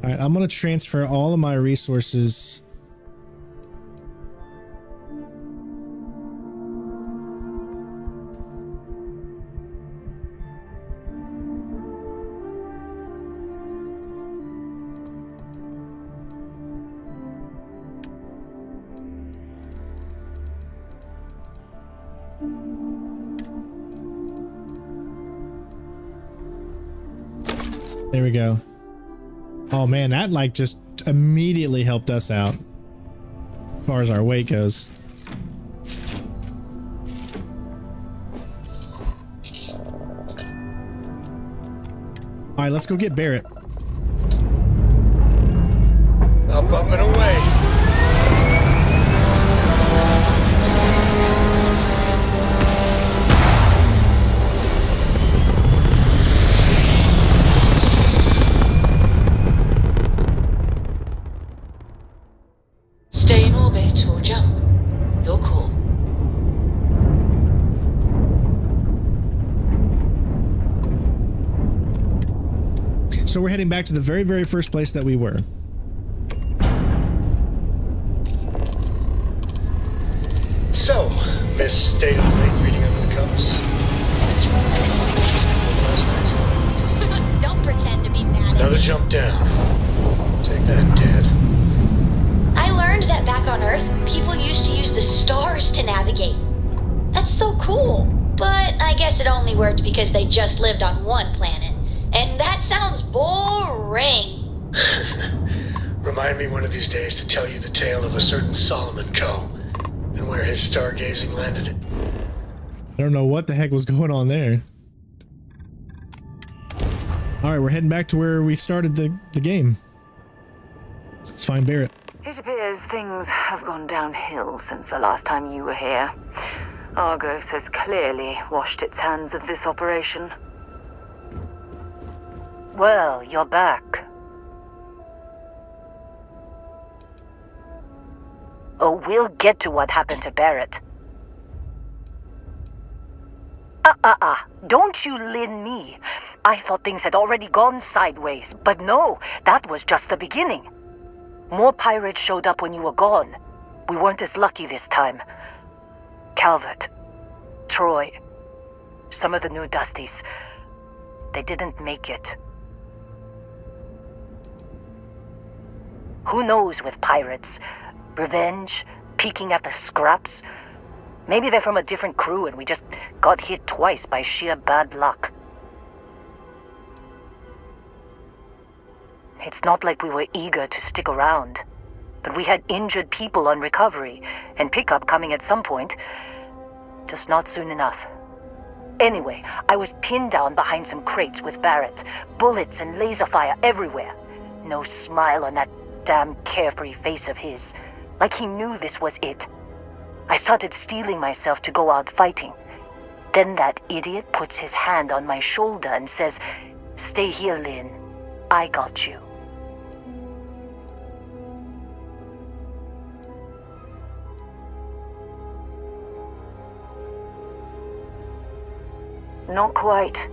All right, I'm going to transfer all of my resources. There we go. Oh man, that like just immediately helped us out as far as our weight goes. All right, let's go get Barrett. Up and away. Stay in orbit or jump. Your call. So we're heading back to the very, very first place that we were. So, Miss Stay Up Late reading under the covers. Last night. Don't pretend to be mad at Another me. jump down. Take that, Dad. I learned that back on Earth, people used to use the stars to navigate. That's so cool. But I guess it only worked because they just lived on one planet. And that sounds boring. Remind me one of these days to tell you the tale of a certain Solomon Coe and where his stargazing landed it. I don't know what the heck was going on there. All right, we're heading back to where we started the game. Let's find Barrett. It appears things have gone downhill since the last time you were here. Argos has clearly washed its hands of this operation. Well, you're back. Oh, we'll get to what happened to Barrett. Don't you lin me. I thought things had already gone sideways, but no, that was just the beginning. More pirates showed up when you were gone. We weren't as lucky this time. Calvert, Troy, some of the new Dusties, they didn't make it. Who knows with pirates? Revenge, peeking at the scraps. Maybe they're from a different crew and we just got hit twice by sheer bad luck. It's not like we were eager to stick around, but we had injured people on recovery and pickup coming at some point, just not soon enough. Anyway, I was pinned down behind some crates with Barrett, bullets and laser fire everywhere. No smile on that damn carefree face of his, like he knew this was it. I started steeling myself to go out fighting. Then that idiot puts his hand on my shoulder and says, "Stay here, Lynn. I got you." Not quite.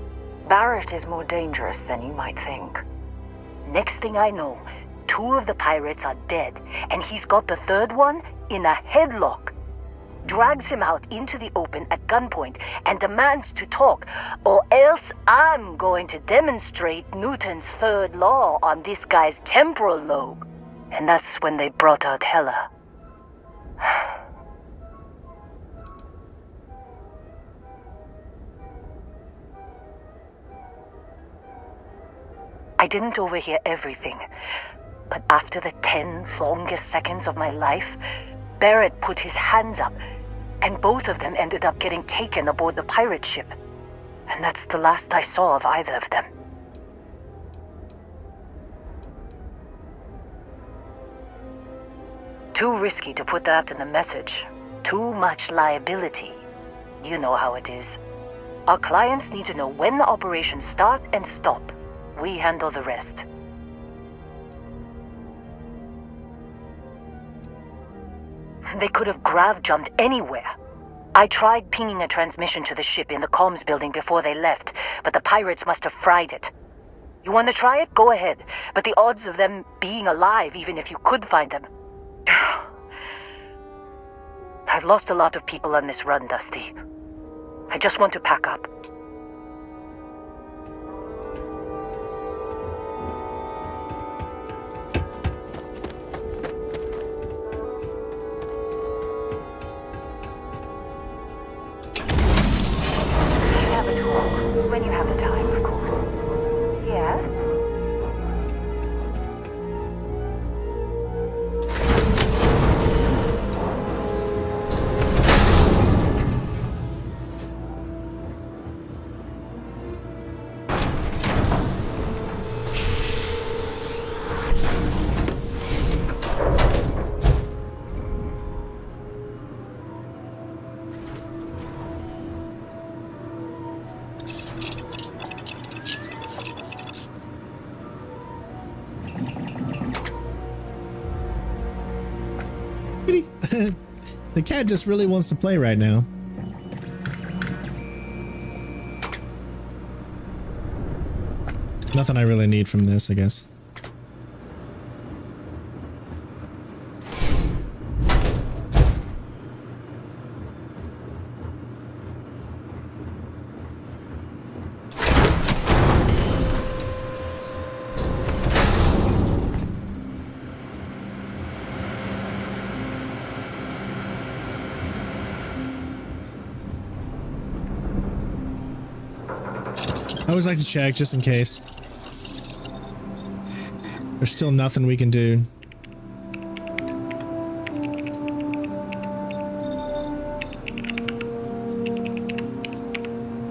Barrett is more dangerous than you might think. Next thing I know, 2 of the pirates are dead, and he's got the 3rd one in a headlock. drags him out into the open at gunpoint and demands to talk, or else I'm going to demonstrate Newton's third law on this guy's temporal lobe. And that's when they brought out Hella. I didn't overhear everything, but after the 10 longest seconds of my life, Barrett put his hands up, and both of them ended up getting taken aboard the pirate ship. And that's the last I saw of either of them. Too risky to put that in a message. Too much liability. You know how it is. Our clients need to know when the operations start and stop. We handle the rest. They could have grav-jumped anywhere. I tried pinging a transmission to the ship in the comms building before they left, but the pirates must have fried it. You want to try it? Go ahead. But the odds of them being alive, even if you could find them... I've lost a lot of people on this run, Dusty. I just want to pack up. When you have the time, of course. Yeah? The cat just really wants to play right now. Nothing I really need from this, I guess. I always like to check just in case. There's still nothing we can do.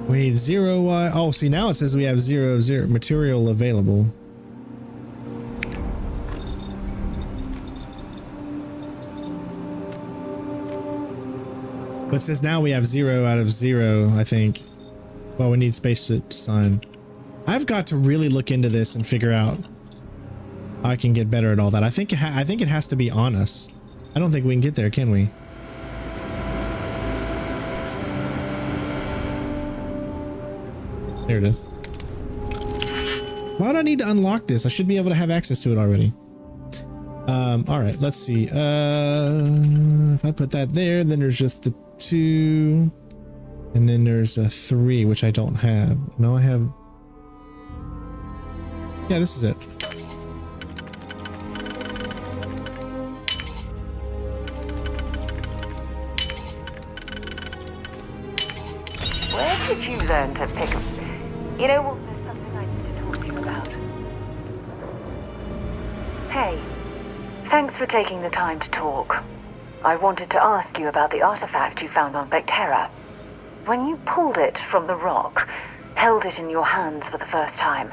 Wait, 0 oh, see, now it says we have 0 material available. But it says now we have 0 out of 0, I think. Well, we need space to sign. I've got to really look into this and figure out how I can get better at all that. I think it has to be on us. I don't think we can get there, can we? There it is. Why do I need to unlock this? I should be able to have access to it already. All right, let's see. If I put that there, then there's just the 2. And then there's a 3, which I don't have. No, I have... Yeah, this is it. Where did you learn to pick up? You know what? There's something I need to talk to you about. Hey, thanks for taking the time to talk. I wanted to ask you about the artifact you found on Bactera. When you pulled it from the rock, held it in your hands for the first time,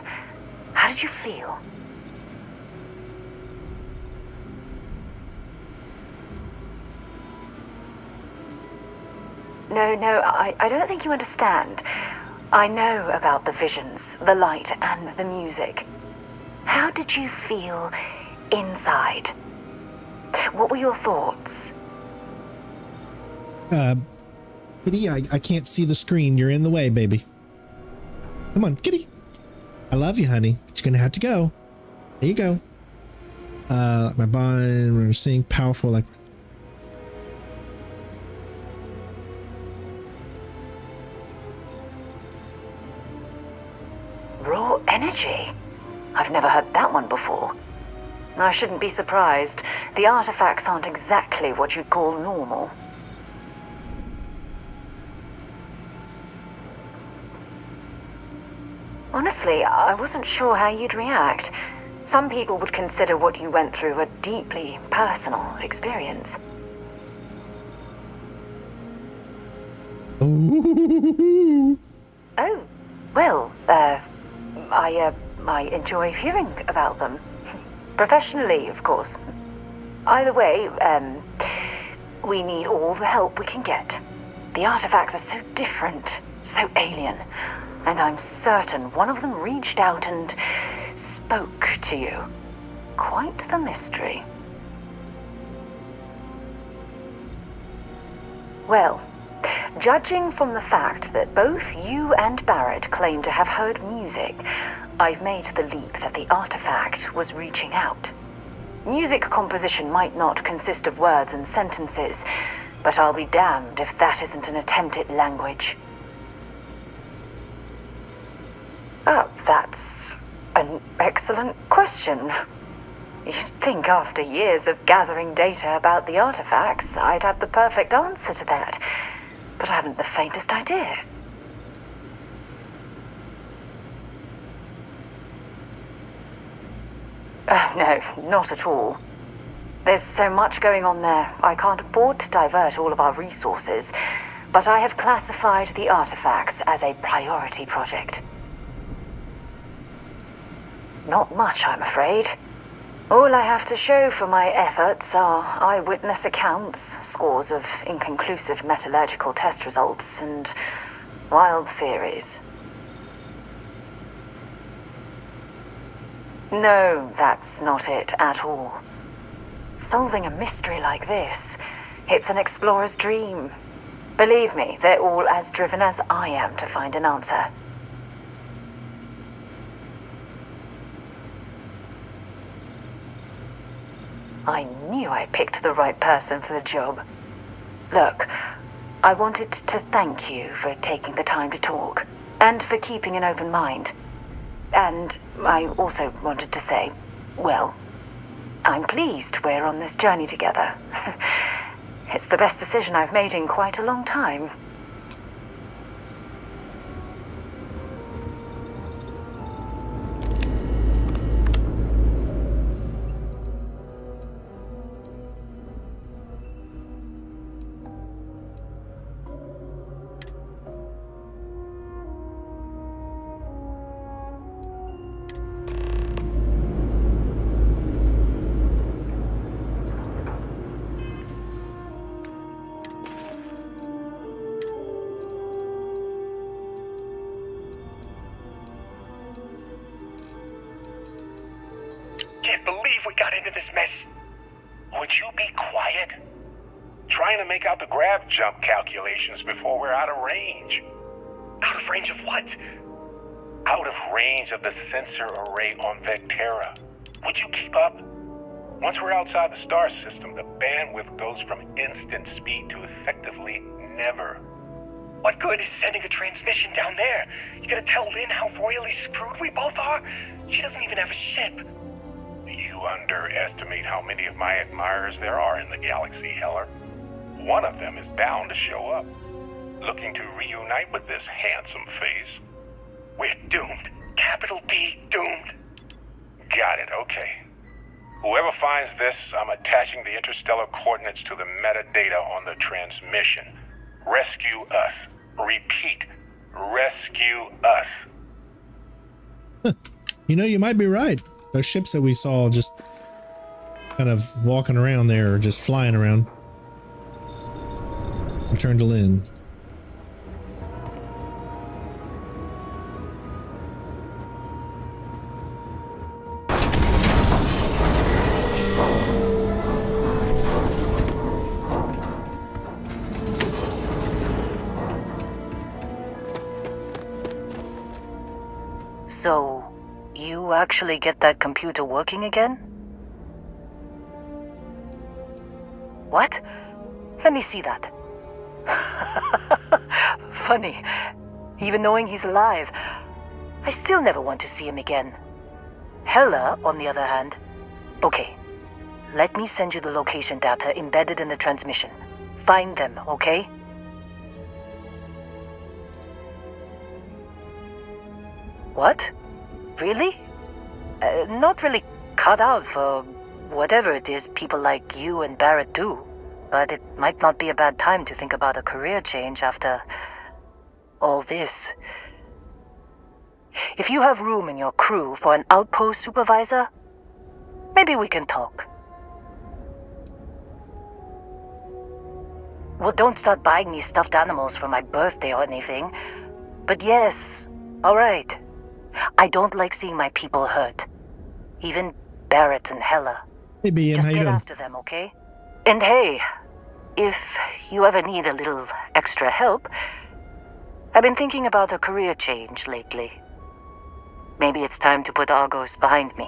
how did you feel? No, I don't think you understand. I know about the visions, the light, and the music. How did you feel inside? What were your thoughts? Kitty, I can't see the screen. You're in the way, baby. Come on, Kitty. I love you, honey, but you're gonna have to go. There you go. My bond, we're seeing powerful, like... Raw energy? I've never heard that one before. I shouldn't be surprised. The artifacts aren't exactly what you'd call normal. Honestly, I wasn't sure how you'd react. Some people would consider what you went through a deeply personal experience. Oh, well, I enjoy hearing about them. Professionally, of course. Either way, we need all the help we can get. The artifacts are so different, so alien, and I'm certain one of them reached out and spoke to you. Quite the mystery. Well, judging from the fact that both you and Barrett claim to have heard music, I've made the leap that the artifact was reaching out. Music composition might not consist of words and sentences, but I'll be damned if that isn't an attempt at language. That's an excellent question. You'd think after years of gathering data about the artifacts, I'd have the perfect answer to that, but I haven't the faintest idea. No, not at all. There's so much going on there, I can't afford to divert all of our resources, but I have classified the artifacts as a priority project. Not much, I'm afraid. All I have to show for my efforts are eyewitness accounts, scores of inconclusive metallurgical test results, and wild theories. No, that's not it at all. Solving a mystery like this, it's an explorer's dream. Believe me, they're all as driven as I am to find an answer. I knew I picked the right person for the job. Look, I wanted to thank you for taking the time to talk, and for keeping an open mind. And I also wanted to say, well, I'm pleased we're on this journey together. It's the best decision I've made in quite a long time. Jump calculations before we're out of range. Out of range of what? Out of range of the sensor array on Vectera. Would you keep up? Once we're outside the star system, the bandwidth goes from instant speed to effectively never. What good is sending a transmission down there? You gonna tell Lynn how royally screwed we both are? She doesn't even have a ship. You underestimate how many of my admirers there are in the galaxy, Heller. One of them is bound to show up, looking to reunite with this handsome face. We're doomed. Capital D, doomed. Got it, okay. Whoever finds this, I'm attaching the interstellar coordinates to the metadata on the transmission. Rescue us. Repeat, rescue us. You know, you might be right. Those ships that we saw just kind of walking around there, or just flying around. Return to Lynn. So, you actually get that computer working again? What? Let me see that. Funny. Even knowing he's alive, I still never want to see him again. Hella, on the other hand. Okay, let me send you the location data embedded in the transmission. Find them, okay? What? Really? Not really cut out for whatever it is people like you and Barrett do. But it might not be a bad time to think about a career change after all this. If you have room in your crew for an outpost supervisor, maybe we can talk. Well, don't start buying me stuffed animals for my birthday or anything. But yes, alright. I don't like seeing my people hurt. Even Barrett and Hella. Hey, BM, Just how you get doing? after them, okay? And hey, if you ever need a little extra help, I've been thinking about a career change lately. Maybe it's time to put Argos behind me.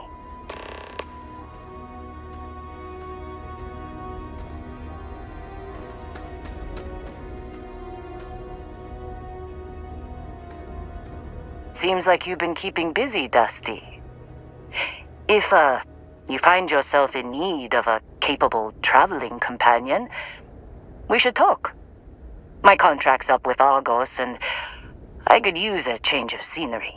Seems like you've been keeping busy, Dusty. If, you find yourself in need of a capable traveling companion, we should talk. My contract's up with Argos, and I could use a change of scenery.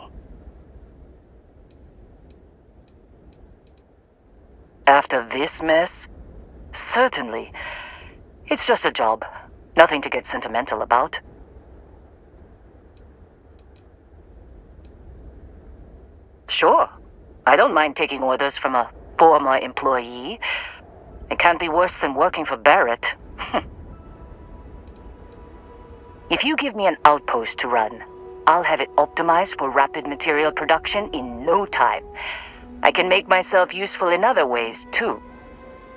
After this mess? Certainly. It's just a job. Nothing to get sentimental about. Sure. I don't mind taking orders from a former employee. It can't be worse than working for Barrett. If you give me an outpost to run, I'll have it optimized for rapid material production in no time. I can make myself useful in other ways, too.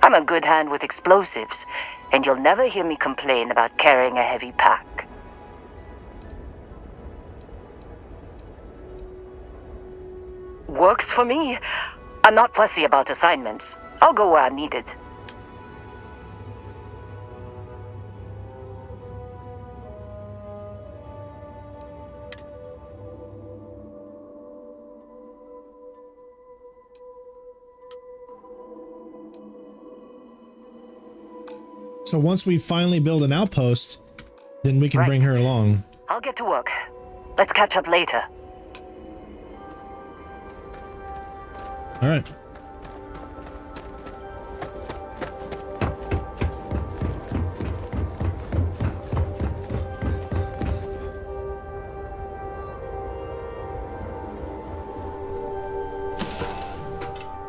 I'm a good hand with explosives, and you'll never hear me complain about carrying a heavy pack. Works for me. I'm not fussy about assignments. I'll go where I'm needed. So once we finally build an outpost, then we can bring her along. I'll get to work. Let's catch up later. All right.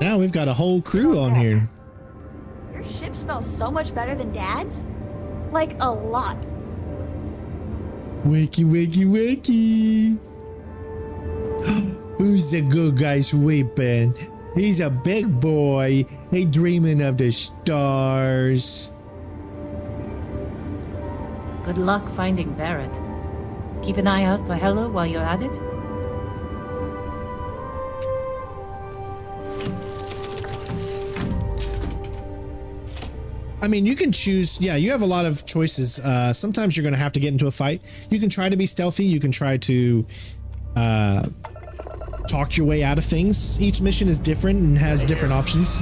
Now we've got a whole crew on here. Your ship smells so much better than Dad's? Like, a lot. Wakey, wakey, wakey. Who's the good guy sweeping? He's a big boy. He dreaming of the stars. Good luck finding Barrett. Keep an eye out for Hella while you're at it. I mean, you can choose. Yeah, you have a lot of choices. Sometimes you're going to have to get into a fight. You can try to be stealthy. You can try to talk your way out of things. Each mission is different and has different options.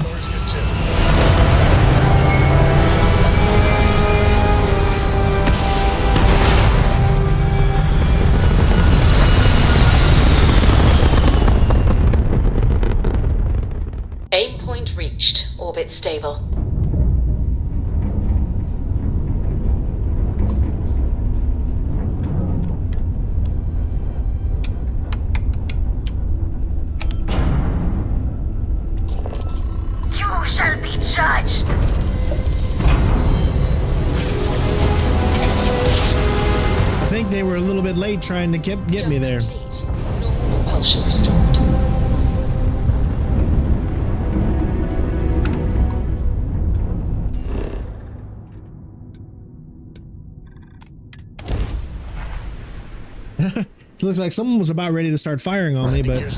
Aim point reached. Orbit stable. Shall be judged. I think they were a little bit late trying to get me there. Normal propulsion restored. It looks like someone was about ready to start firing on me, but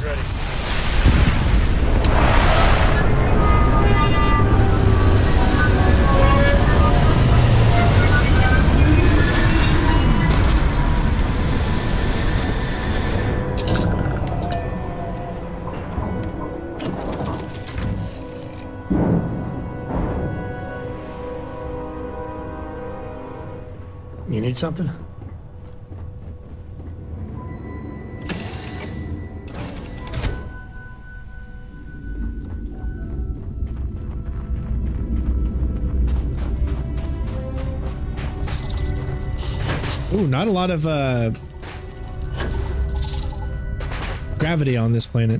something? Ooh, not a lot of gravity on this planet.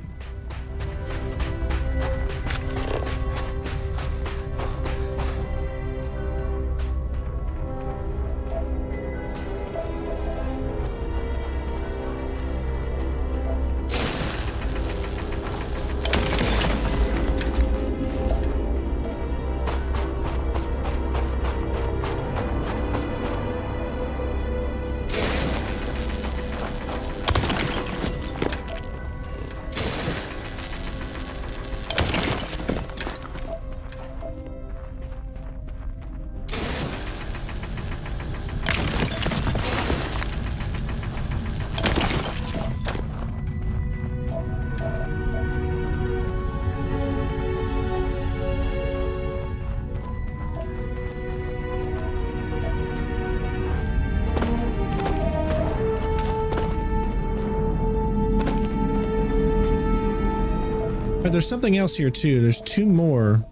But there's something else here too. There's two more.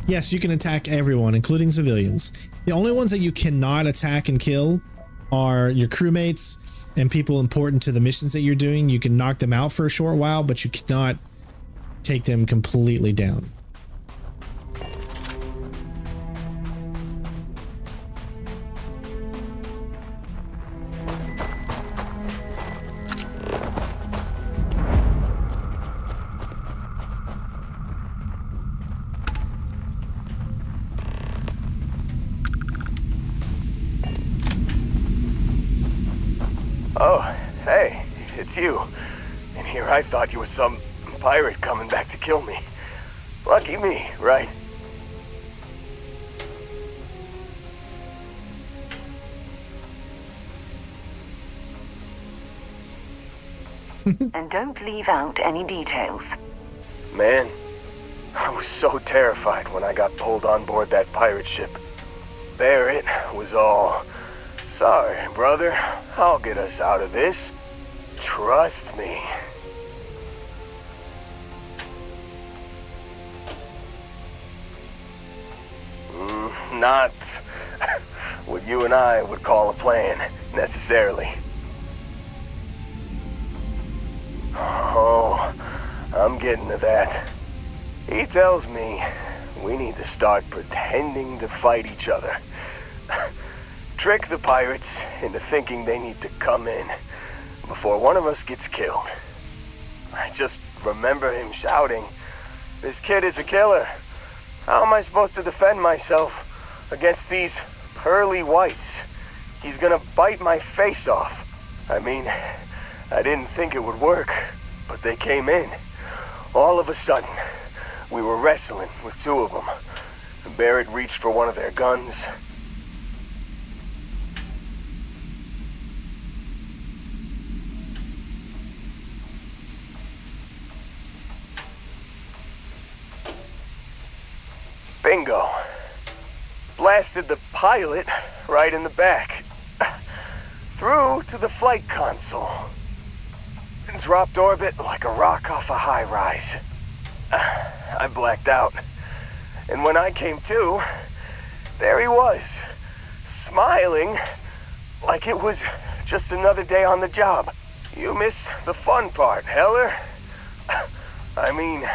Yes, you can attack everyone, including civilians. The only ones that you cannot attack and kill are your crewmates and people important to the missions that you're doing. You can knock them out for a short while, but you cannot take them completely down. Oh, hey, it's you. And here I thought you were some pirate coming back to kill me. Lucky me, right? And don't leave out any details. Man, I was so terrified when I got pulled on board that pirate ship. Barrett was all, "Sorry, brother, I'll get us out of this. Trust me." Not what you and I would call a plan, necessarily. Oh, I'm getting to that. He tells me we need to start pretending to fight each other. Trick the pirates into thinking they need to come in before one of us gets killed. I just remember him shouting, "This kid is a killer. How am I supposed to defend myself against these pearly whites? He's gonna bite my face off." I mean, I didn't think it would work, but they came in. All of a sudden, we were wrestling with two of them. Barrett reached for one of their guns. Bingo. Blasted the pilot right in the back. Through to the flight console. Dropped orbit like a rock off a high rise. I blacked out. And when I came to, there he was, smiling like it was just another day on the job. You missed the fun part, Heller. I mean,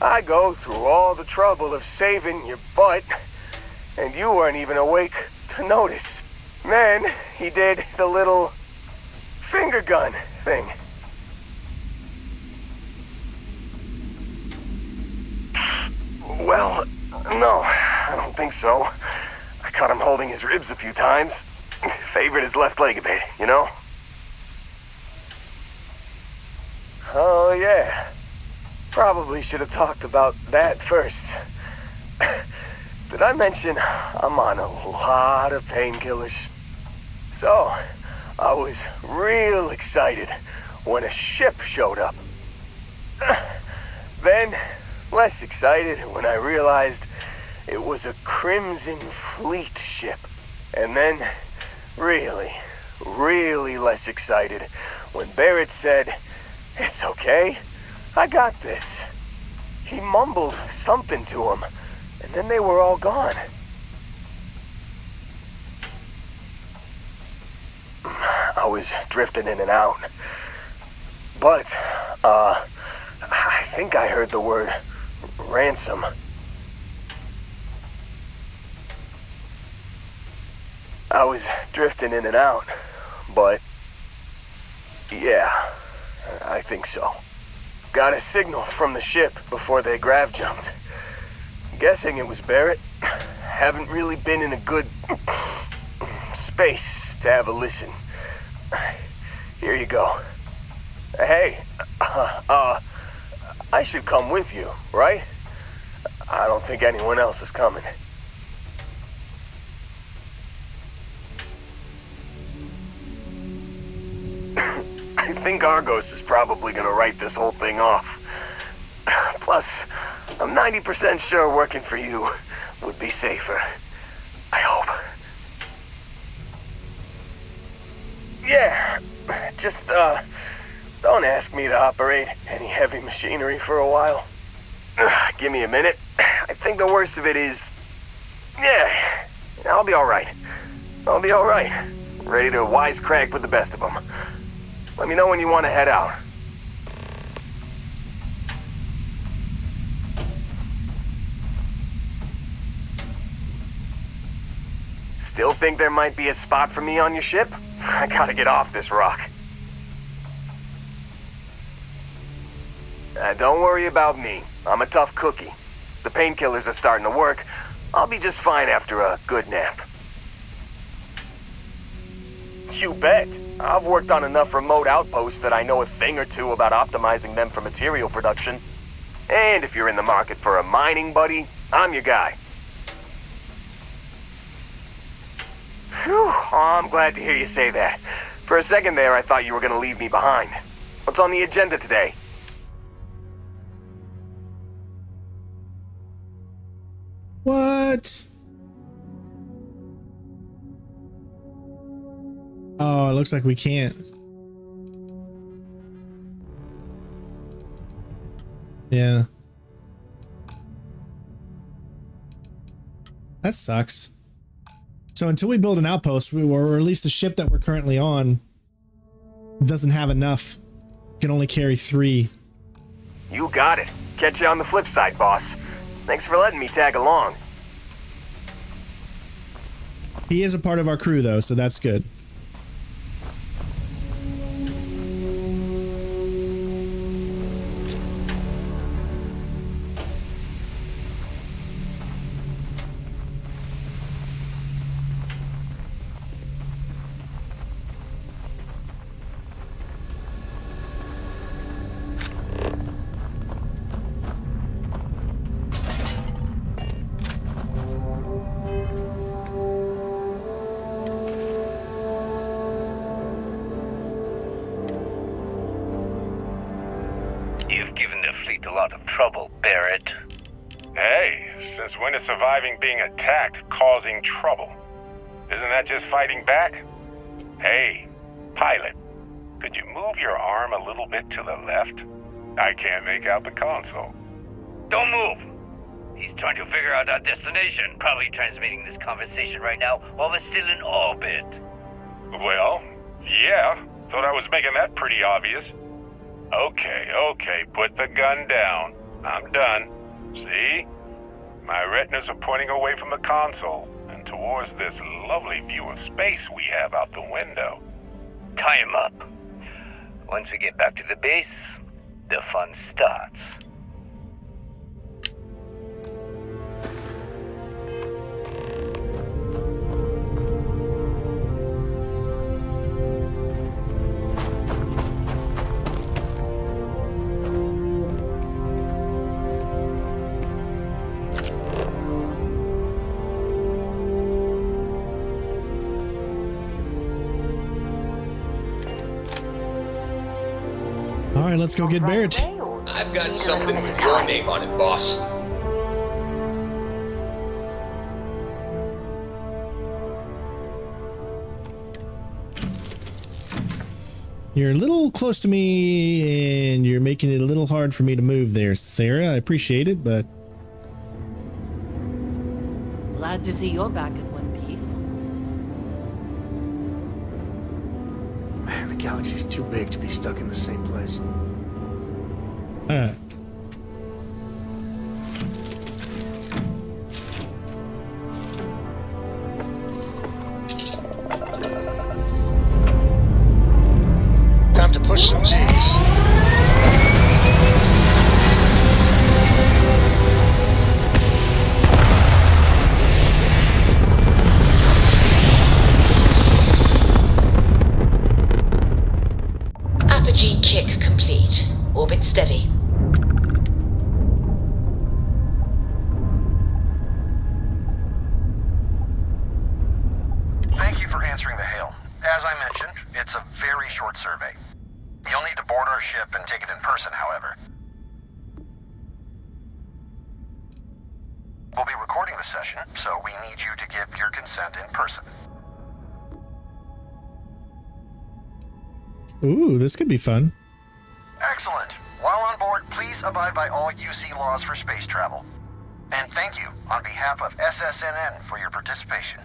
I go through all the trouble of saving your butt, and you weren't even awake to notice. Then he did the little finger gun thing. Well, no, I don't think so. I caught him holding his ribs a few times. Favored his left leg a bit, you know? Oh, yeah. Probably should have talked about that first. Did I mention I'm on a lot of painkillers? So, I was real excited when a ship showed up. Then, less excited when I realized it was a Crimson Fleet ship. And then, really less excited when Barrett said, "It's okay, I got this." He mumbled something to him, and then they were all gone. I was drifting in and out. But, I think I heard the word ransom. I was drifting in and out, but yeah, I think so. Got a signal from the ship before they grav jumped. Guessing it was Barrett. Haven't really been in a good space to have a listen. Here you go. Hey, I should come with you, right? I don't think anyone else is coming. I think Argos is probably gonna write this whole thing off. Plus, I'm 90% sure working for you would be safer. I hope. Yeah, just, don't ask me to operate any heavy machinery for a while. Give me a minute. I think the worst of it is... Yeah, I'll be alright. I'll be alright. Ready to wisecrack with the best of them. Let me know when you want to head out. Still think there might be a spot for me on your ship? I gotta get off this rock. Don't worry about me. I'm a tough cookie. The painkillers are starting to work. I'll be just fine after a good nap. You bet. I've worked on enough remote outposts that I know a thing or two about optimizing them for material production. And if you're in the market for a mining buddy, I'm your guy. Whew, I'm glad to hear you say that. For a second there, I thought you were gonna leave me behind. What's on the agenda today? What? Oh, it looks like we can't. Yeah. That sucks. So until we build an outpost, or at least the ship that we're currently on doesn't have enough. Can only carry 3. You got it. Catch you on the flip side, boss. Thanks for letting me tag along. He is a part of our crew, though, so that's good. When is surviving being attacked causing trouble? Isn't that just fighting back? Hey, pilot, could you move your arm a little bit to the left? I can't make out the console. Don't move! He's trying to figure out our destination. Probably transmitting this conversation right now while we're still in orbit. Well, yeah. Thought I was making that pretty obvious. Okay, put the gun down. I'm done. See? My retinas are pointing away from the console and towards this lovely view of space we have out the window. Tie him up. Once we get back to the base, the fun starts. All right, let's go get Barrett. I've got something with your name on it, boss. You're a little close to me, and you're making it a little hard for me to move there, Sarah. I appreciate it, but... Glad to see you're back in one piece. Man, the galaxy's too big to be stuck in the same place. Alright. Time to push some G's. Apogee kick complete. Orbit steady. Thank you for answering the hail. As I mentioned, it's a very short survey. You'll need to board our ship and take it in person, however. We'll be recording the session, so we need you to give your consent in person. Ooh, this could be fun. Excellent. While on board, please abide by all UC laws for space travel. And thank you on behalf of SSNN for your participation.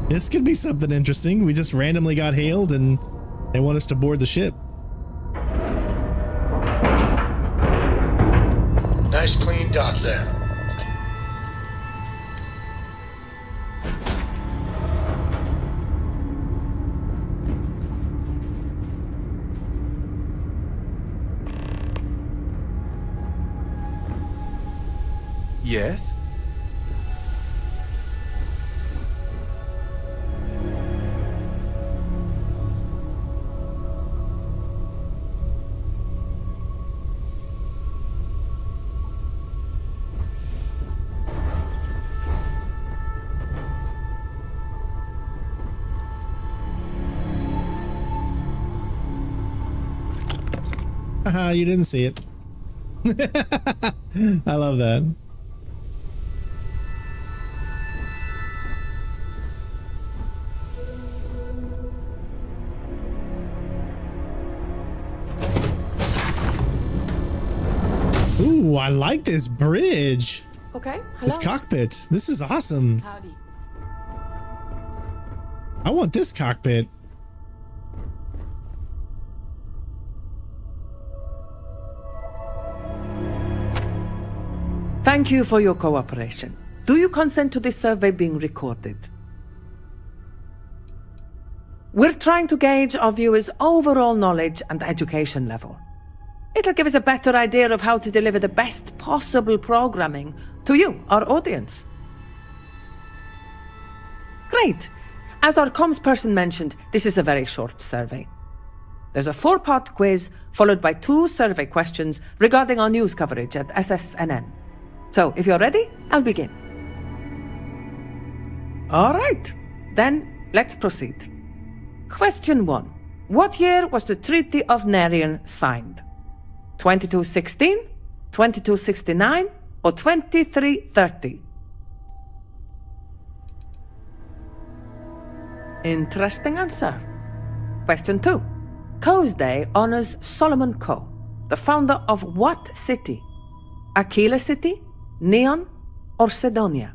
This could be something interesting. We just randomly got hailed and they want us to board the ship. Nice clean dock there. Yes? Haha, you didn't see it. I love that. Ooh, I like this bridge. Okay, hello. This cockpit. This is awesome. Howdy. I want this cockpit. Thank you for your cooperation. Do you consent to this survey being recorded? We're trying to gauge our viewers' overall knowledge and education level. It'll give us a better idea of how to deliver the best possible programming to you, our audience. Great. As our comms person mentioned, this is a very short survey. There's a 4-part quiz followed by 2 survey questions regarding our news coverage at SSNN. So, if you're ready, I'll begin. All right, then let's proceed. Question 1. What year was the Treaty of Narion signed? 2216, 2269, or 2330? Interesting answer. Question 2. Coe's Day honors Solomon Coe, the founder of what city? Aquila City, Neon, or Sedonia?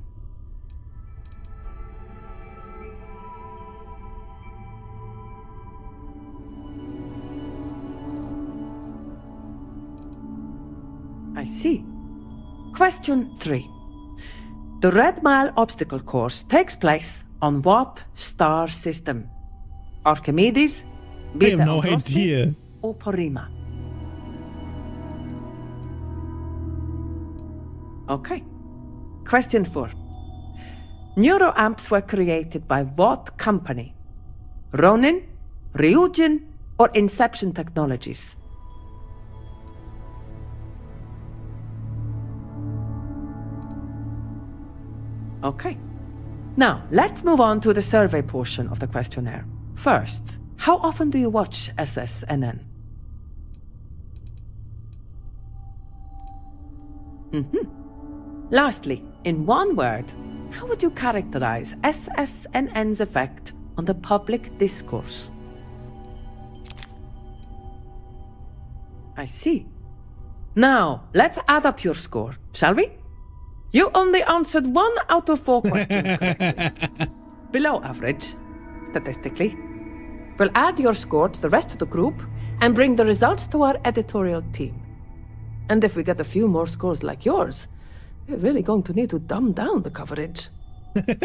I see. Question 3. The Red Mile obstacle course takes place on what star system? Archimedes, I have no idea. or Porrima? Okay. Question 4. Neuroamps were created by what company? Ronin, Ryujin, or Inception Technologies? Okay. Now, let's move on to the survey portion of the questionnaire. First, how often do you watch SSNN? Lastly, in one word, how would you characterize SSNN's effect on the public discourse? I see. Now, let's add up your score, shall we? You only answered 1 out of 4 questions correctly. Below average, statistically. We'll add your score to the rest of the group and bring the results to our editorial team. And if we get a few more scores like yours, we're really going to need to dumb down the coverage.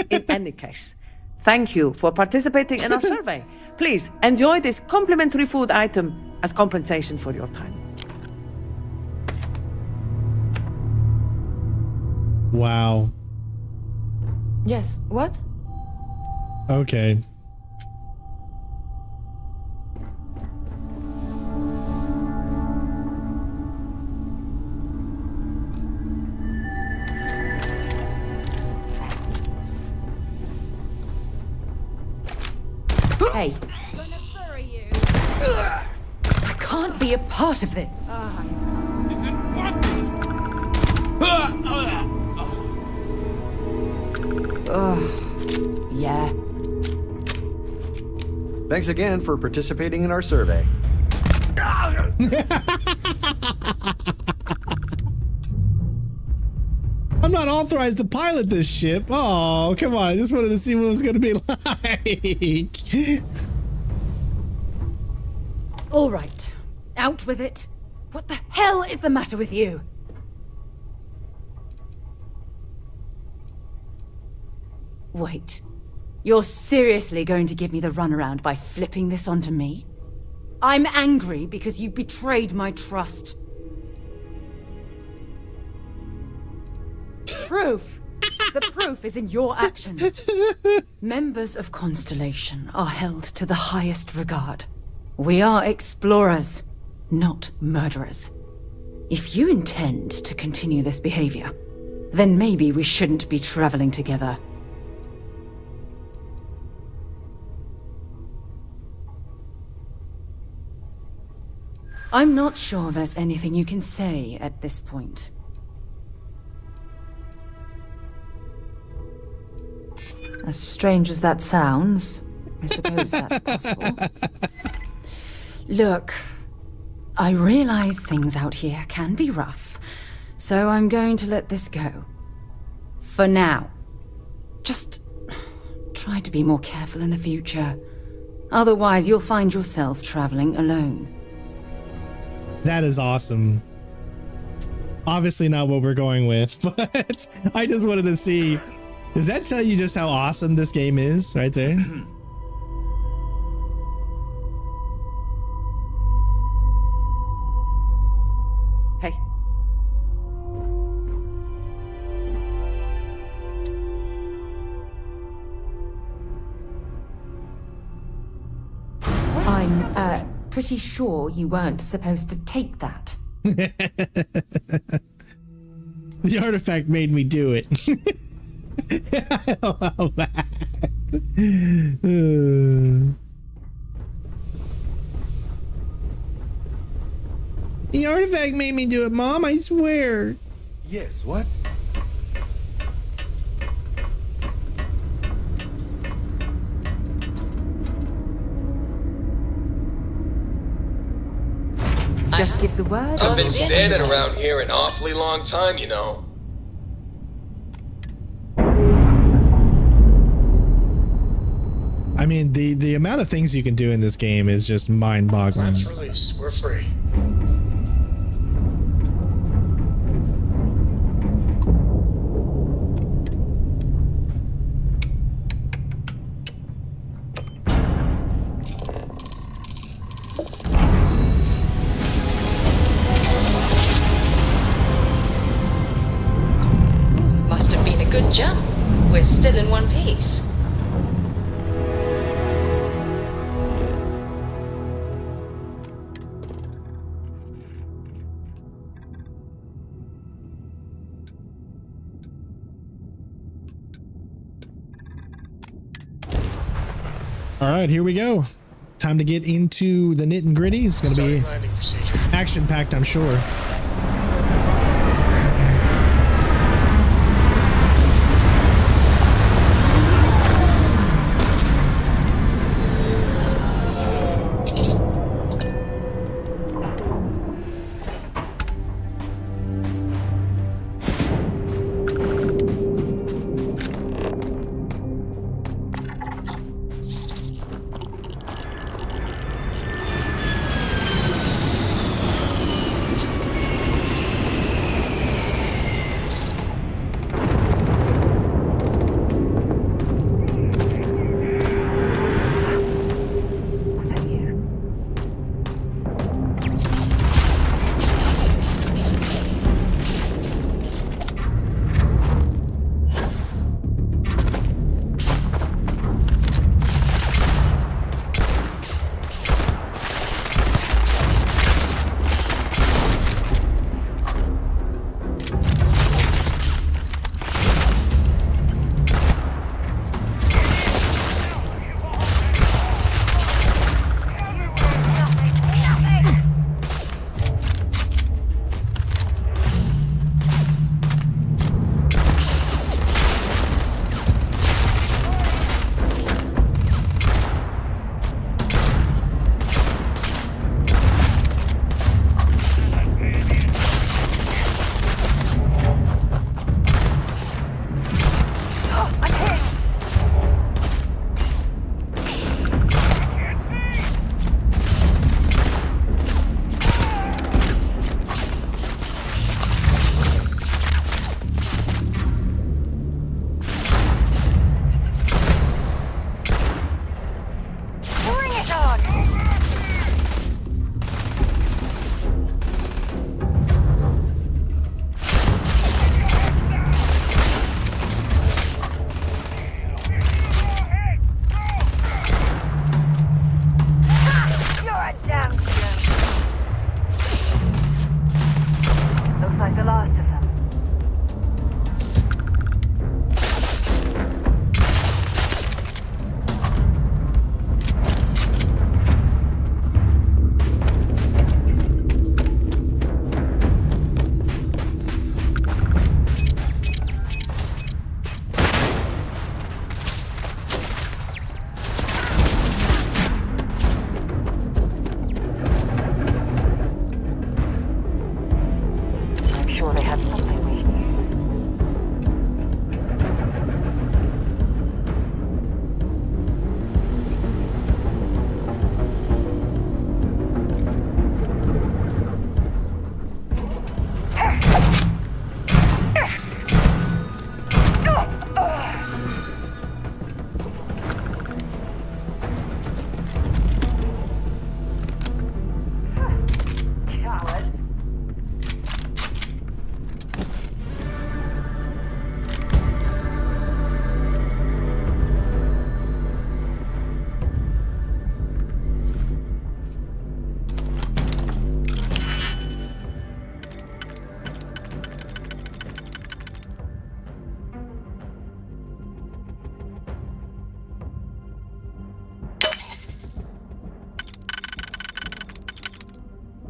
In any case, thank you for participating in our survey. Please enjoy this complimentary food item as compensation for your time. Wow. Yes, what? Okay. Hey. I can't be a part of this. Is it worth it? Yeah. Thanks again for participating in our survey. I'm not authorized to pilot this ship. Oh, come on. I just wanted to see what it was going to be like. All right. Out with it. What the hell is the matter with you? Wait. You're seriously going to give me the runaround by flipping this onto me? I'm angry because you've betrayed my trust. Proof! The proof is in your actions. Members of Constellation are held to the highest regard. We are explorers, not murderers. If you intend to continue this behavior, then maybe we shouldn't be traveling together. I'm not sure there's anything you can say at this point. As strange as that sounds, I suppose that's possible. Look, I realize things out here can be rough, so I'm going to let this go. For now. Just try to be more careful in the future. Otherwise, you'll find yourself traveling alone. That is awesome. Obviously not what we're going with, but I just wanted to see. Does that tell you just how awesome this game is right there? Hey. I'm, pretty sure you weren't supposed to take that. The artifact made me do it. I allow that. The artifact made me do it, Mom, I swear. Yes, what? Just give the word. I've been standing around here an awfully long time, you know. I mean, the amount of things you can do in this game is just mind-boggling. That's released. We're free. Must have been a good jump. We're still in one piece. All right, here we go. Time to get into the knit and gritty. It's going to be action-packed, I'm sure.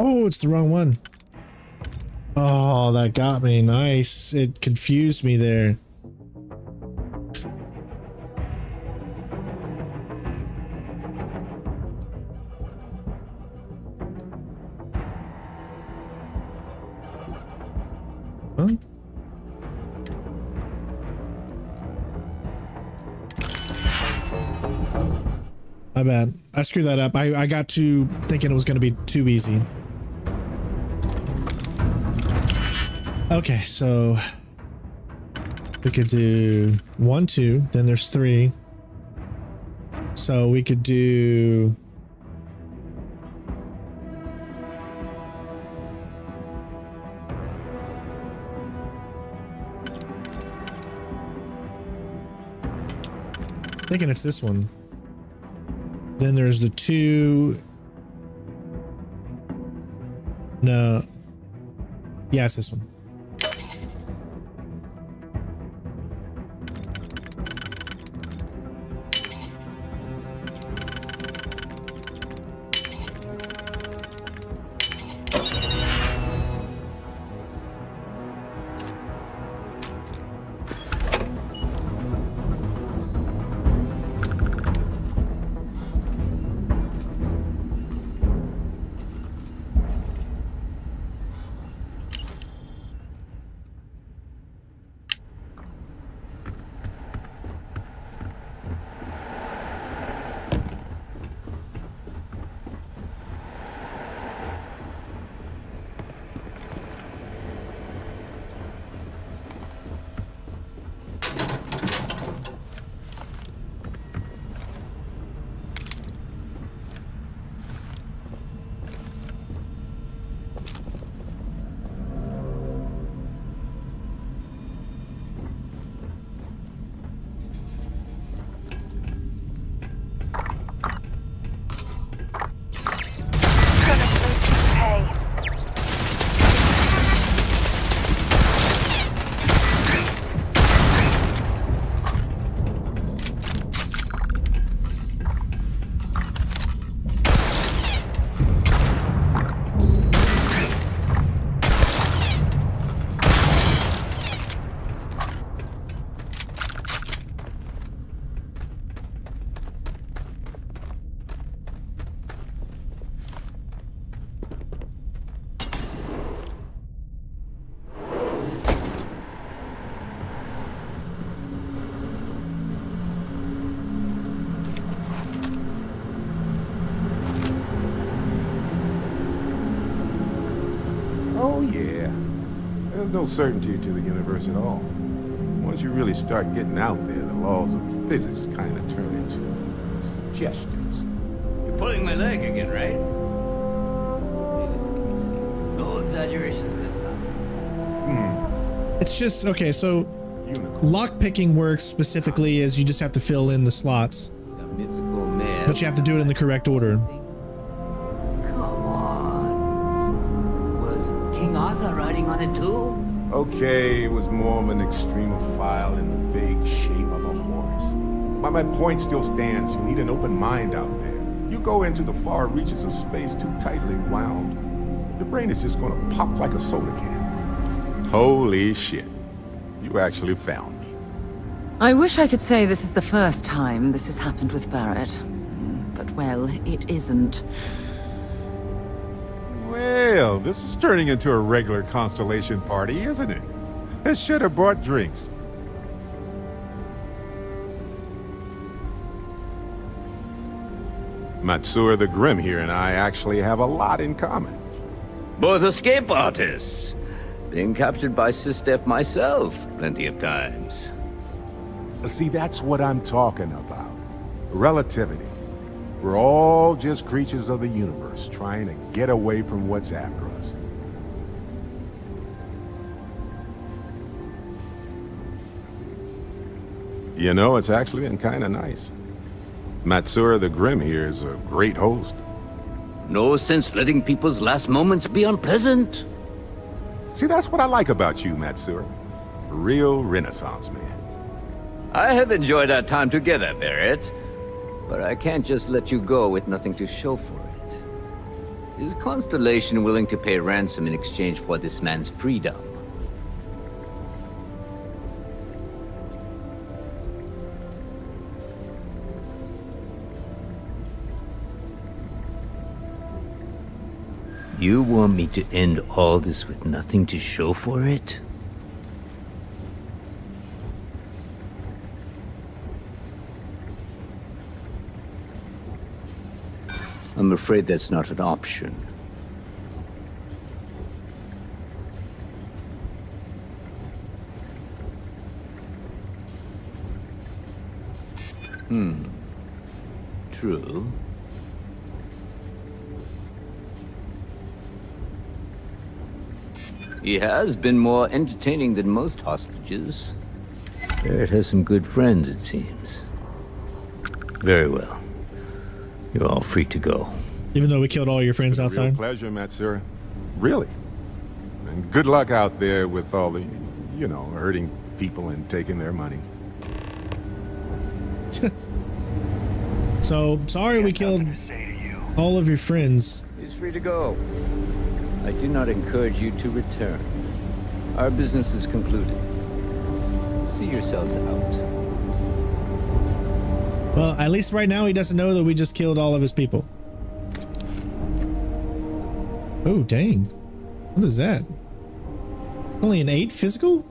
Oh, it's the wrong one. Oh, that got me. Nice. It confused me there. Huh? My bad. I screwed that up. I got to thinking it was going to be too easy. Okay, so we could do 1, 2, then there's 3. So we could do thinking it's this one. Then there's the 2. No. Yeah, it's this one. yeah. There's no certainty to the universe at all. Once you really start getting out there, the laws of physics kind of turn into suggestions. You're pulling my leg again, right? No exaggerations this time. It's just, okay, so lock picking works specifically as you just have to fill in the slots. But you have to do it in the correct order. Come on. Was King Arthur riding on it too? Okay, it was more of an extremophile in the vague shape of a horse. But my point still stands. You need an open mind out there. You go into the far reaches of space too tightly wound, your brain is just gonna pop like a soda can. Holy shit. You actually found me. I wish I could say this is the first time this has happened with Barrett. But, well, it isn't. Well, this is turning into a regular Constellation party, isn't it? I should have brought drinks. Matsura the Grim here and I actually have a lot in common. Both escape artists. Being captured by Sistef myself plenty of times. See, that's what I'm talking about. Relativity. We're all just creatures of the universe trying to get away from what's after us. You know, it's actually been kind of nice. Matsura the Grim here is a great host. No sense letting people's last moments be unpleasant. See, that's what I like about you, Matsura. A real Renaissance man. I have enjoyed our time together, Barrett. But I can't just let you go with nothing to show for it. Is Constellation willing to pay ransom in exchange for this man's freedom? You want me to end all this with nothing to show for it? I'm afraid that's not an option. True. He has been more entertaining than most hostages. Barrett has some good friends, it seems. Very well. You're all free to go. Even though we killed all your friends outside? Real pleasure, Matsura. Really. And good luck out there with all the, you know, hurting people and taking their money. So, sorry we killed all of your friends. He's free to go. I do not encourage you to return. Our business is concluded. See yourselves out. Well, at least right now he doesn't know that we just killed all of his people. Oh, dang. What is that? Only an 8 physical?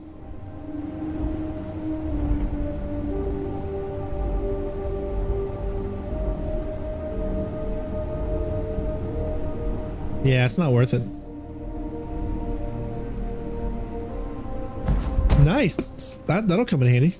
Yeah, it's not worth it. Nice. That'll come in handy.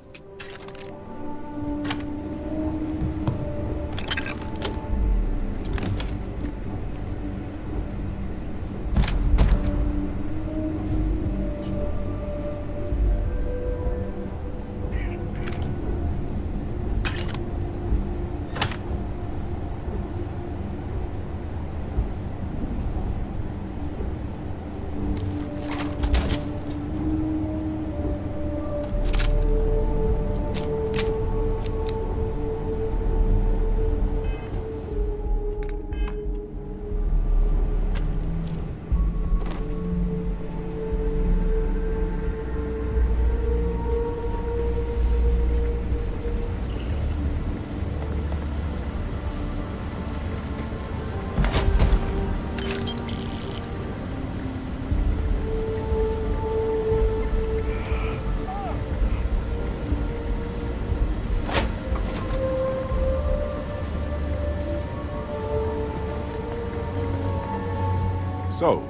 So,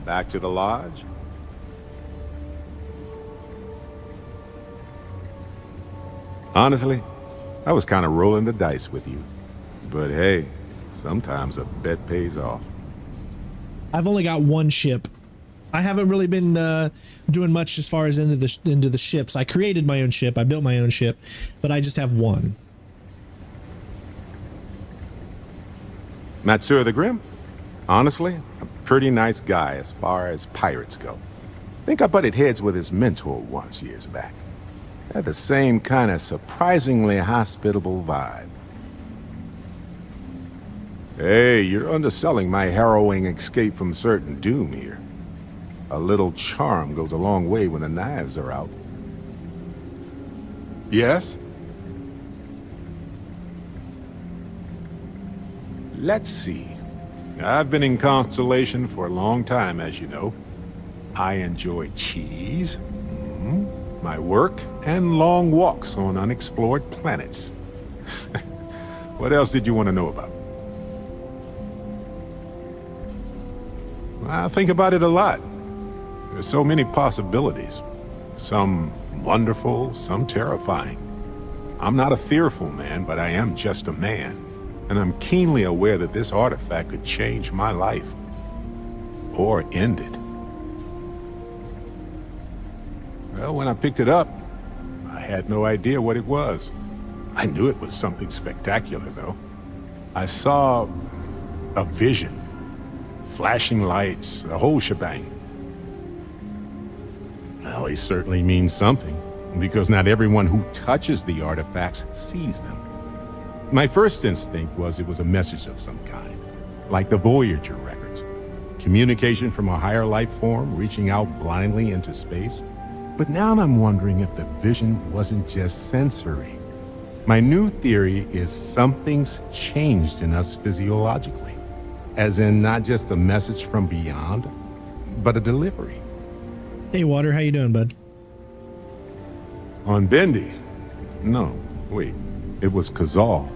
Back to the lodge? Honestly, I was kind of rolling the dice with you. But hey, sometimes a bet pays off. I've only got one ship. I haven't really been doing much as far as into the ships. I created my own ship. I built my own ship, but I just have one. Matsura the Grim? Honestly, a pretty nice guy as far as pirates go. Think I butted heads with his mentor once years back. Had the same kind of surprisingly hospitable vibe. Hey, you're underselling my harrowing escape from certain doom here. A little charm goes a long way when the knives are out. Yes? Let's see. I've been in Constellation for a long time, as you know. I enjoy cheese, my work, and long walks on unexplored planets. What else did you want to know about? I think about it a lot. There's so many possibilities. Some wonderful, some terrifying. I'm not a fearful man, but I am just a man. And I'm keenly aware that this artifact could change my life. Or end it. Well, when I picked it up, I had no idea what it was. I knew it was something spectacular, though. I saw a vision. Flashing lights, the whole shebang. Well, it certainly means something, because not everyone who touches the artifacts sees them. My first instinct was it was a message of some kind, like the Voyager records. Communication from a higher life form reaching out blindly into space. But now I'm wondering if the vision wasn't just sensory. My new theory is something's changed in us physiologically. As in not just a message from beyond, but a delivery. Hey, Water, how you doing, bud? On Bendy? No, wait. It was Kazal.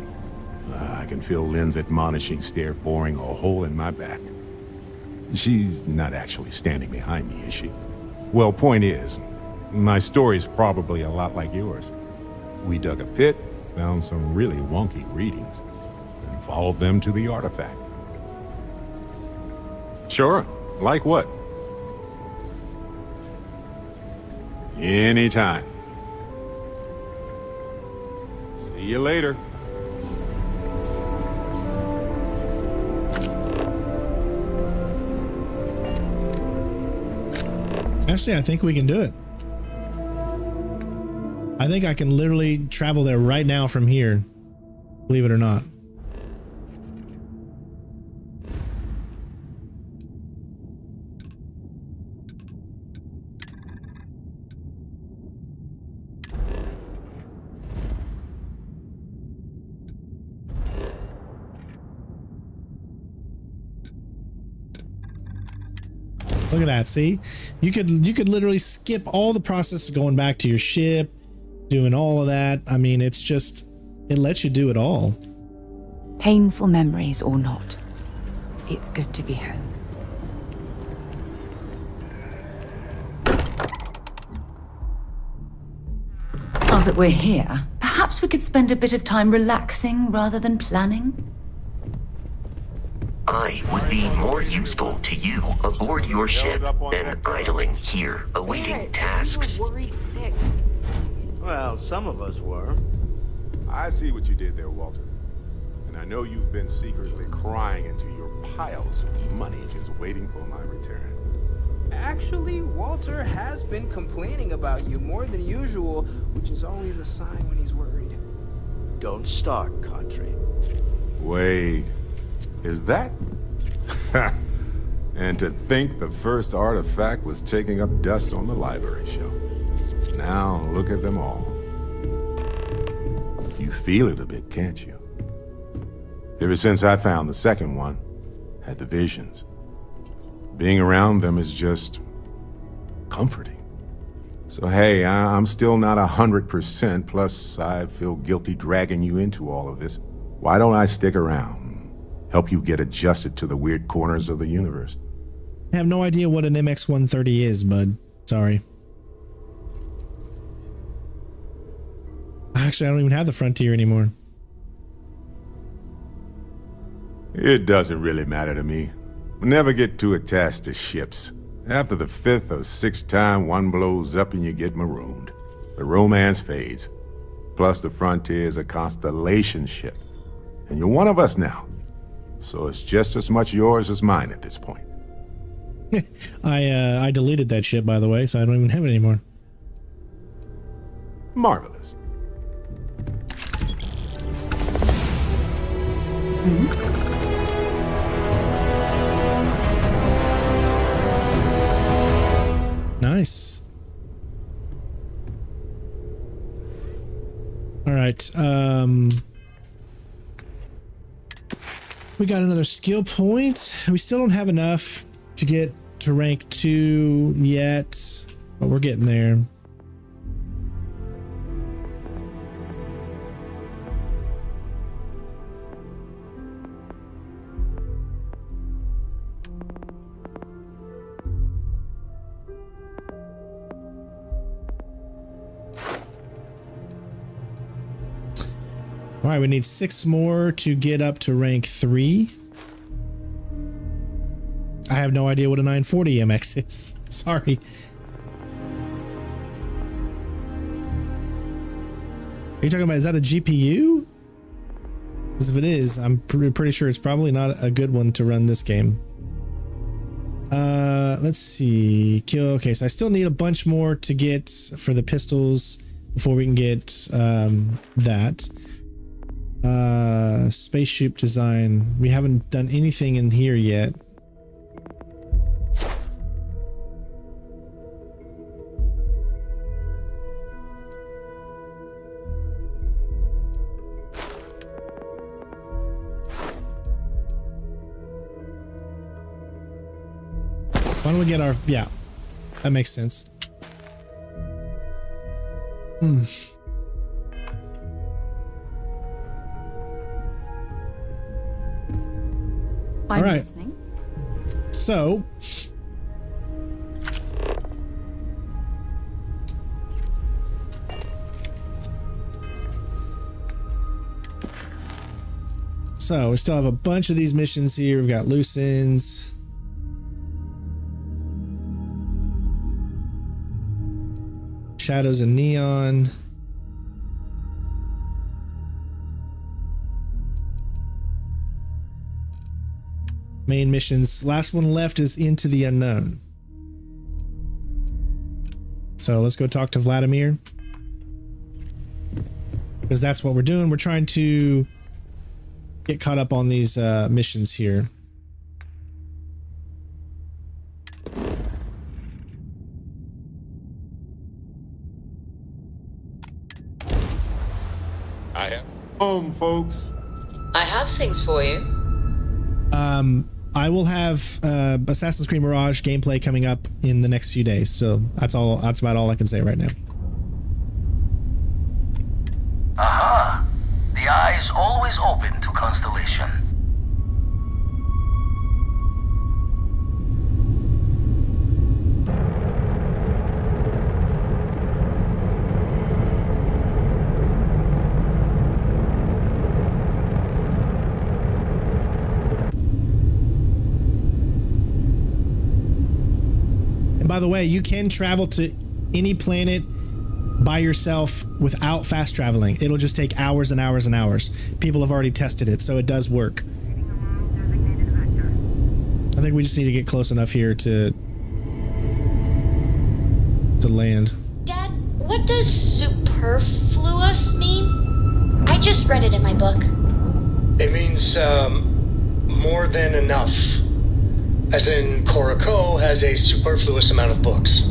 I can feel Lynn's admonishing stare boring a hole in my back. She's not actually standing behind me, is she? Well, point is, my story's probably a lot like yours. We dug a pit, found some really wonky readings, and followed them to the artifact. Sure. Like what? Anytime. See you later. Actually, I think we can do it. I think I can literally travel there right now from here, believe it or not. Look at that, see? You could literally skip all the process of going back to your ship, doing all of that. I mean, it's just, it lets you do it all. Painful memories or not, it's good to be home. Now that we're here, perhaps we could spend a bit of time relaxing rather than planning? I would be more useful to you aboard your ship than idling here, awaiting tasks. Worried sick. Well, some of us were. I see what you did there, Walter. And I know you've been secretly crying into your piles of money just waiting for my return. Actually, Walter has been complaining about you more than usual, which is always a sign when he's worried. Don't start, Country. Wait. Is that? And to think the first artifact was taking up dust on the library shelf. Now look at them all. You feel it a bit, can't you? Ever since I found the second one, had the visions. Being around them is just comforting. So hey, I'm still not 100%, plus I feel guilty dragging you into all of this. Why don't I stick around? Help you get adjusted to the weird corners of the universe. I have no idea what an MX-130 is, bud. Sorry. Actually, I don't even have the Frontier anymore. It doesn't really matter to me. Never get too attached to ships. After the 5th or 6th time one blows up and you get marooned, the romance fades. Plus the Frontier is a constellation ship. And you're one of us now. So it's just as much yours as mine at this point. I deleted that ship, by the way, so I don't even have it anymore. Marvelous. Nice. All right. We got another skill point. We still don't have enough to get to rank 2 yet, but we're getting there. All right, we need 6 more to get up to rank 3. I have no idea what a 940 MX is. Sorry. Are you talking about, is that a GPU? Because if it is, I'm pretty sure it's probably not a good one to run this game. Let's see. Okay, so I still need a bunch more to get for the pistols before we can get that. Spaceship design. We haven't done anything in here yet. Why don't we get our... Yeah, that makes sense. I'm All right. listening. So... we still have a bunch of these missions here. We've got loose ends. Shadows and Neon. Main missions. Last one left is Into the Unknown. So let's go talk to Vladimir. Because that's what we're doing. We're trying to get caught up on these missions here. I have home, folks. I have things for you. I will have Assassin's Creed Mirage gameplay coming up in the next few days, so that's all. That's about all I can say right now. Aha! The eye is always open to Constellation. By the way, you can travel to any planet by yourself without fast traveling. It'll just take hours and hours and hours. People have already tested it, so it does work. I think we just need to get close enough here to land. Dad, what does superfluous mean? I just read it in my book. It means, more than enough. As in, Cora Coe has a superfluous amount of books.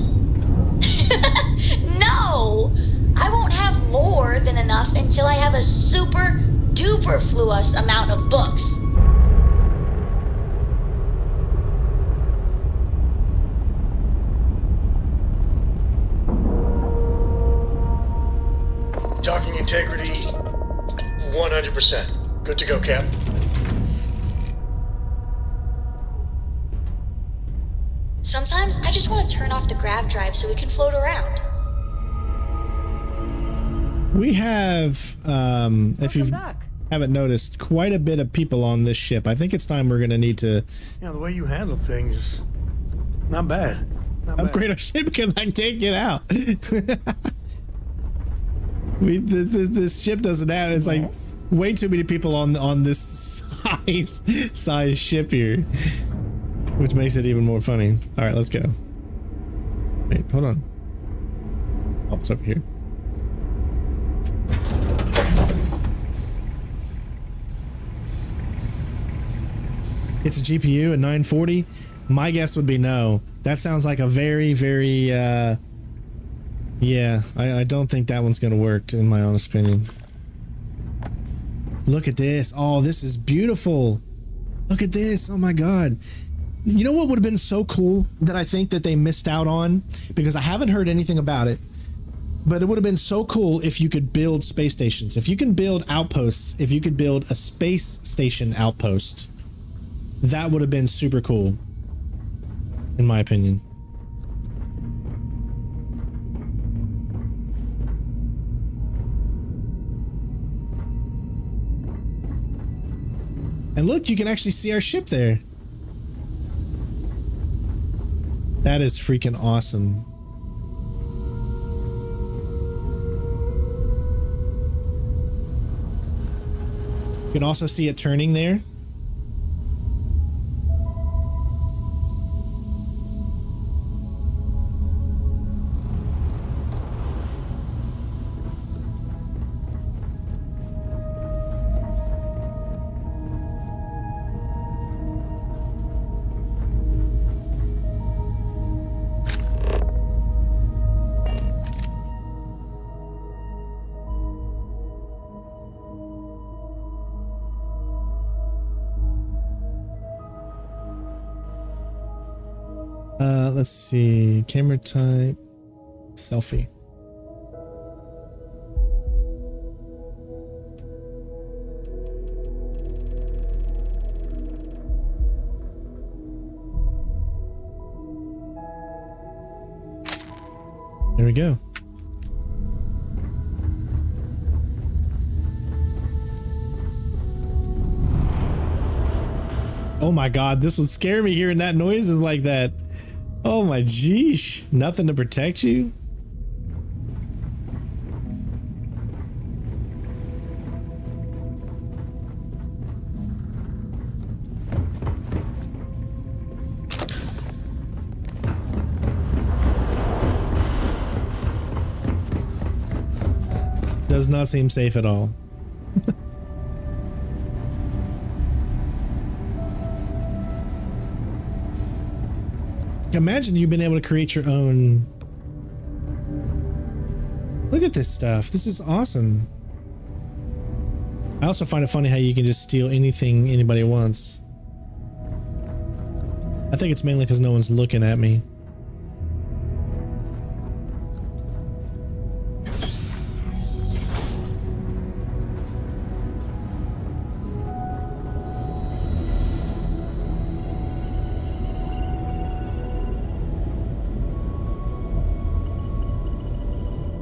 No! I won't have more than enough until I have a super duperfluous amount of books. Docking integrity, 100%. Good to go, Cap. Sometimes I just want to turn off the grav drive so we can float around. We have, if you haven't noticed, quite a bit of people on this ship. I think it's time we're going to need to... Yeah, the way you handle things, not bad. Upgrade our ship because I can't get out. This ship doesn't have... It's like way too many people on this size ship here. Which makes it even more funny. Alright, let's go. Wait, hold on. Oh, it's over here. It's a GPU at 940. My guess would be no. That sounds like a very, very, yeah, I don't think that one's gonna work, in my honest opinion. Look at this. Oh, this is beautiful. Look at this. Oh my god. You know what would have been so cool that I think that they missed out on? Because I haven't heard anything about it. But it would have been so cool if you could build space stations. If you can build outposts, if you could build a space station outpost, that would have been super cool. In my opinion. And look, you can actually see our ship there. That is freaking awesome. You can also see it turning there. Let's see, camera type, selfie. There we go. Oh my god, this would scare me hearing that noises like that. Oh my geesh. Nothing to protect you? Does not seem safe at all. Imagine you've been able to create your own. Look at this stuff. This is awesome. I also find it funny how you can just steal anything anybody wants. I think it's mainly because no one's looking at me.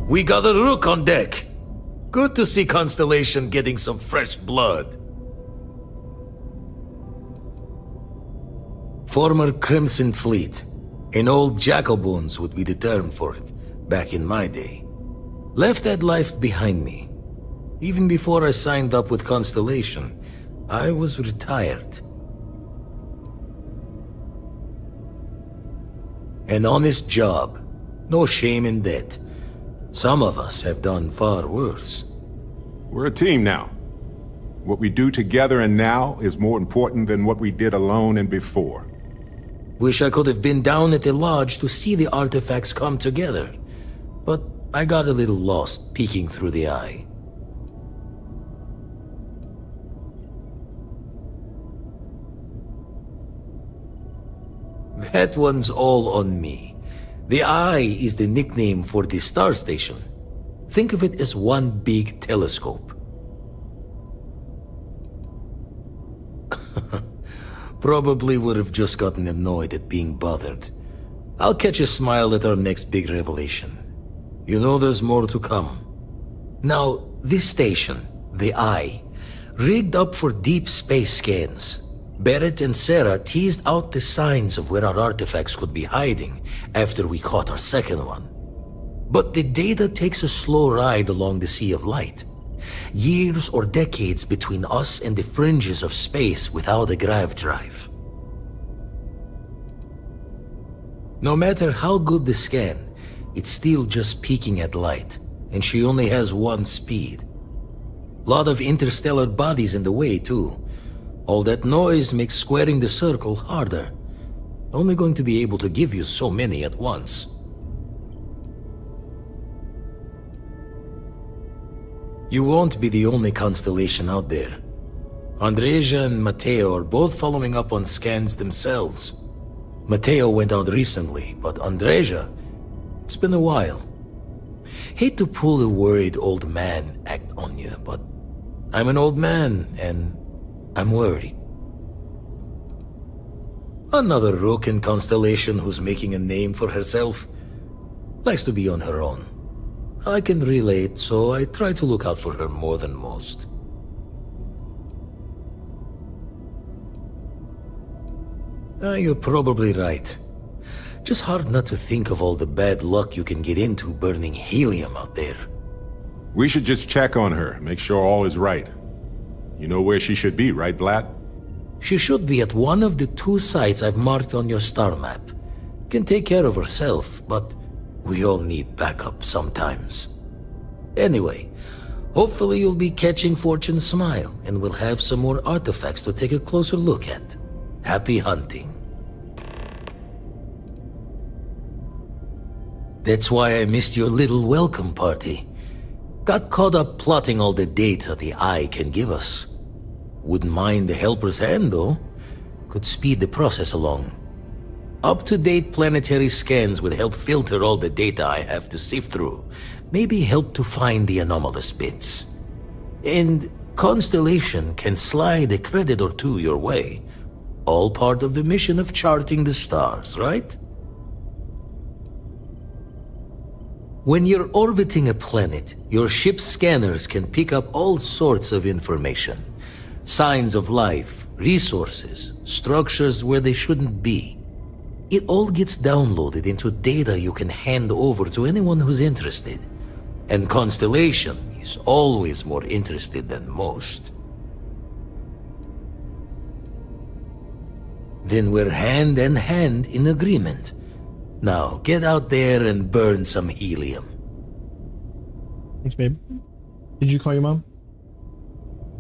We got a rook on deck. Good to see Constellation getting some fresh blood. Former Crimson Fleet. An old Jacoboons would be the term for it, back in my day. Left that life behind me. Even before I signed up with Constellation, I was retired. An honest job. No shame in that. Some of us have done far worse. We're a team now. What we do together and now is more important than what we did alone and before. Wish I could have been down at the lodge to see the artifacts come together. But I got a little lost peeking through the eye. That one's all on me. The eye is the nickname for the star station. Think of it as one big telescope. Probably would have just gotten annoyed at being bothered. I'll catch a smile at our next big revelation. You know there's more to come. Now, this station, the Eye, rigged up for deep space scans. Barrett and Sarah teased out the signs of where our artifacts could be hiding after we caught our second one. But the data takes a slow ride along the Sea of Light. Years or decades between us and the fringes of space without a grav drive. No matter how good the scan, it's still just peeking at light, and she only has one speed. Lot of interstellar bodies in the way, too. All that noise makes squaring the circle harder. Only going to be able to give you so many at once. You won't be the only constellation out there. Andreja and Matteo are both following up on scans themselves. Matteo went out recently, but Andreja, it's been a while. Hate to pull a worried old man act on you, but I'm an old man, and I'm worried. Another rook in Constellation who's making a name for herself. Likes to be on her own. I can relate, so I try to look out for her more than most. You're probably right. Just hard not to think of all the bad luck you can get into burning helium out there. We should just check on her, make sure all is right. You know where she should be, right, Vlad? She should be at one of the 2 sites I've marked on your star map. Can take care of herself, but we all need backup sometimes. Anyway, hopefully you'll be catching Fortune's smile, and we'll have some more artifacts to take a closer look at. Happy hunting. That's why I missed your little welcome party. Got caught up plotting all the data the Eye can give us. Wouldn't mind the helper's hand, though. Could speed the process along. Up-to-date planetary scans would help filter all the data I have to sift through. Maybe help to find the anomalous bits. And Constellation can slide a credit or 2 your way. All part of the mission of charting the stars, right? When you're orbiting a planet, your ship's scanners can pick up all sorts of information. Signs of life, resources, structures where they shouldn't be. It all gets downloaded into data you can hand over to anyone who's interested. And Constellation is always more interested than most. Then we're hand in hand in agreement. Now, get out there and burn some helium. Thanks, babe. Did you call your mom?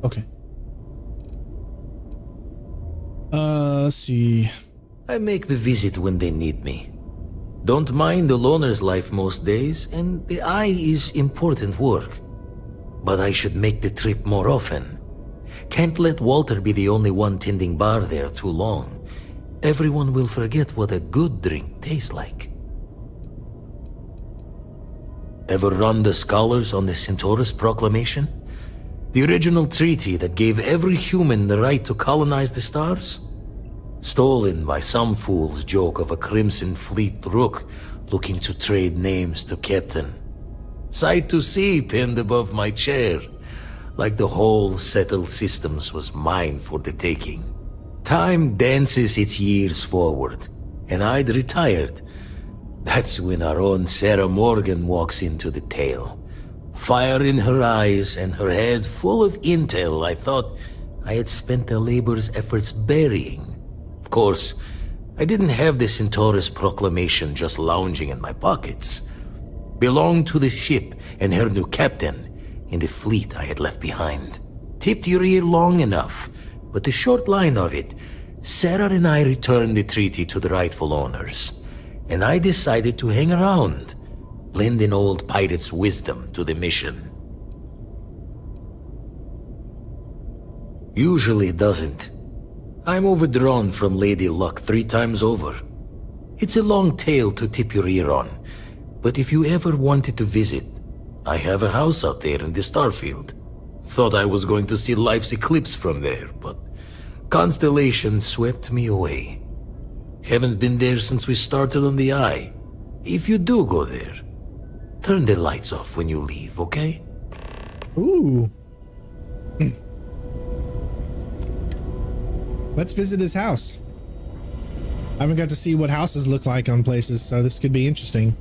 Okay. Let's see. I make the visit when they need me. Don't mind the loner's life most days, and the Eye is important work. But I should make the trip more often. Can't let Walter be the only one tending bar there too long. Everyone will forget what a good drink tastes like. Ever run the scholars on the Centaurus Proclamation? The original treaty that gave every human the right to colonize the stars? Stolen by some fool's joke of a Crimson Fleet rook looking to trade names to Captain. Sight to see pinned above my chair, like the whole settled systems was mine for the taking. Time dances its years forward, and I'd retired. That's when our own Sarah Morgan walks into the tale. Fire in her eyes and her head full of intel I thought I had spent the labor's efforts burying. Of course, I didn't have the Centaurus Proclamation just lounging in my pockets. Belonged to the ship and her new captain in the fleet I had left behind. Tipped your ear long enough, but the short line of it, Sarah and I returned the treaty to the rightful owners, and I decided to hang around, lend an old pirate's wisdom to the mission. Usually it doesn't. I'm overdrawn from Lady Luck 3 times over. It's a long tale to tip your ear on, but if you ever wanted to visit, I have a house out there in the Starfield. Thought I was going to see life's eclipse from there, but Constellation swept me away. Haven't been there since we started on the Eye. If you do go there, turn the lights off when you leave, okay? Ooh. Let's visit his house. I haven't got to see what houses look like on places, so this could be interesting.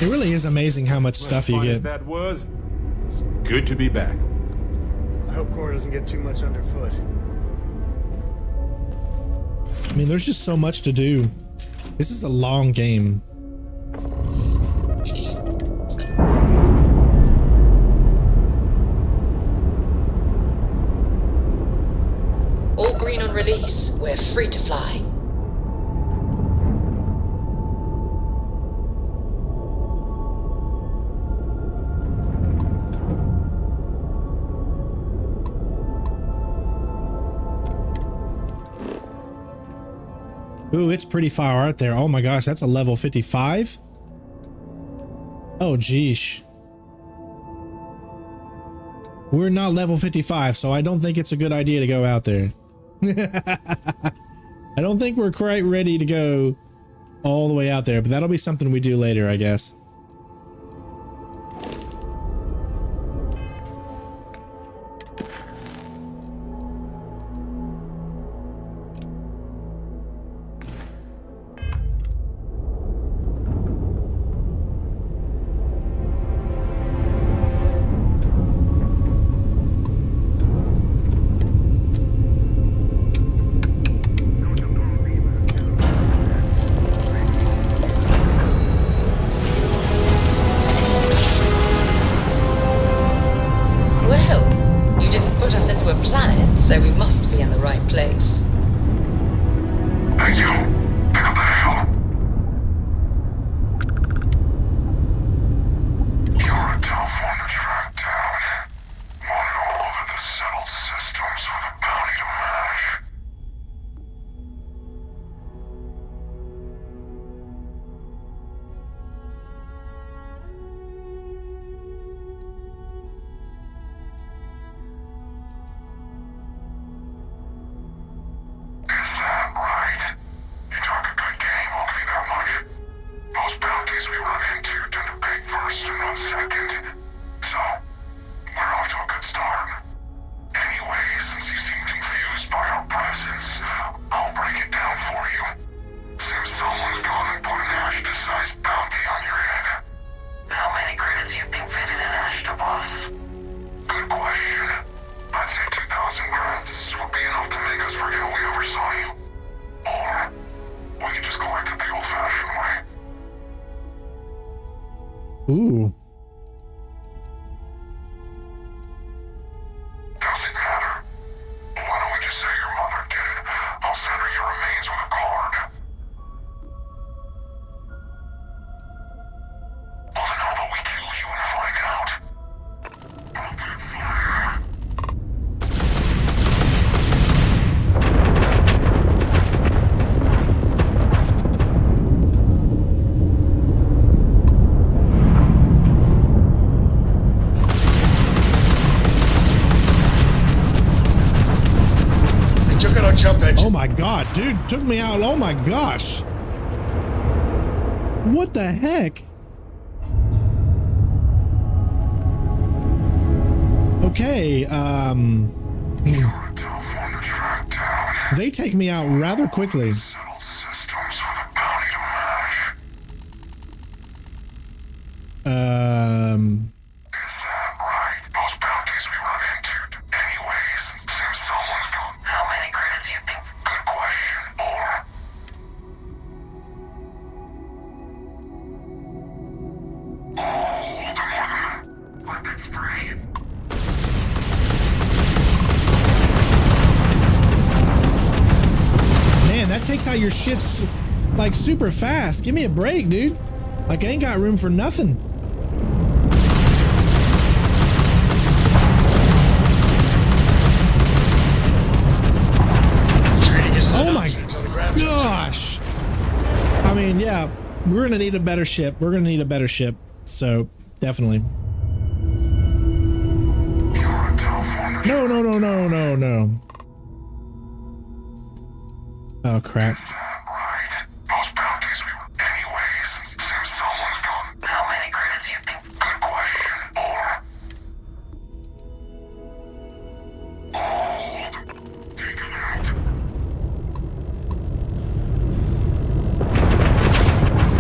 It really is amazing how much stuff you get. That was. It's good to be back. I hope Cora doesn't get too much underfoot. I mean, there's just so much to do. This is a long game. All green on release. We're free to fly. Ooh, it's pretty far out there. Oh my gosh, that's a level 55? Oh, geesh. We're not level 55, so I don't think it's a good idea to go out there. I don't think we're quite ready to go all the way out there, but that'll be something we do later, I guess. Ooh. Doesn't matter. Why don't we just say your mother did it? I'll send her your remains with a card. Well, then how about we kill you and find out? Oh my god, dude, took me out. Oh my gosh. What the heck? Okay, they take me out rather quickly. Takes out your shits like super fast. Give me a break, dude. Like I ain't got room for nothing. Oh my gosh. I mean, yeah, we're gonna need a better ship. We're gonna need a better ship. So definitely. No, no, no, no, no, no. Oh, crap. Right. Those bounties we were anyways. Since someone's gone. How many credits do you think? Good question. Hold. Taken out.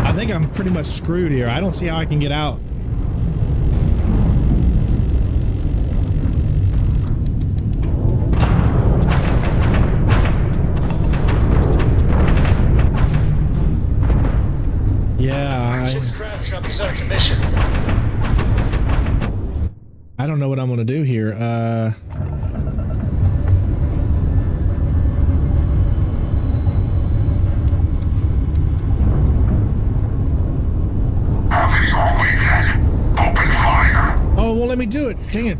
I think I'm pretty much screwed here. I don't see how I can get out. I don't know what I'm gonna do here. Open fire. Oh, well, let me do it. Dang it.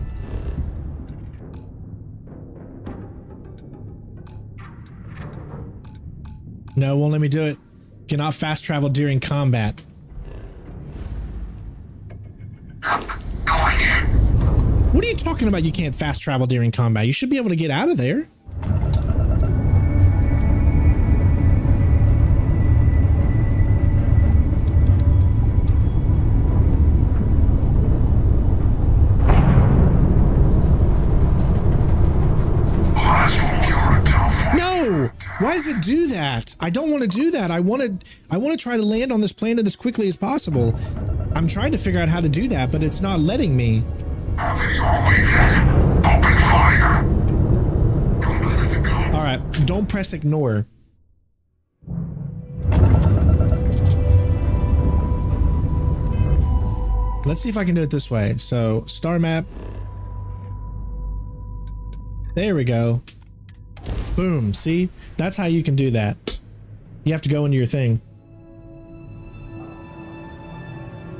No, won't let me do it. Cannot fast travel during combat. What are you talking about? You can't fast travel during combat. You should be able to get out of there. No! Why does it do that? I don't want to do that. I want to try to land on this planet as quickly as possible. I'm trying to figure out how to do that, but it's not letting me. Open fire. All right, don't press ignore. Let's see if I can do it this way. So, star map. There we go. Boom, see? That's how you can do that. You have to go into your thing.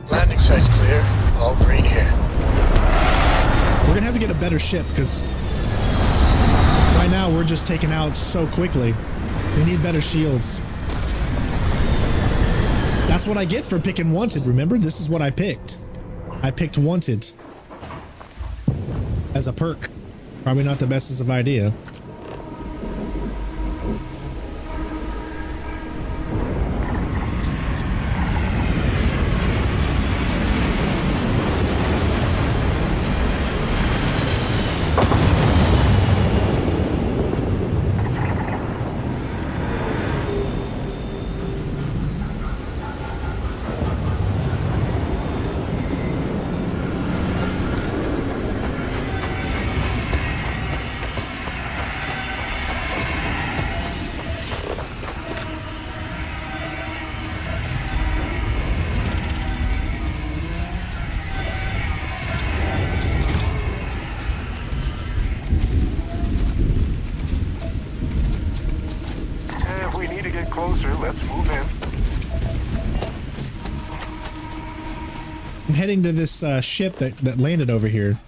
Landing site's clear. All green here. We're gonna have to get a better ship because right now we're just taken out so quickly. We need better shields. That's what I get for picking Wanted, remember? This is what I picked. I picked Wanted as a perk. Probably not the best of idea. I'm heading to this ship that landed over here.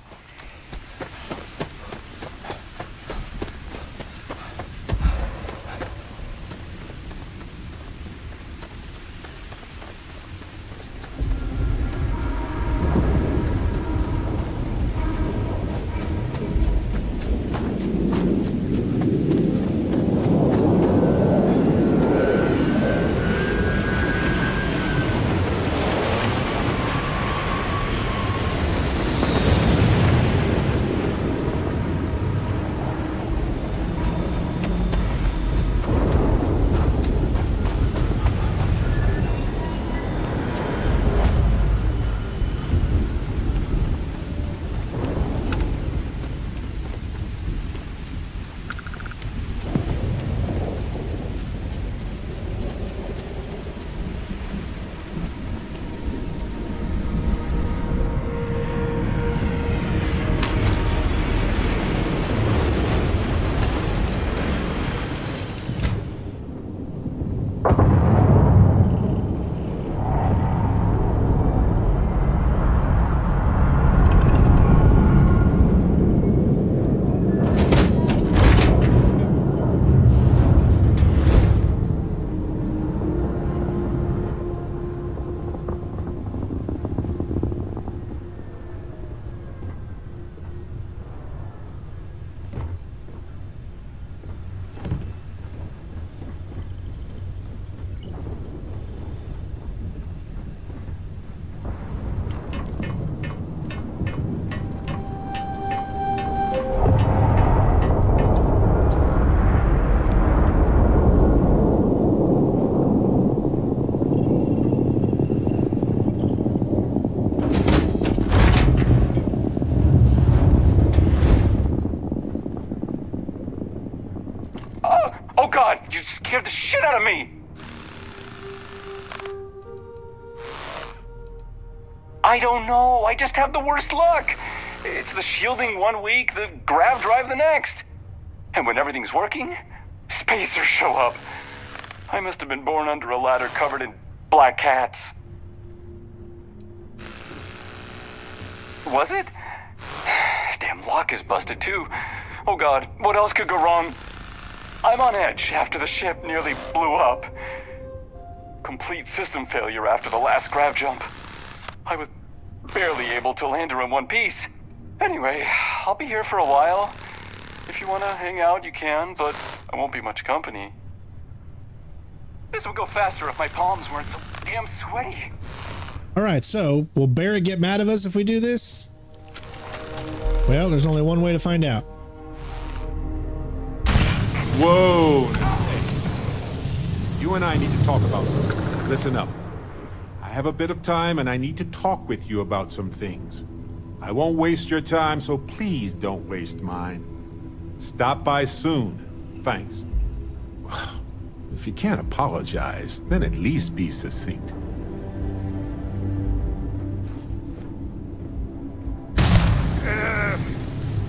scared the shit out of me! I don't know. I just have the worst luck. It's the shielding one week, the grav drive the next. And when everything's working, spacers show up. I must have been born under a ladder covered in black cats. Was it? Damn lock is busted too. Oh God, what else could go wrong? I'm on edge after the ship nearly blew up. Complete system failure after the last grav jump. I was barely able to land her in one piece. Anyway, I'll be here for a while. If you want to hang out, you can, but I won't be much company. This would go faster if my palms weren't so damn sweaty. All right, so will Barrett get mad at us if we do this? Well, there's only one way to find out. Whoa! You and I need to talk about something. Listen up. I have a bit of time and I need to talk with you about some things. I won't waste your time, so please don't waste mine. Stop by soon. Thanks. If you can't apologize, then at least be succinct.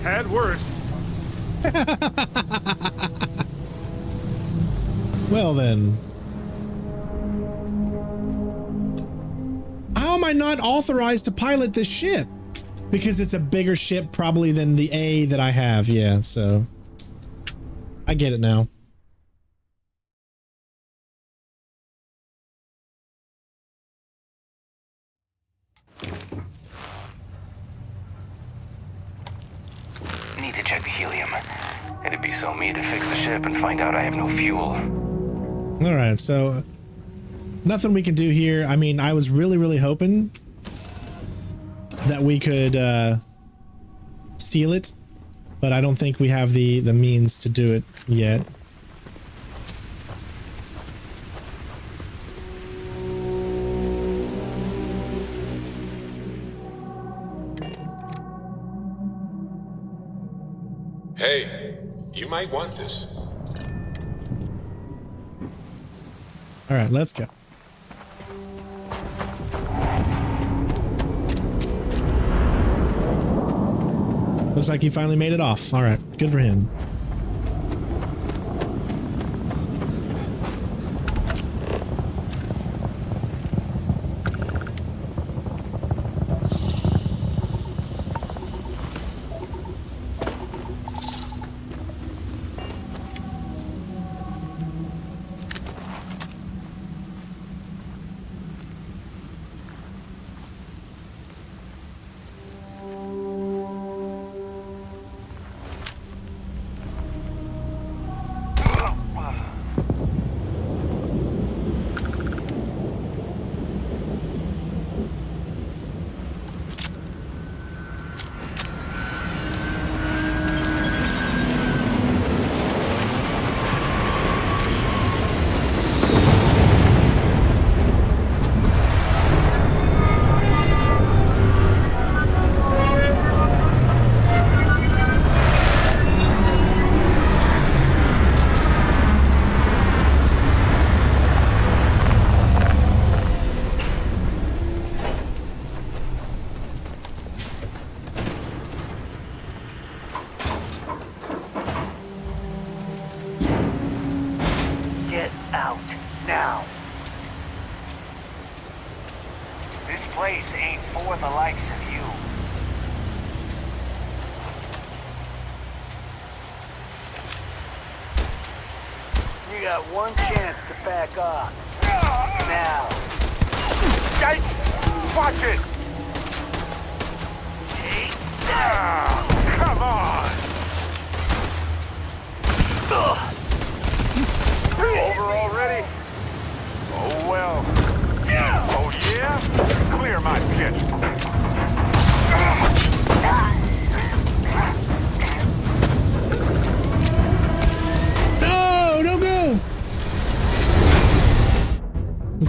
Had worse. Well then. How am I not authorized to pilot this ship? Because it's a bigger ship probably than the A that I have. Yeah, so I get it now. Need to check the helium. It'd be so me to fix the ship and find out I have no fuel. All right, so nothing we can do here. I mean, I was really hoping that we could steal it, but I don't think we have the means to do it yet. Hey, you might want this. All right, let's go. Looks like he finally made it off. All right, good for him.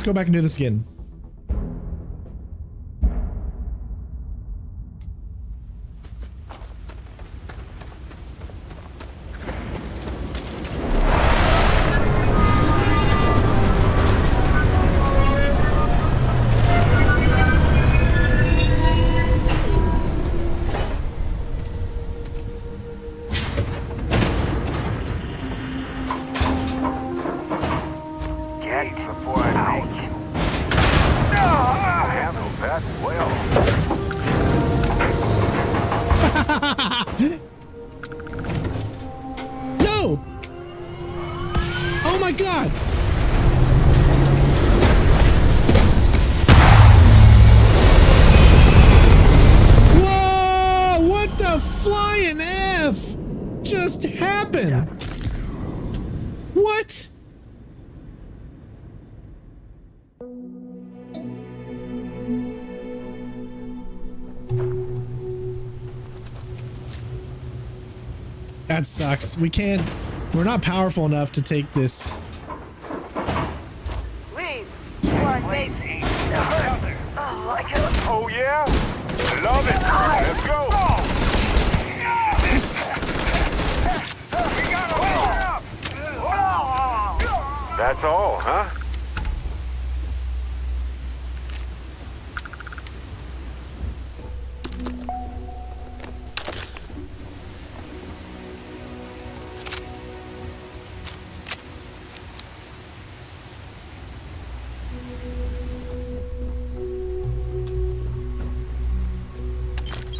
Go back and do this again. No! Oh my god! Whoa! What the flying F just happened? What? That sucks. We're not powerful enough to take this. Leave. Lazy. Oh yeah? Love it. Let's go. That's all, huh?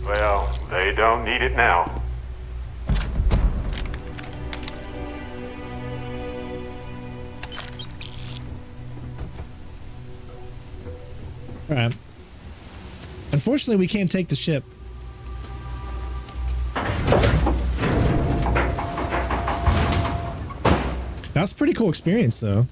Well, they don't need it now. All right. Unfortunately, we can't take the ship. That's a pretty cool experience, though.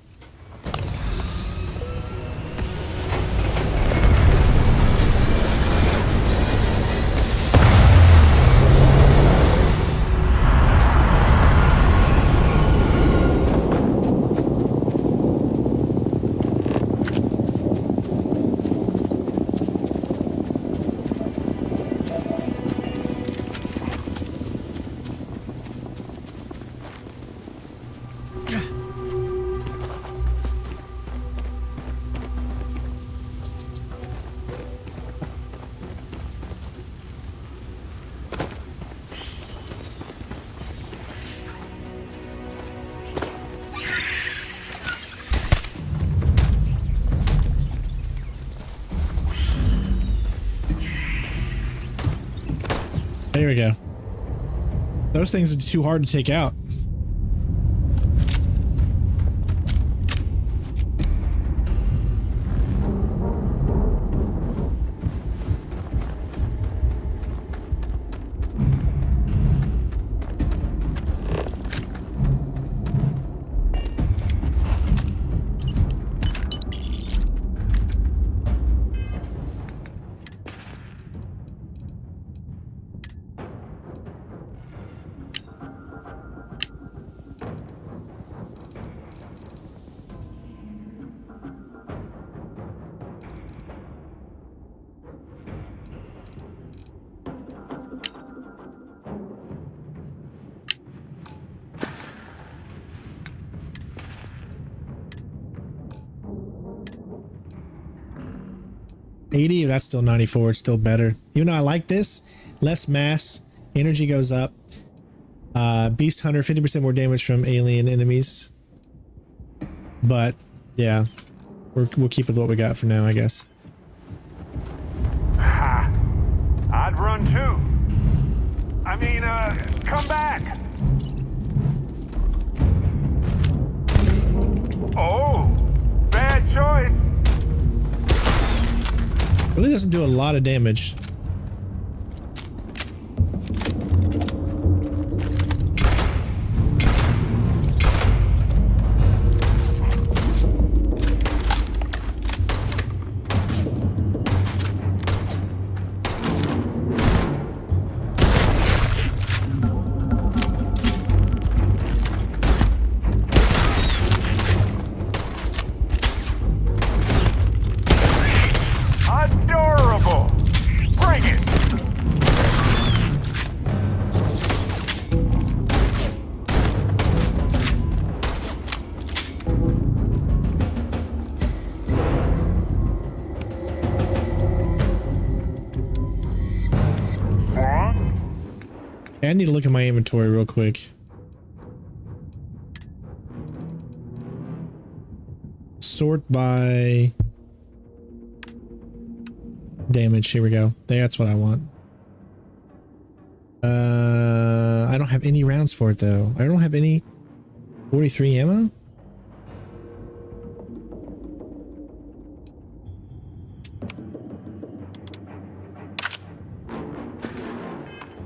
There we go. Those things are too hard to take out. That's still 94. It's still better. Even though I like this, less mass, energy goes up. Beast Hunter, 50% more damage from alien enemies. But yeah, we'll keep with what we got for now, I guess. Ha! I'd run too. I mean, come back. Oh, bad choice. Really doesn't do a lot of damage. I need to look at my inventory real quick. Sort by damage. Here we go. That's what I want. I don't have any rounds for it though. I don't have any 43 ammo.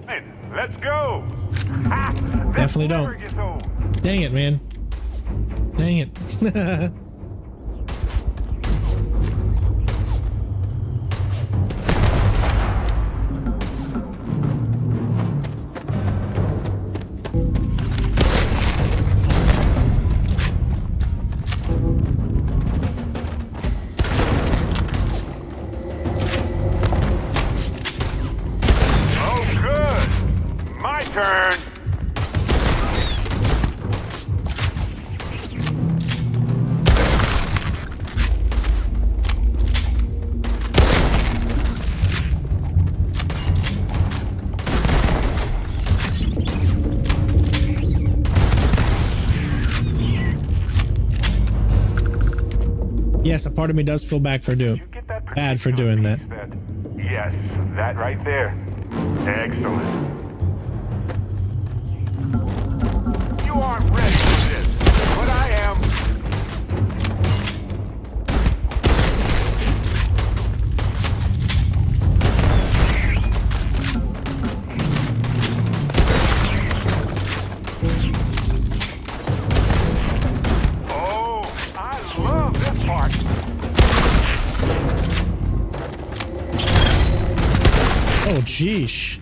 Hey, let's go. Definitely don't. Dang it, man. Dang it. Turn. Yes, a part of me does feel bad for doing that. Yes, that right there. Excellent. You aren't ready for this, but I am. Oh, I love this part. Oh, jeesh.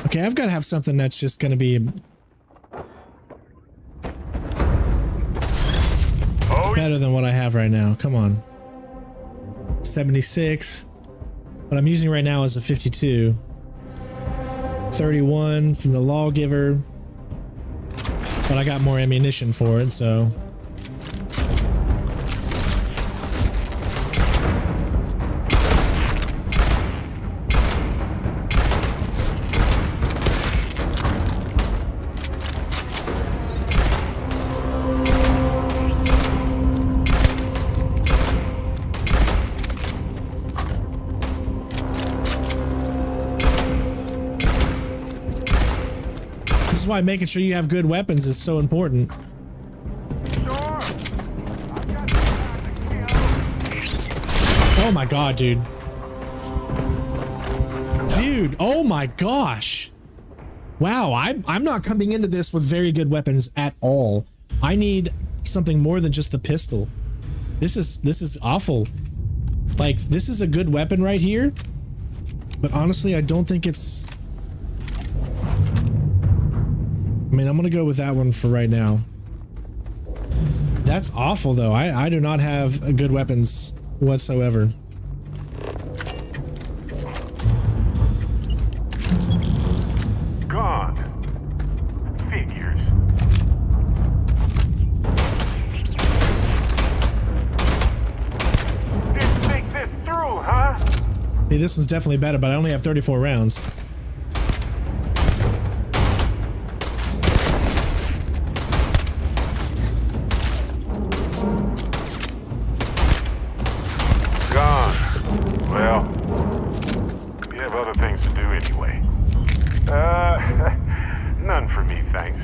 Okay, I've got to have something that's just going to be better than what I have right now. Come on. 76. What I'm using right now is a 52. 31 from the lawgiver. But I got more ammunition for it, so... This is why making sure you have good weapons is so important. Oh my god, dude. Dude, oh my gosh. Wow, I'm not coming into this with very good weapons at all. I need something more than just the pistol. This is awful. Like, this is a good weapon right here. But honestly, I don't think it's... I mean, I'm gonna go with that one for right now. That's awful, though. I do not have good weapons whatsoever. Gone. Figures. Didn't think this through, huh? Hey, this one's definitely better, but I only have 34 rounds. None for me, thanks.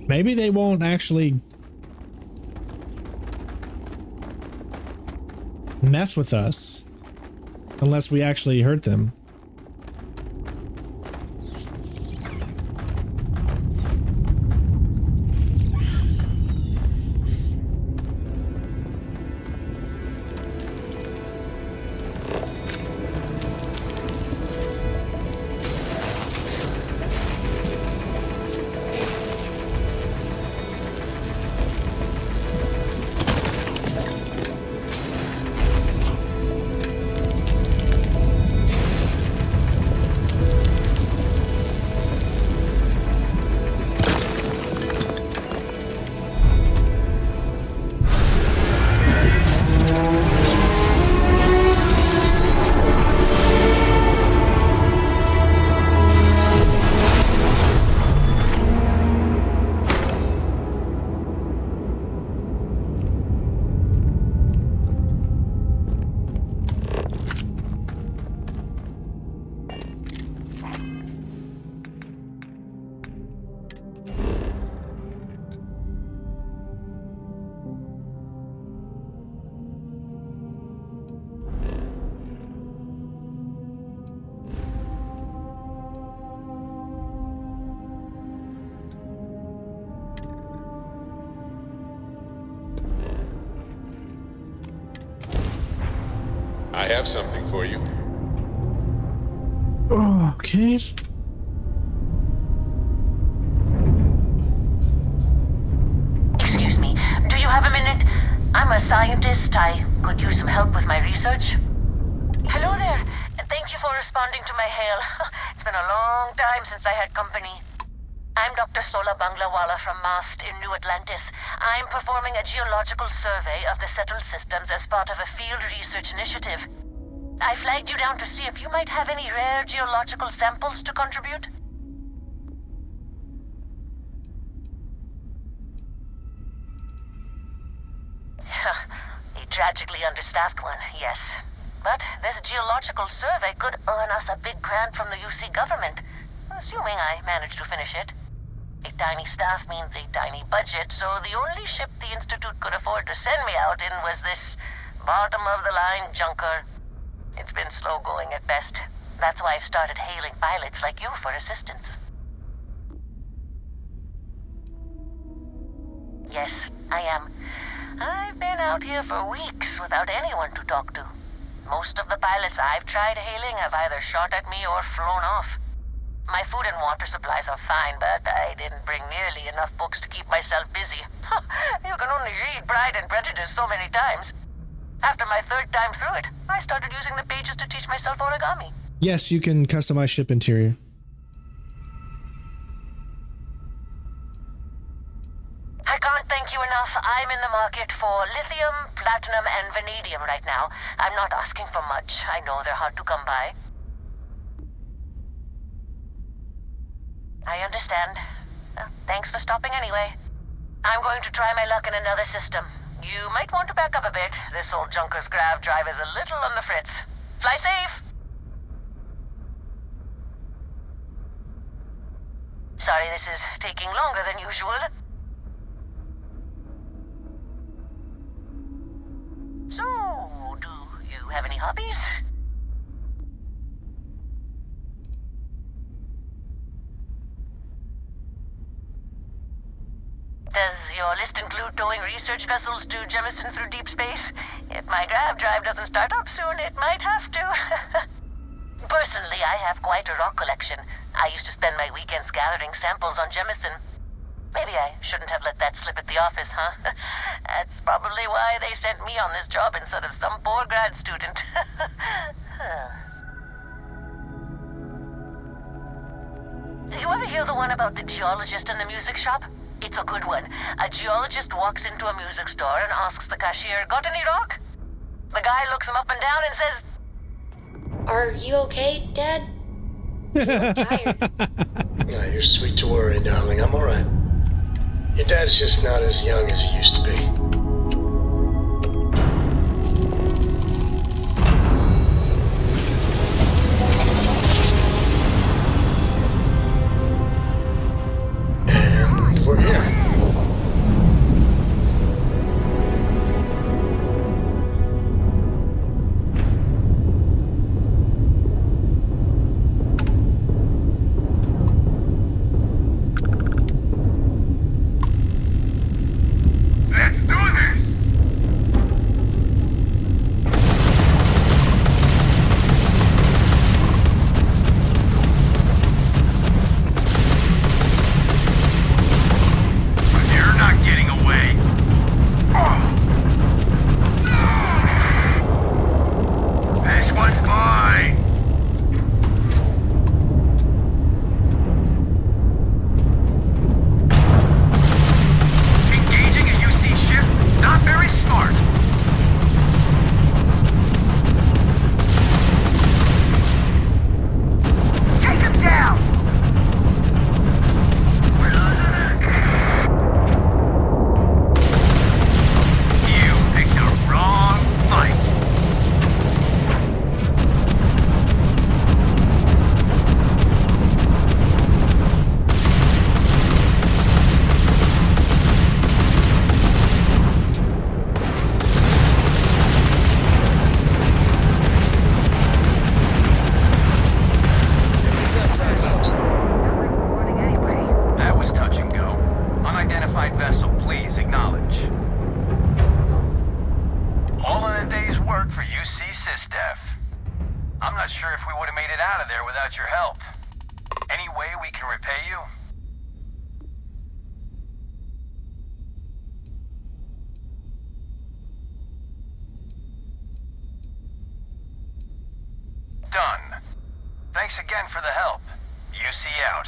Maybe they won't actually mess with us unless we actually hurt them. I have something for you. Okay. Excuse me, do you have a minute? I'm a scientist. I could use some help with my research. Hello there. Thank you for responding to my hail. It's been a long time since I had company. I'm Dr. Sola Banglawala from MAST in New Atlantis. I'm performing a geological survey of the settled systems as part of a field research initiative. I flagged you down to see if you might have any rare geological samples to contribute. A tragically understaffed one, yes. But this geological survey could earn us a big grant from the UC government, assuming I manage to finish it. A tiny staff means a tiny budget, so the only ship the Institute could afford to send me out in was this bottom-of-the-line junker. It's been slow going at best. That's why I've started hailing pilots like you for assistance. Yes, I am. I've been out here for weeks without anyone to talk to. Most of the pilots I've tried hailing have either shot at me or flown off. My food and water supplies are fine, but I didn't bring nearly enough books to keep myself busy. You can only read Pride and Prejudice so many times. After my third time through it, I started using the pages to teach myself origami. Yes, you can customize ship interior. I can't thank you enough. I'm in the market for lithium, platinum, and vanadium right now. I'm not asking for much. I know they're hard to come by. I understand. Thanks for stopping anyway. I'm going to try my luck in another system. You might want to back up a bit. This old junker's grav drive is a little on the fritz. Fly safe! Sorry this is taking longer than usual. So, do you have any hobbies? Does your list include towing research vessels to Jemison through deep space? If my grav drive doesn't start up soon, it might have to. Personally, I have quite a rock collection. I used to spend my weekends gathering samples on Jemison. Maybe I shouldn't have let that slip at the office, huh? That's probably why they sent me on this job instead of some poor grad student. You ever hear the one about the geologist in the music shop? It's a good one. A geologist walks into a music store and asks the cashier, "Got any rock?" The guy looks him up and down and says, "Are you okay, Dad? You look tired." No, you're sweet to worry, darling. I'm alright. Your dad's just not as young as he used to be. And we're here. Let's do about your help. Any way we can repay you? Done. Thanks again for the help. UC out.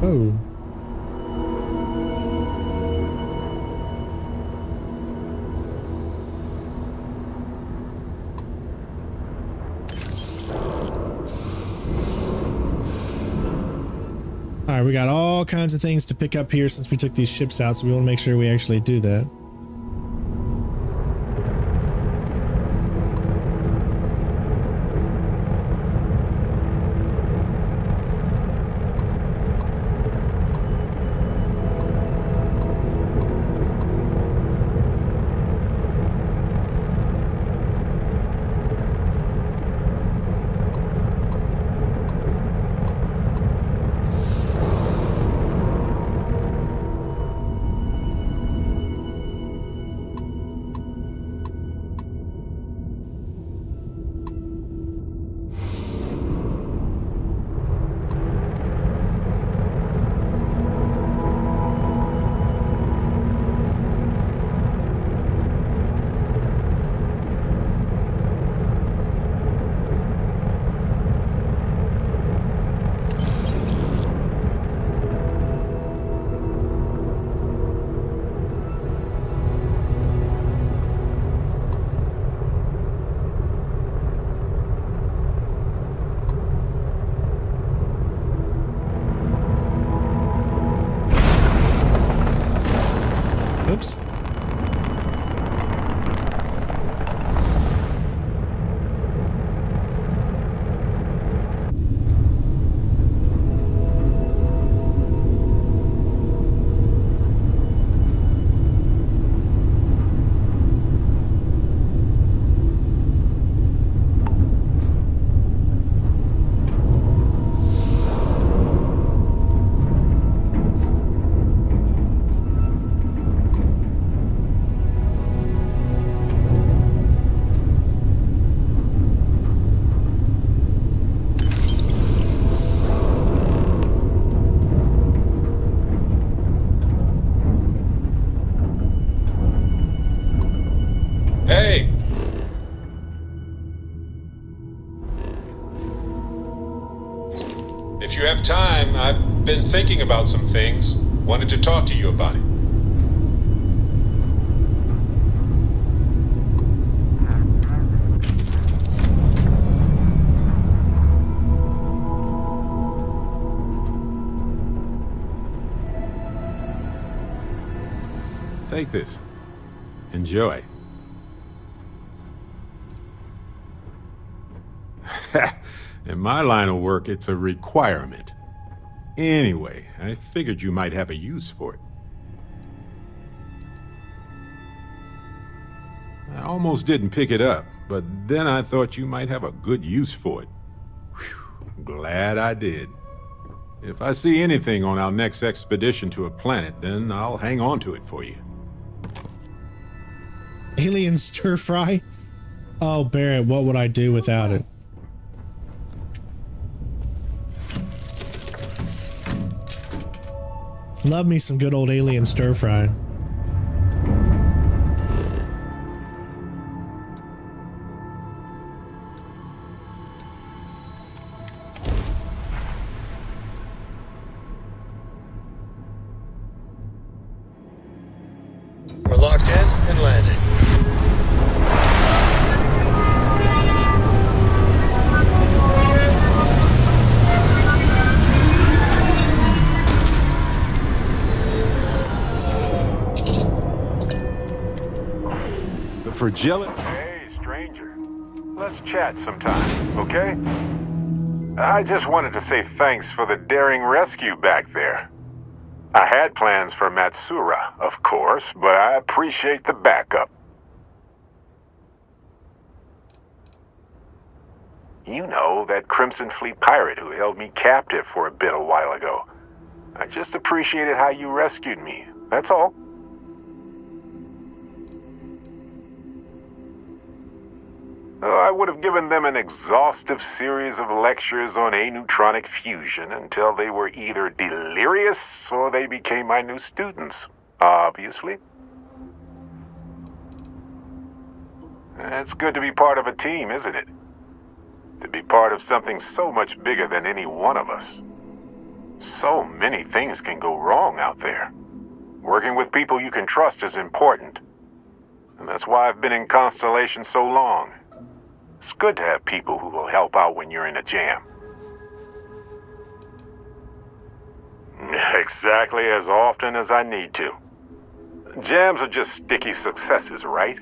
Oh. All right, we got all kinds of things to pick up here since we took these ships out, so we want to make sure we actually do that. Oops. Hey! If you have time, I've been thinking about some things. Wanted to talk to you about it. Take this. Enjoy. In my line of work, it's a requirement. Anyway, I figured you might have a use for it. I almost didn't pick it up, but then I thought you might have a good use for it. Whew, glad I did. If I see anything on our next expedition to a planet, then I'll hang on to it for you. Alien stir fry? Oh, Barrett, what would I do without it? Love me some good old alien stir fry. We're locked in and landing. Fragility? Hey, stranger. Let's chat sometime, okay? I just wanted to say thanks for the daring rescue back there. I had plans for Matsura, of course, but I appreciate the backup. You know, that Crimson Fleet pirate who held me captive for a bit a while ago. I just appreciated how you rescued me. That's all. I would have given them an exhaustive series of lectures on aneutronic fusion until they were either delirious or they became my new students, obviously. It's good to be part of a team, isn't it? To be part of something so much bigger than any one of us. So many things can go wrong out there. Working with people you can trust is important. And that's why I've been in Constellation so long. It's good to have people who will help out when you're in a jam. Exactly as often as I need to. Jams are just sticky successes, right?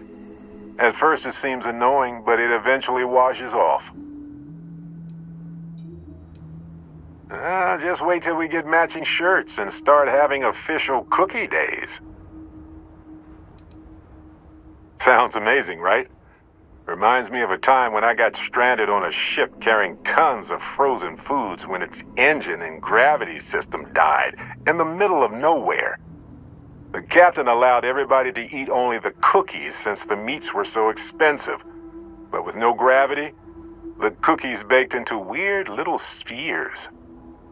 At first it seems annoying, but it eventually washes off. Just wait till we get matching shirts and start having official cookie days. Sounds amazing, right? Reminds me of a time when I got stranded on a ship carrying tons of frozen foods when its engine and gravity system died in the middle of nowhere. The captain allowed everybody to eat only the cookies since the meats were so expensive. But with no gravity, the cookies baked into weird little spheres.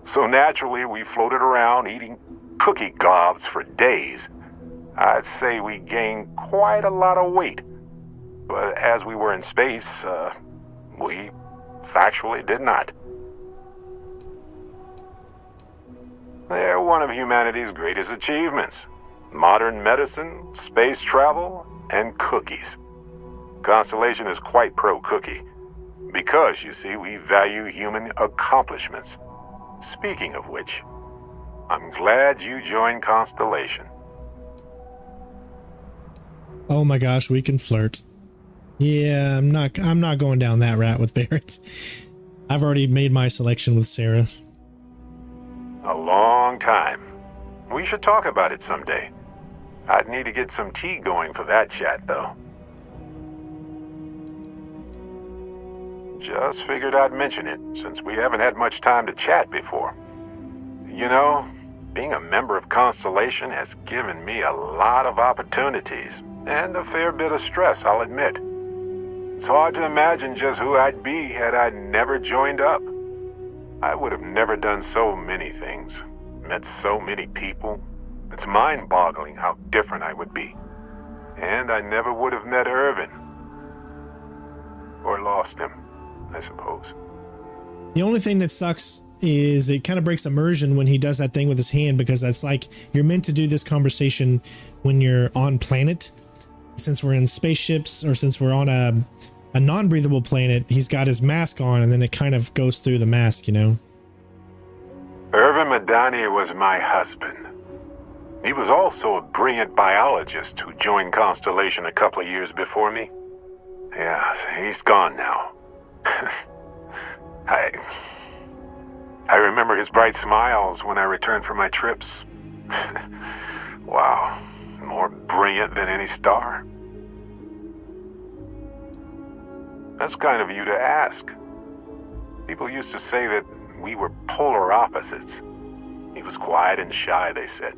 So naturally, we floated around eating cookie globs for days. I'd say we gained quite a lot of weight. But as we were in space, we factually did not. They're one of humanity's greatest achievements. Modern medicine, space travel, and cookies. Constellation is quite pro-cookie. Because, you see, we value human accomplishments. Speaking of which, I'm glad you joined Constellation. Oh my gosh, we can flirt. Yeah, I'm not going down that route with Barrett. I've already made my selection with Sarah. A long time. We should talk about it someday. I'd need to get some tea going for that chat, though. Just figured I'd mention it, since we haven't had much time to chat before. You know, being a member of Constellation has given me a lot of opportunities, and a fair bit of stress, I'll admit. It's hard to imagine just who I'd be had I never joined up. I would have never done so many things, met so many people. It's mind-boggling how different I would be. And I never would have met Irvin. Or lost him, I suppose. The only thing that sucks is it kind of breaks immersion when he does that thing with his hand, because that's like you're meant to do this conversation when you're on planet. Since we're in spaceships, or since we're on a non-breathable planet, he's got his mask on, and then it kind of goes through the mask, you know? Irvin Madani was my husband. He was also a brilliant biologist who joined Constellation a couple of years before me. Yeah, he's gone now. I remember his bright smiles when I returned from my trips. Wow, more brilliant than any star. That's kind of you to ask. People used to say that we were polar opposites. He was quiet and shy, they said.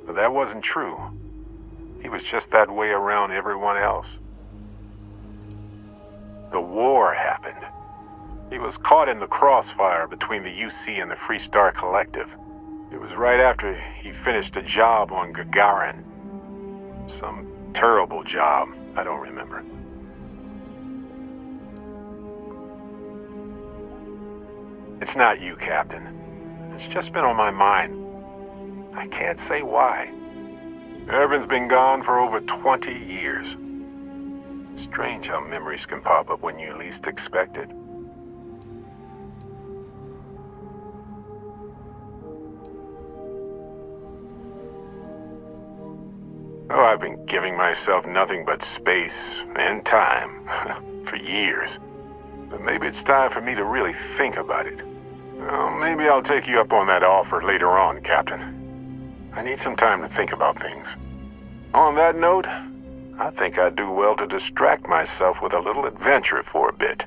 But that wasn't true. He was just that way around everyone else. The war happened. He was caught in the crossfire between the UC and the Free Star Collective. It was right after he finished a job on Gagarin. Some terrible job, I don't remember. It's not you, Captain. It's just been on my mind. I can't say why. Irvin's been gone for over 20 years. Strange how memories can pop up when you least expect it. Oh, I've been giving myself nothing but space and time for years. But maybe it's time for me to really think about it. Well, maybe I'll take you up on that offer later on, Captain. I need some time to think about things. On that note, I think I'd do well to distract myself with a little adventure for a bit.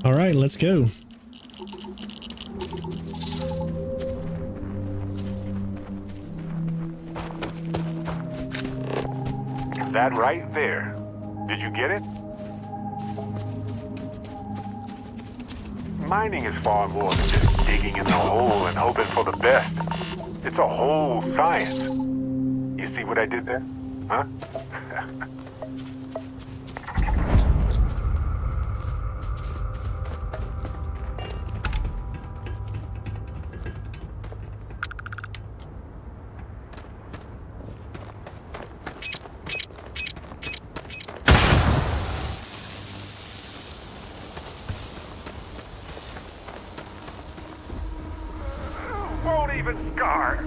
All right, let's go. That right there. Did you get it? Mining is far more than just digging in the hole and hoping for the best. It's a whole science. You see what I did there? Huh? Won't even scar.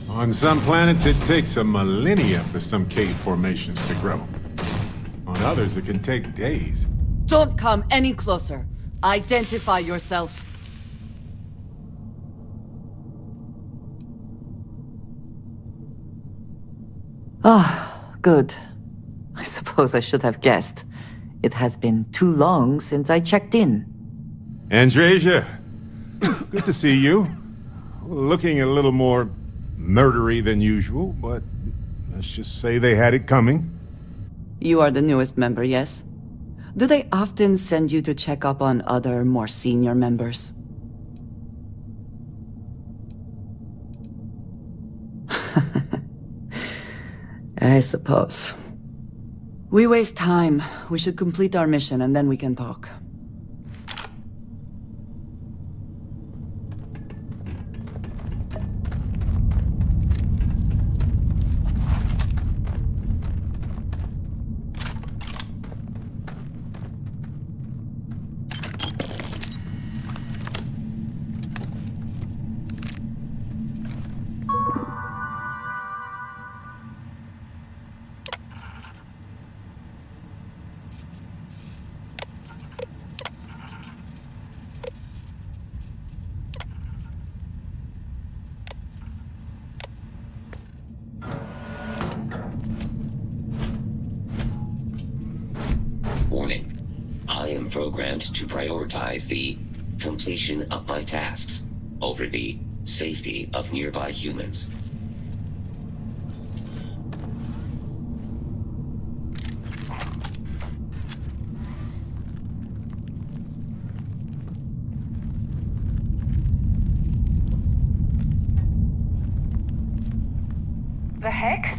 On some planets, it takes a millennia for some cave formations to grow. On others, it can take days. Don't come any closer. Identify yourself. Ah, good. I suppose I should have guessed. It has been too long since I checked in. Andresia, good to see you. Looking a little more murdery than usual, but let's just say they had it coming. You are the newest member, yes? Do they often send you to check up on other, more senior members? I suppose. We waste time. We should complete our mission and then we can talk. Warning. I am programmed to prioritize the completion of my tasks over the safety of nearby humans. The heck?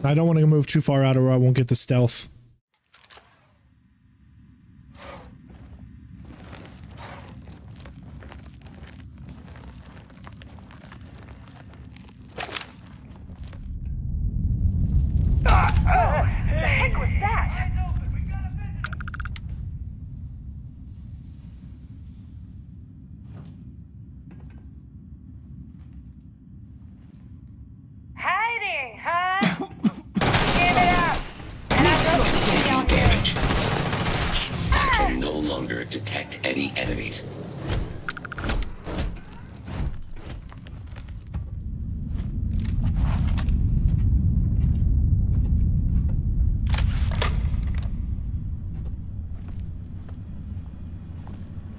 I don't want to move too far out or I won't get the stealth. The heck was that? Hiding, huh? Give it up! And I'm Taking damage. I can no longer detect any enemies.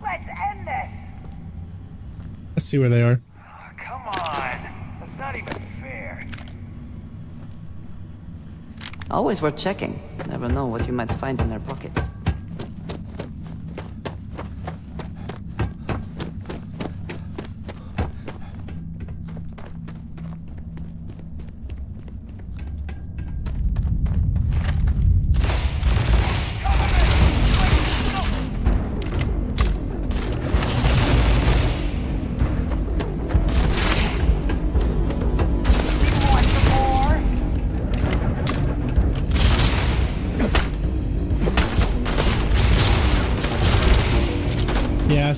Let's end this! Let's see where they are. Come on. That's not even fair. Always worth checking. Never know what you might find in their pockets.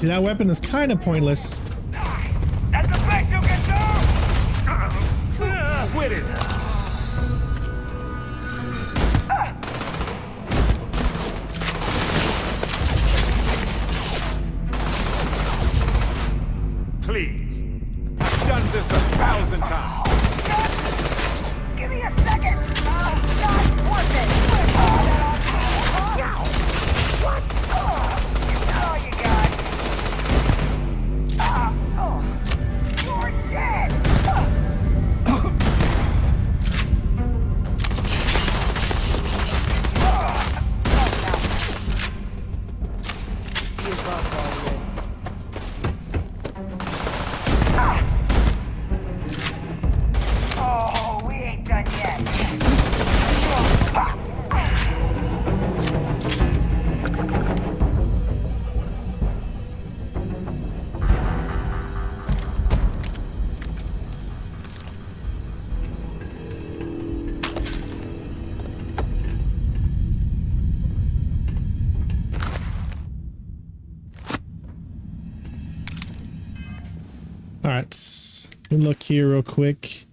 see, that weapon is kind of pointless. That's the best you can do! Quit it! Please. I've done this 1,000 times. Give me a second! Not worth it! What? Is that all you got? You're dead! Oh, we ain't done yet. All right, let me look here real quick.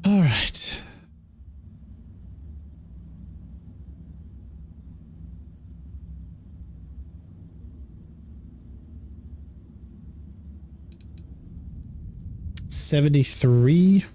All right. $73.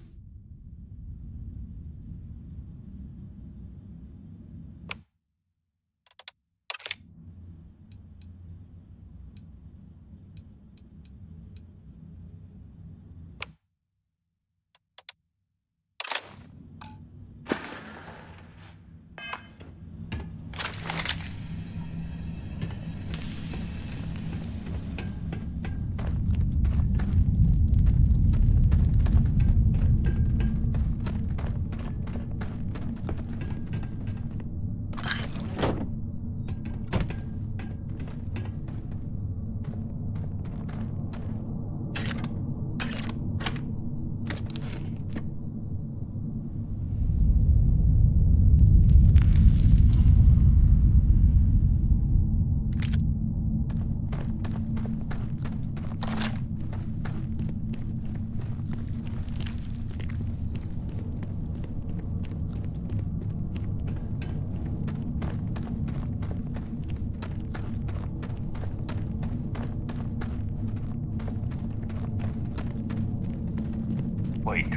Wait,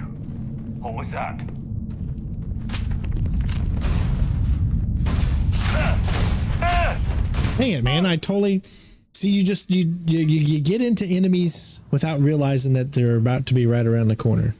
what was that? Dang it, man! I totally see you. Just you get into enemies without realizing that they're about to be right around the corner.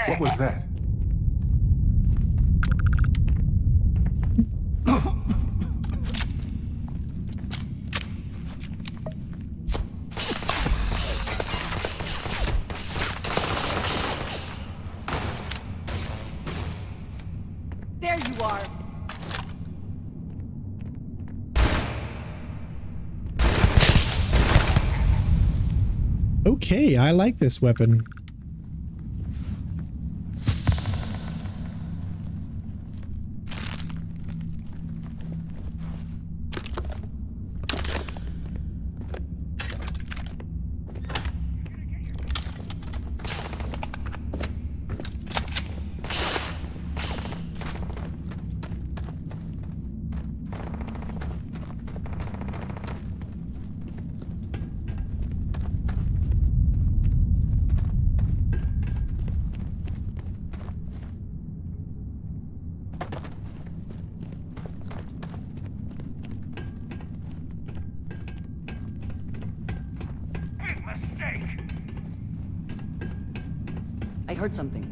What was that? There you are. Okay, I like this weapon. I heard something.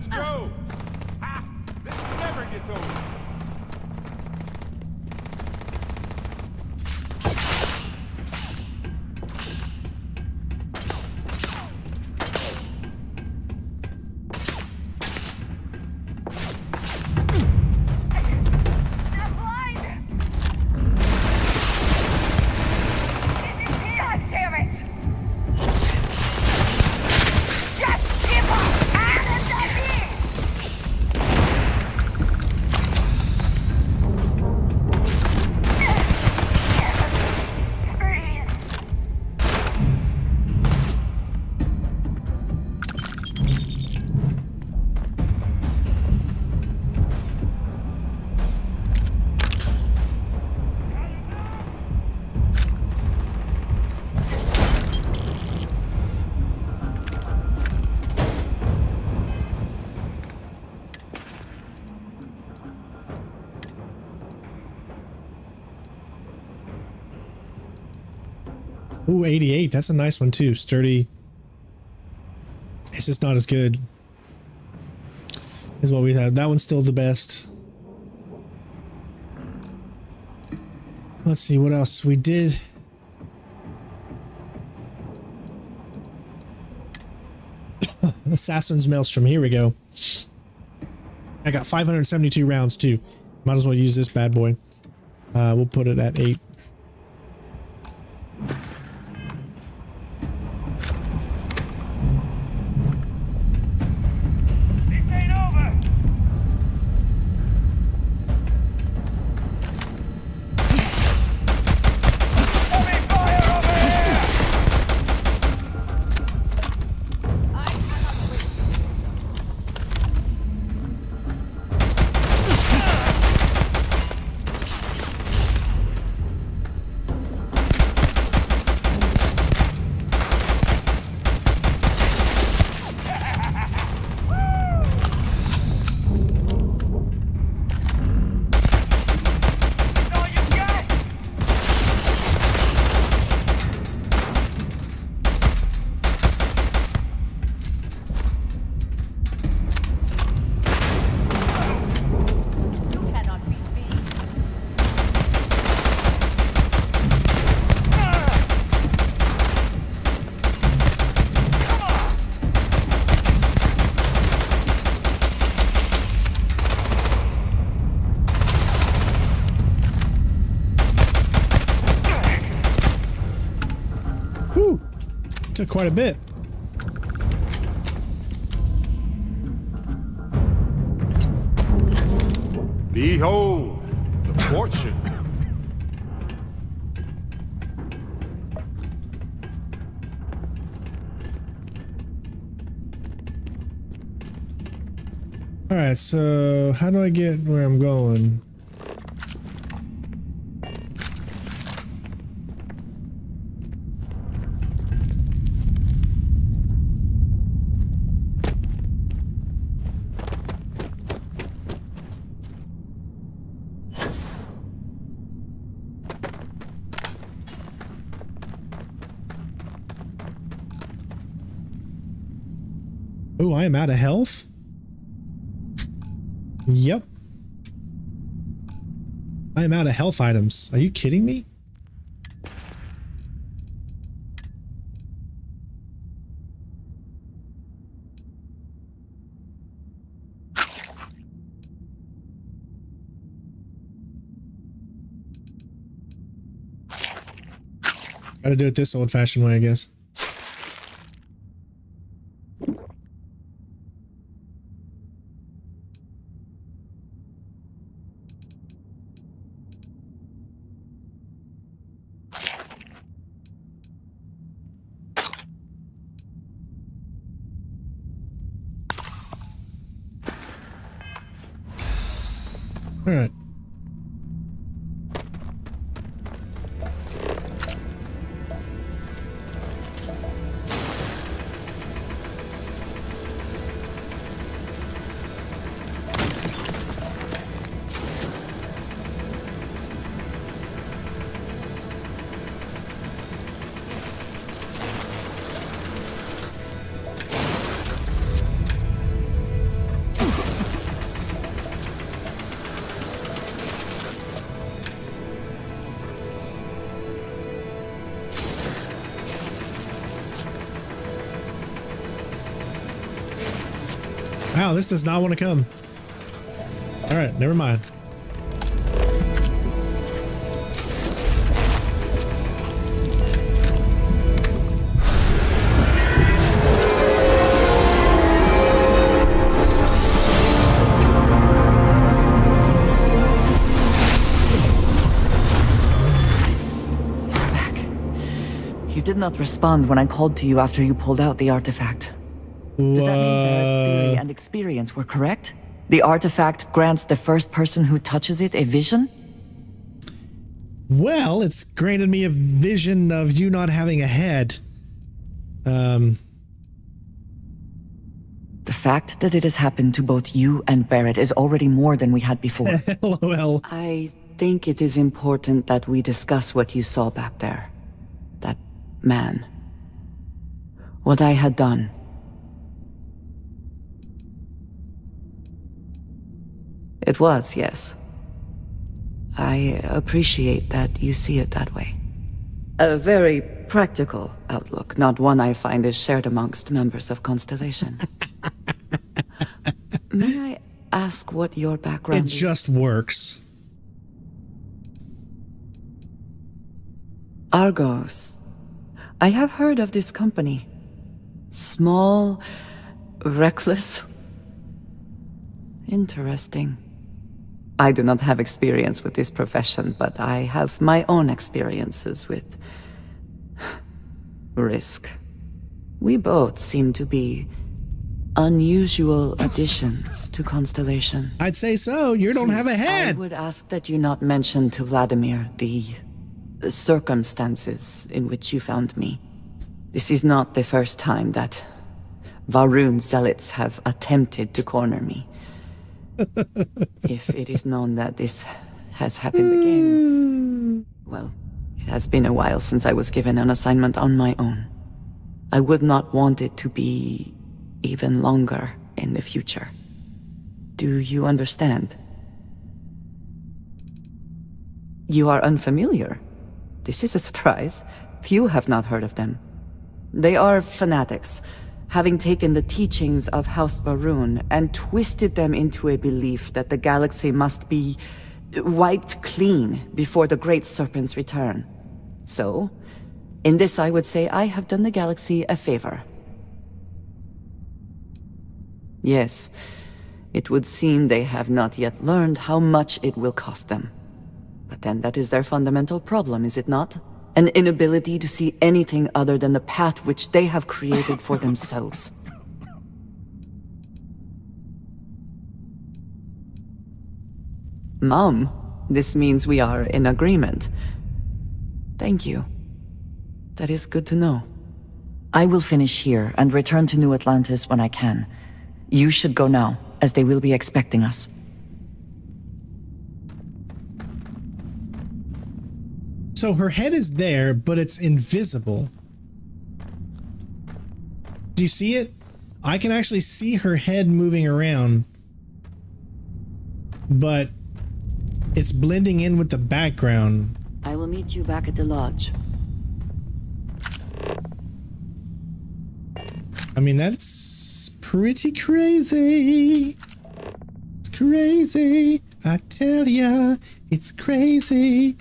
Let's go! Ha! This never gets old. Ooh, 88. That's a nice one too. Sturdy. It's just not as good as what we had. That one's still the best. Let's see what else we did. Assassin's Maelstrom. Here we go. I got 572 rounds too. Might as well use this bad boy. We'll put it at 8. Took quite a bit. Behold, the fortune. All right, so how do I get where I'm going? Oh, I am out of health? Yep. I am out of health items. Are you kidding me? Gotta do it this old-fashioned way, I guess. All right. Wow, this does not want to come. All right, never mind. You did not respond when I called to you after you pulled out the artifact. Does that mean Barrett's theory and experience were correct? The artifact grants the first person who touches it a vision? Well, it's granted me a vision of you not having a head. The fact that it has happened to both you and Barrett is already more than we had before. LOL. I think it is important that we discuss what you saw back there. That man. What I had done. It was, yes. I appreciate that you see it that way. A very practical outlook, not one I find is shared amongst members of Constellation. May I ask what your background is? It just works. Argos. I have heard of this company. Small, reckless. Interesting. I do not have experience with this profession, but I have my own experiences with risk. We both seem to be unusual additions to Constellation. I'd say so. You don't have a head. I would ask that you not mention to Vladimir the circumstances in which you found me. This is not the first time that Varun zealots have attempted to corner me. If it is known that this has happened again, well, it has been a while since I was given an assignment on my own. I would not want it to be even longer in the future. Do you understand? You are unfamiliar. This is a surprise. Few have not heard of them. They are fanatics, having taken the teachings of House Varun and twisted them into a belief that the galaxy must be wiped clean before the Great Serpent's return. So, in this I would say I have done the galaxy a favor. Yes, it would seem they have not yet learned how much it will cost them. But then that is their fundamental problem, is it not? An inability to see anything other than the path which they have created for themselves. Mom, this means we are in agreement. Thank you. That is good to know. I will finish here and return to New Atlantis when I can. You should go now, as they will be expecting us. So her head is there, but it's invisible. Do you see it? I can actually see her head moving around, but it's blending in with the background. I will meet you back at the lodge. I mean, that's pretty crazy. It's crazy. I tell ya, it's crazy.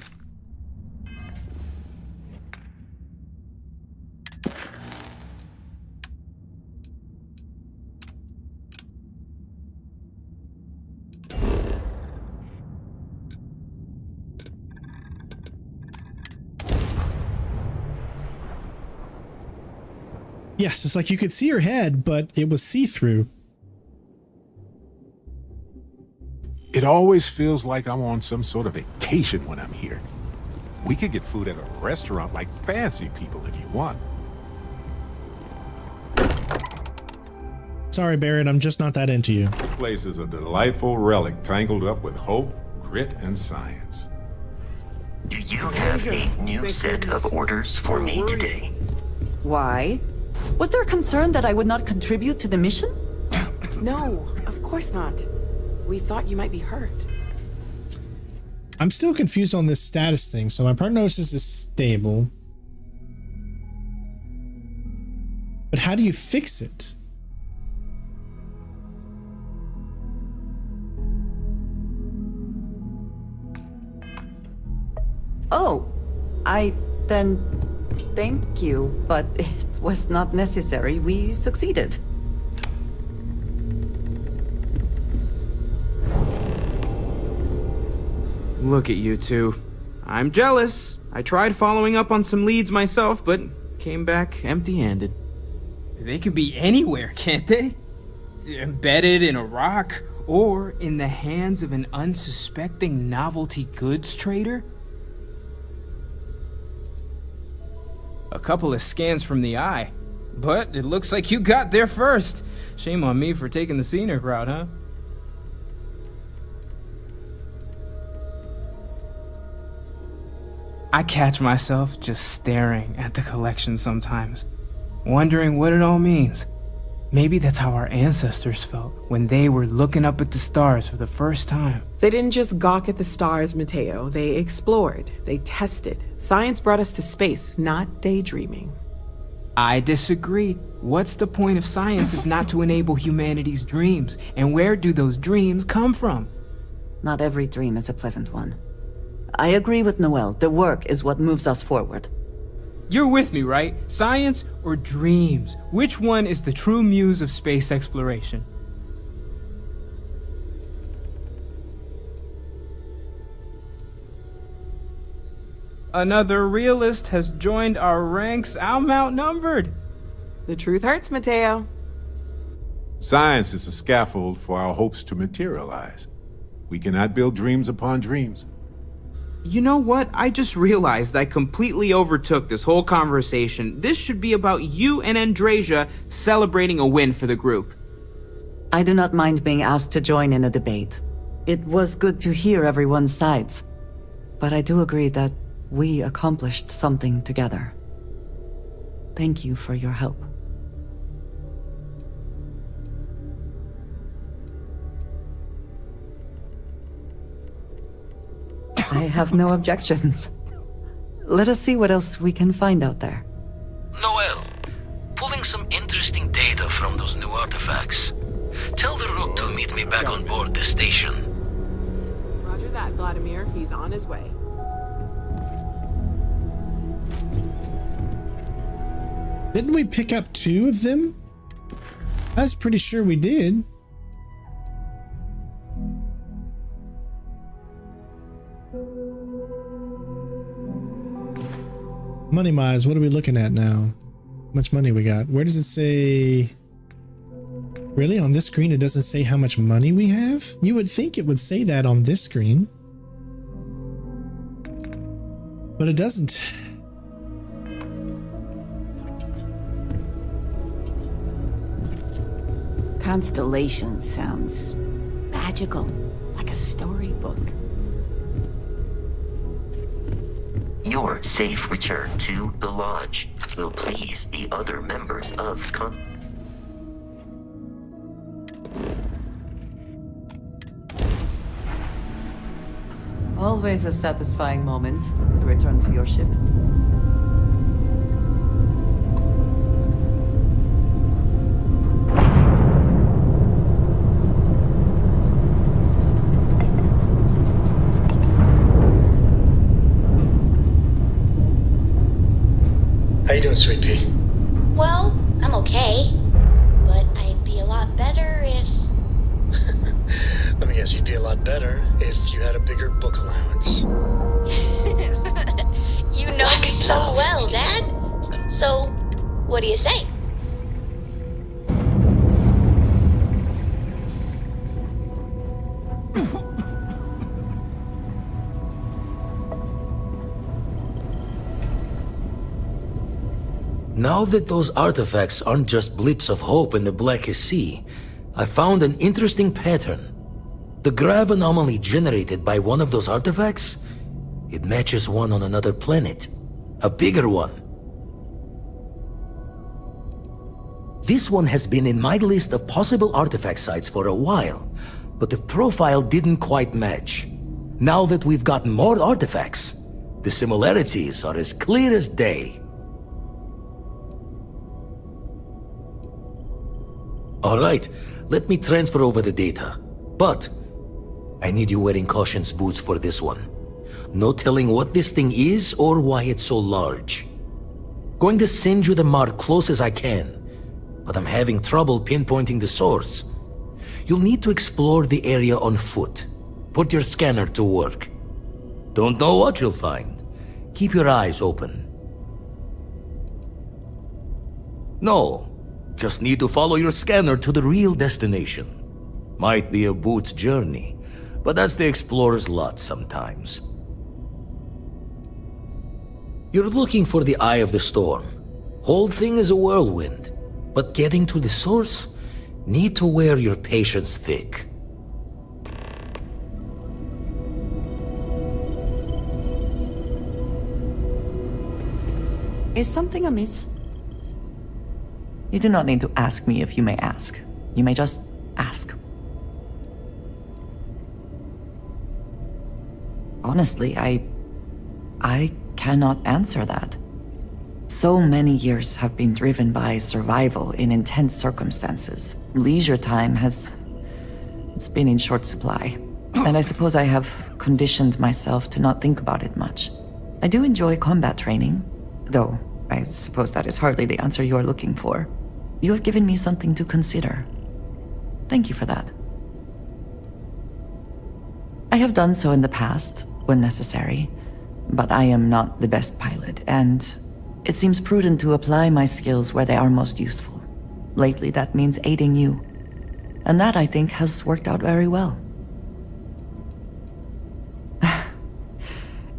Yes, it's like you could see her head, but it was see-through. It always feels like I'm on some sort of vacation when I'm here. We could get food at a restaurant like fancy people if you want. Sorry, Barrett, I'm just not that into you. This place is a delightful relic tangled up with hope, grit, and science. Do you have a new set of orders for me today? Why? Was there concern that I would not contribute to the mission? No, of course not. We thought you might be hurt. I'm still confused on this status thing. So my prognosis is stable. But how do you fix it? Oh, then thank you, but it was not necessary. We succeeded. Look at you two. I'm jealous. I tried following up on some leads myself, but came back empty-handed. They can be anywhere, can't they? Embedded in a rock, or in the hands of an unsuspecting novelty goods trader? A couple of scans from the eye, but it looks like you got there first. Shame on me for taking the scenic route, huh? I catch myself just staring at the collection sometimes, wondering what it all means. Maybe that's how our ancestors felt when they were looking up at the stars for the first time. They didn't just gawk at the stars, Mateo. They explored. They tested. Science brought us to space, not daydreaming. I disagree. What's the point of science if not to enable humanity's dreams? And where do those dreams come from? Not every dream is a pleasant one. I agree with Noel. The work is what moves us forward. You're with me, right? Science or dreams? Which one is the true muse of space exploration? Another realist has joined our ranks. I'm outnumbered. The truth hurts, Mateo. Science is a scaffold for our hopes to materialize. We cannot build dreams upon dreams. You know what? I just realized I completely overtook this whole conversation. This should be about you and Andrasia celebrating a win for the group. I do not mind being asked to join in a debate. It was good to hear everyone's sides. But I do agree that we accomplished something together. Thank you for your help. I have no objections. Let us see what else we can find out there. Noel, pulling some interesting data from those new artifacts. Tell the Rook to meet me back on board the station. Roger that, Vladimir. He's on his way. Didn't we pick up 2 of them? I was pretty sure we did. Money-wise, what are we looking at now? How much money we got? Where does it say? Really? On this screen, it doesn't say how much money we have? You would think it would say that on this screen. But it doesn't. Constellation sounds magical, like a storybook. Your safe return to the lodge will please the other members of Always a satisfying moment to return to your ship. How you doing, Sweet Pea? Well, I'm okay. But I'd be a lot better if... Let me guess, you'd be a lot better if you had a bigger book allowance. You know me so well, Dad. So, what do you say? Now that those artifacts aren't just blips of hope in the blackest sea, I found an interesting pattern. The grav anomaly generated by one of those artifacts, it matches one on another planet. A bigger one. This one has been in my list of possible artifact sites for a while, but the profile didn't quite match. Now that we've got more artifacts, the similarities are as clear as day. Alright, let me transfer over the data. But I need you wearing Caution's boots for this one. No telling what this thing is or why it's so large. Going to send you the mark close as I can, but I'm having trouble pinpointing the source. You'll need to explore the area on foot. Put your scanner to work. Don't know what you'll find. Keep your eyes open. No, just need to follow your scanner to the real destination. Might be a boot's journey, but that's the explorer's lot sometimes. You're looking for the eye of the storm. Whole thing is a whirlwind, but getting to the source, need to wear your patience thick. Is something amiss? You do not need to ask me if you may ask. You may just ask. Honestly, I cannot answer that. So many years have been driven by survival in intense circumstances. Leisure time it's been in short supply. And I suppose I have conditioned myself to not think about it much. I do enjoy combat training, though I suppose that is hardly the answer you are looking for. You have given me something to consider. Thank you for that. I have done so in the past, when necessary, but I am not the best pilot, and it seems prudent to apply my skills where they are most useful. Lately, that means aiding you, and that, I think, has worked out very well.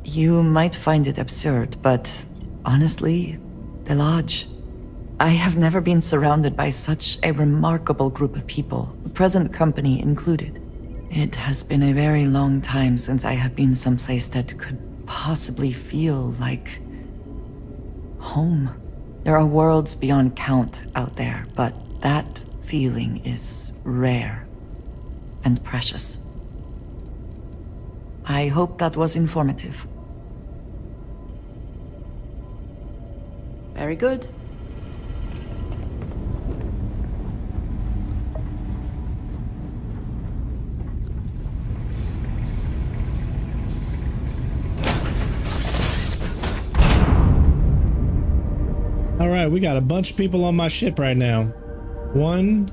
You might find it absurd, but honestly, the Lodge. I have never been surrounded by such a remarkable group of people, present company included. It has been a very long time since I have been someplace that could possibly feel like home. There are worlds beyond count out there, but that feeling is rare and precious. I hope that was informative. Very good. All right, we got a bunch of people on my ship right now. One.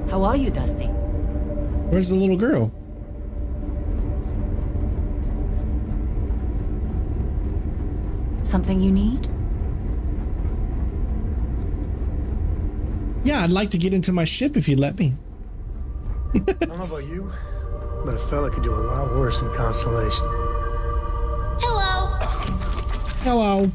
How are you, Dusty? Where's the little girl? Something you need? Yeah, I'd like to get into my ship if you'd let me. I don't know about you, but a fella could do a lot worse in Constellation. Hello. Hello.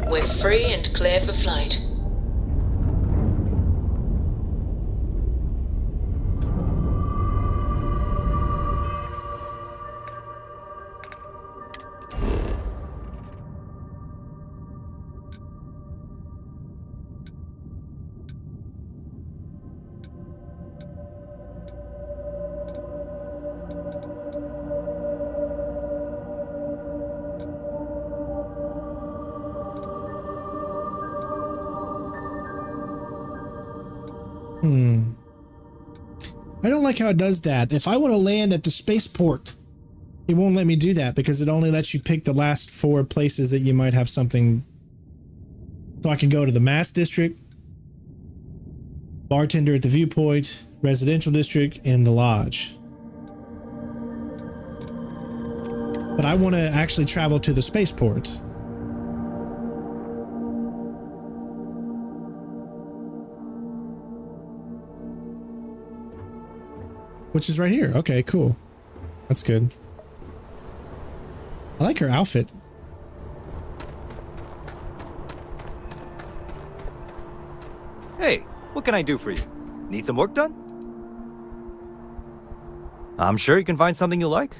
We're free and clear for flight. I don't like how it does that. If I want to land at the spaceport, it won't let me do that because it only lets you pick the last 4 places that you might have something. So I can go to the Mass District, Bartender at the Viewpoint, Residential District, and the Lodge. But I want to actually travel to the spaceport. Which is right here. Okay, cool. That's good. I like her outfit. Hey, what can I do for you? Need some work done? I'm sure you can find something you like.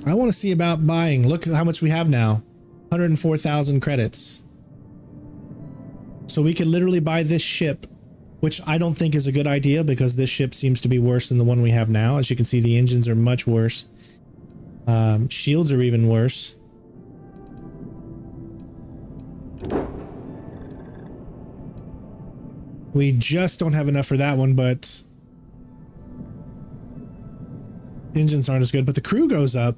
I want to see about buying. Look how much we have now. 104,000 credits. So we could literally buy this ship which I don't think is a good idea because this ship seems to be worse than the one we have now. As you can see, the engines are much worse. Shields are even worse. We just don't have enough for that one, but engines aren't as good, but the crew goes up.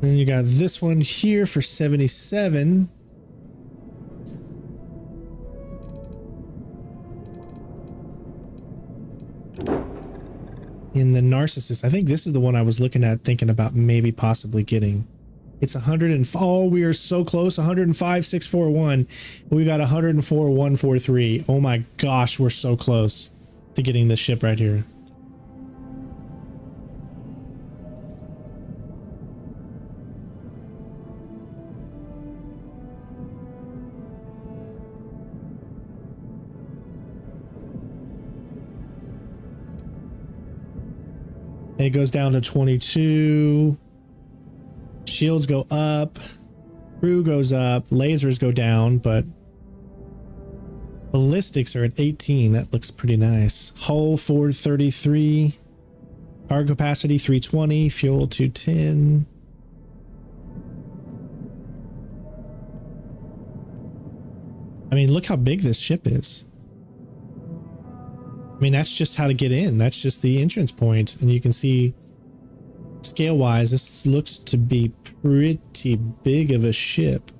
Then you got this one here for 77. In the Narcissus, I think this is the one I was looking at, thinking about maybe possibly getting. It's 100 and oh, we are so close. 105,641. We got 104,143. Oh my gosh, we're so close to getting this ship right here. It goes down to 22. Shields go up. Crew goes up. Lasers go down, but ballistics are at 18. That looks pretty nice. Hull 433. Cargo capacity 320. Fuel 210. I mean, look how big this ship is. I mean, that's just how to get in. That's just the entrance point. And you can see scale-wise, this looks to be pretty big of a ship.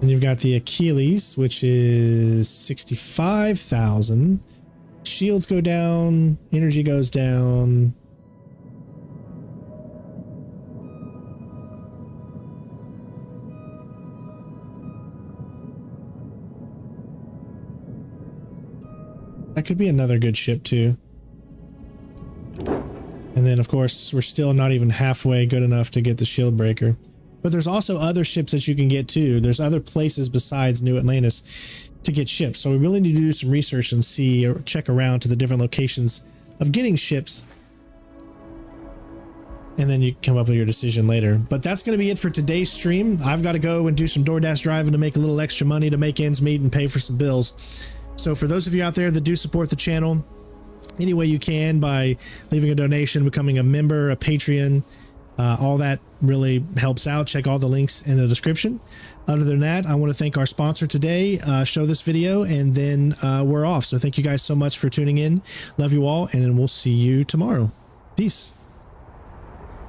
And you've got the Achilles, which is 65,000. Shields go down. Energy goes down. That could be another good ship too. And then of course we're still not even halfway good enough to get the shield breaker. But there's also other ships that you can get too. There's other places besides New Atlantis to get ships. So we really need to do some research and see or check around to the different locations of getting ships. And then you come up with your decision later. But that's going to be it for today's stream. I've got to go and do some DoorDash driving to make a little extra money to make ends meet and pay for some bills. So for those of you out there that do support the channel any way you can by leaving a donation, becoming a member, a Patreon, all that really helps out. Check all the links in the description. Other than that, I want to thank our sponsor today, show this video, and then we're off. So thank you guys so much for tuning in. Love you all, and we'll see you tomorrow. Peace.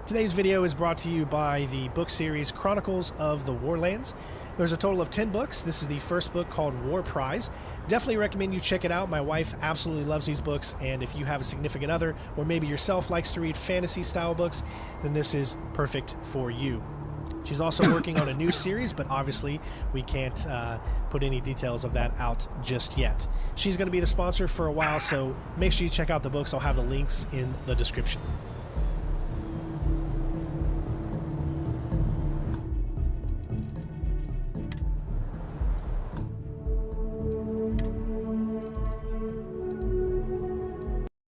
Today's video is brought to you by the book series Chronicles of the Warlands. There's a total of 10 books. This is the first book called War Prize. Definitely recommend you check it out. My wife absolutely loves these books, and if you have a significant other or maybe yourself likes to read fantasy style books, then this is perfect for you. She's also working on a new series, but obviously we can't put any details of that out just yet. She's going to be the sponsor for a while, so make sure you check out the books. I'll have the links in the description.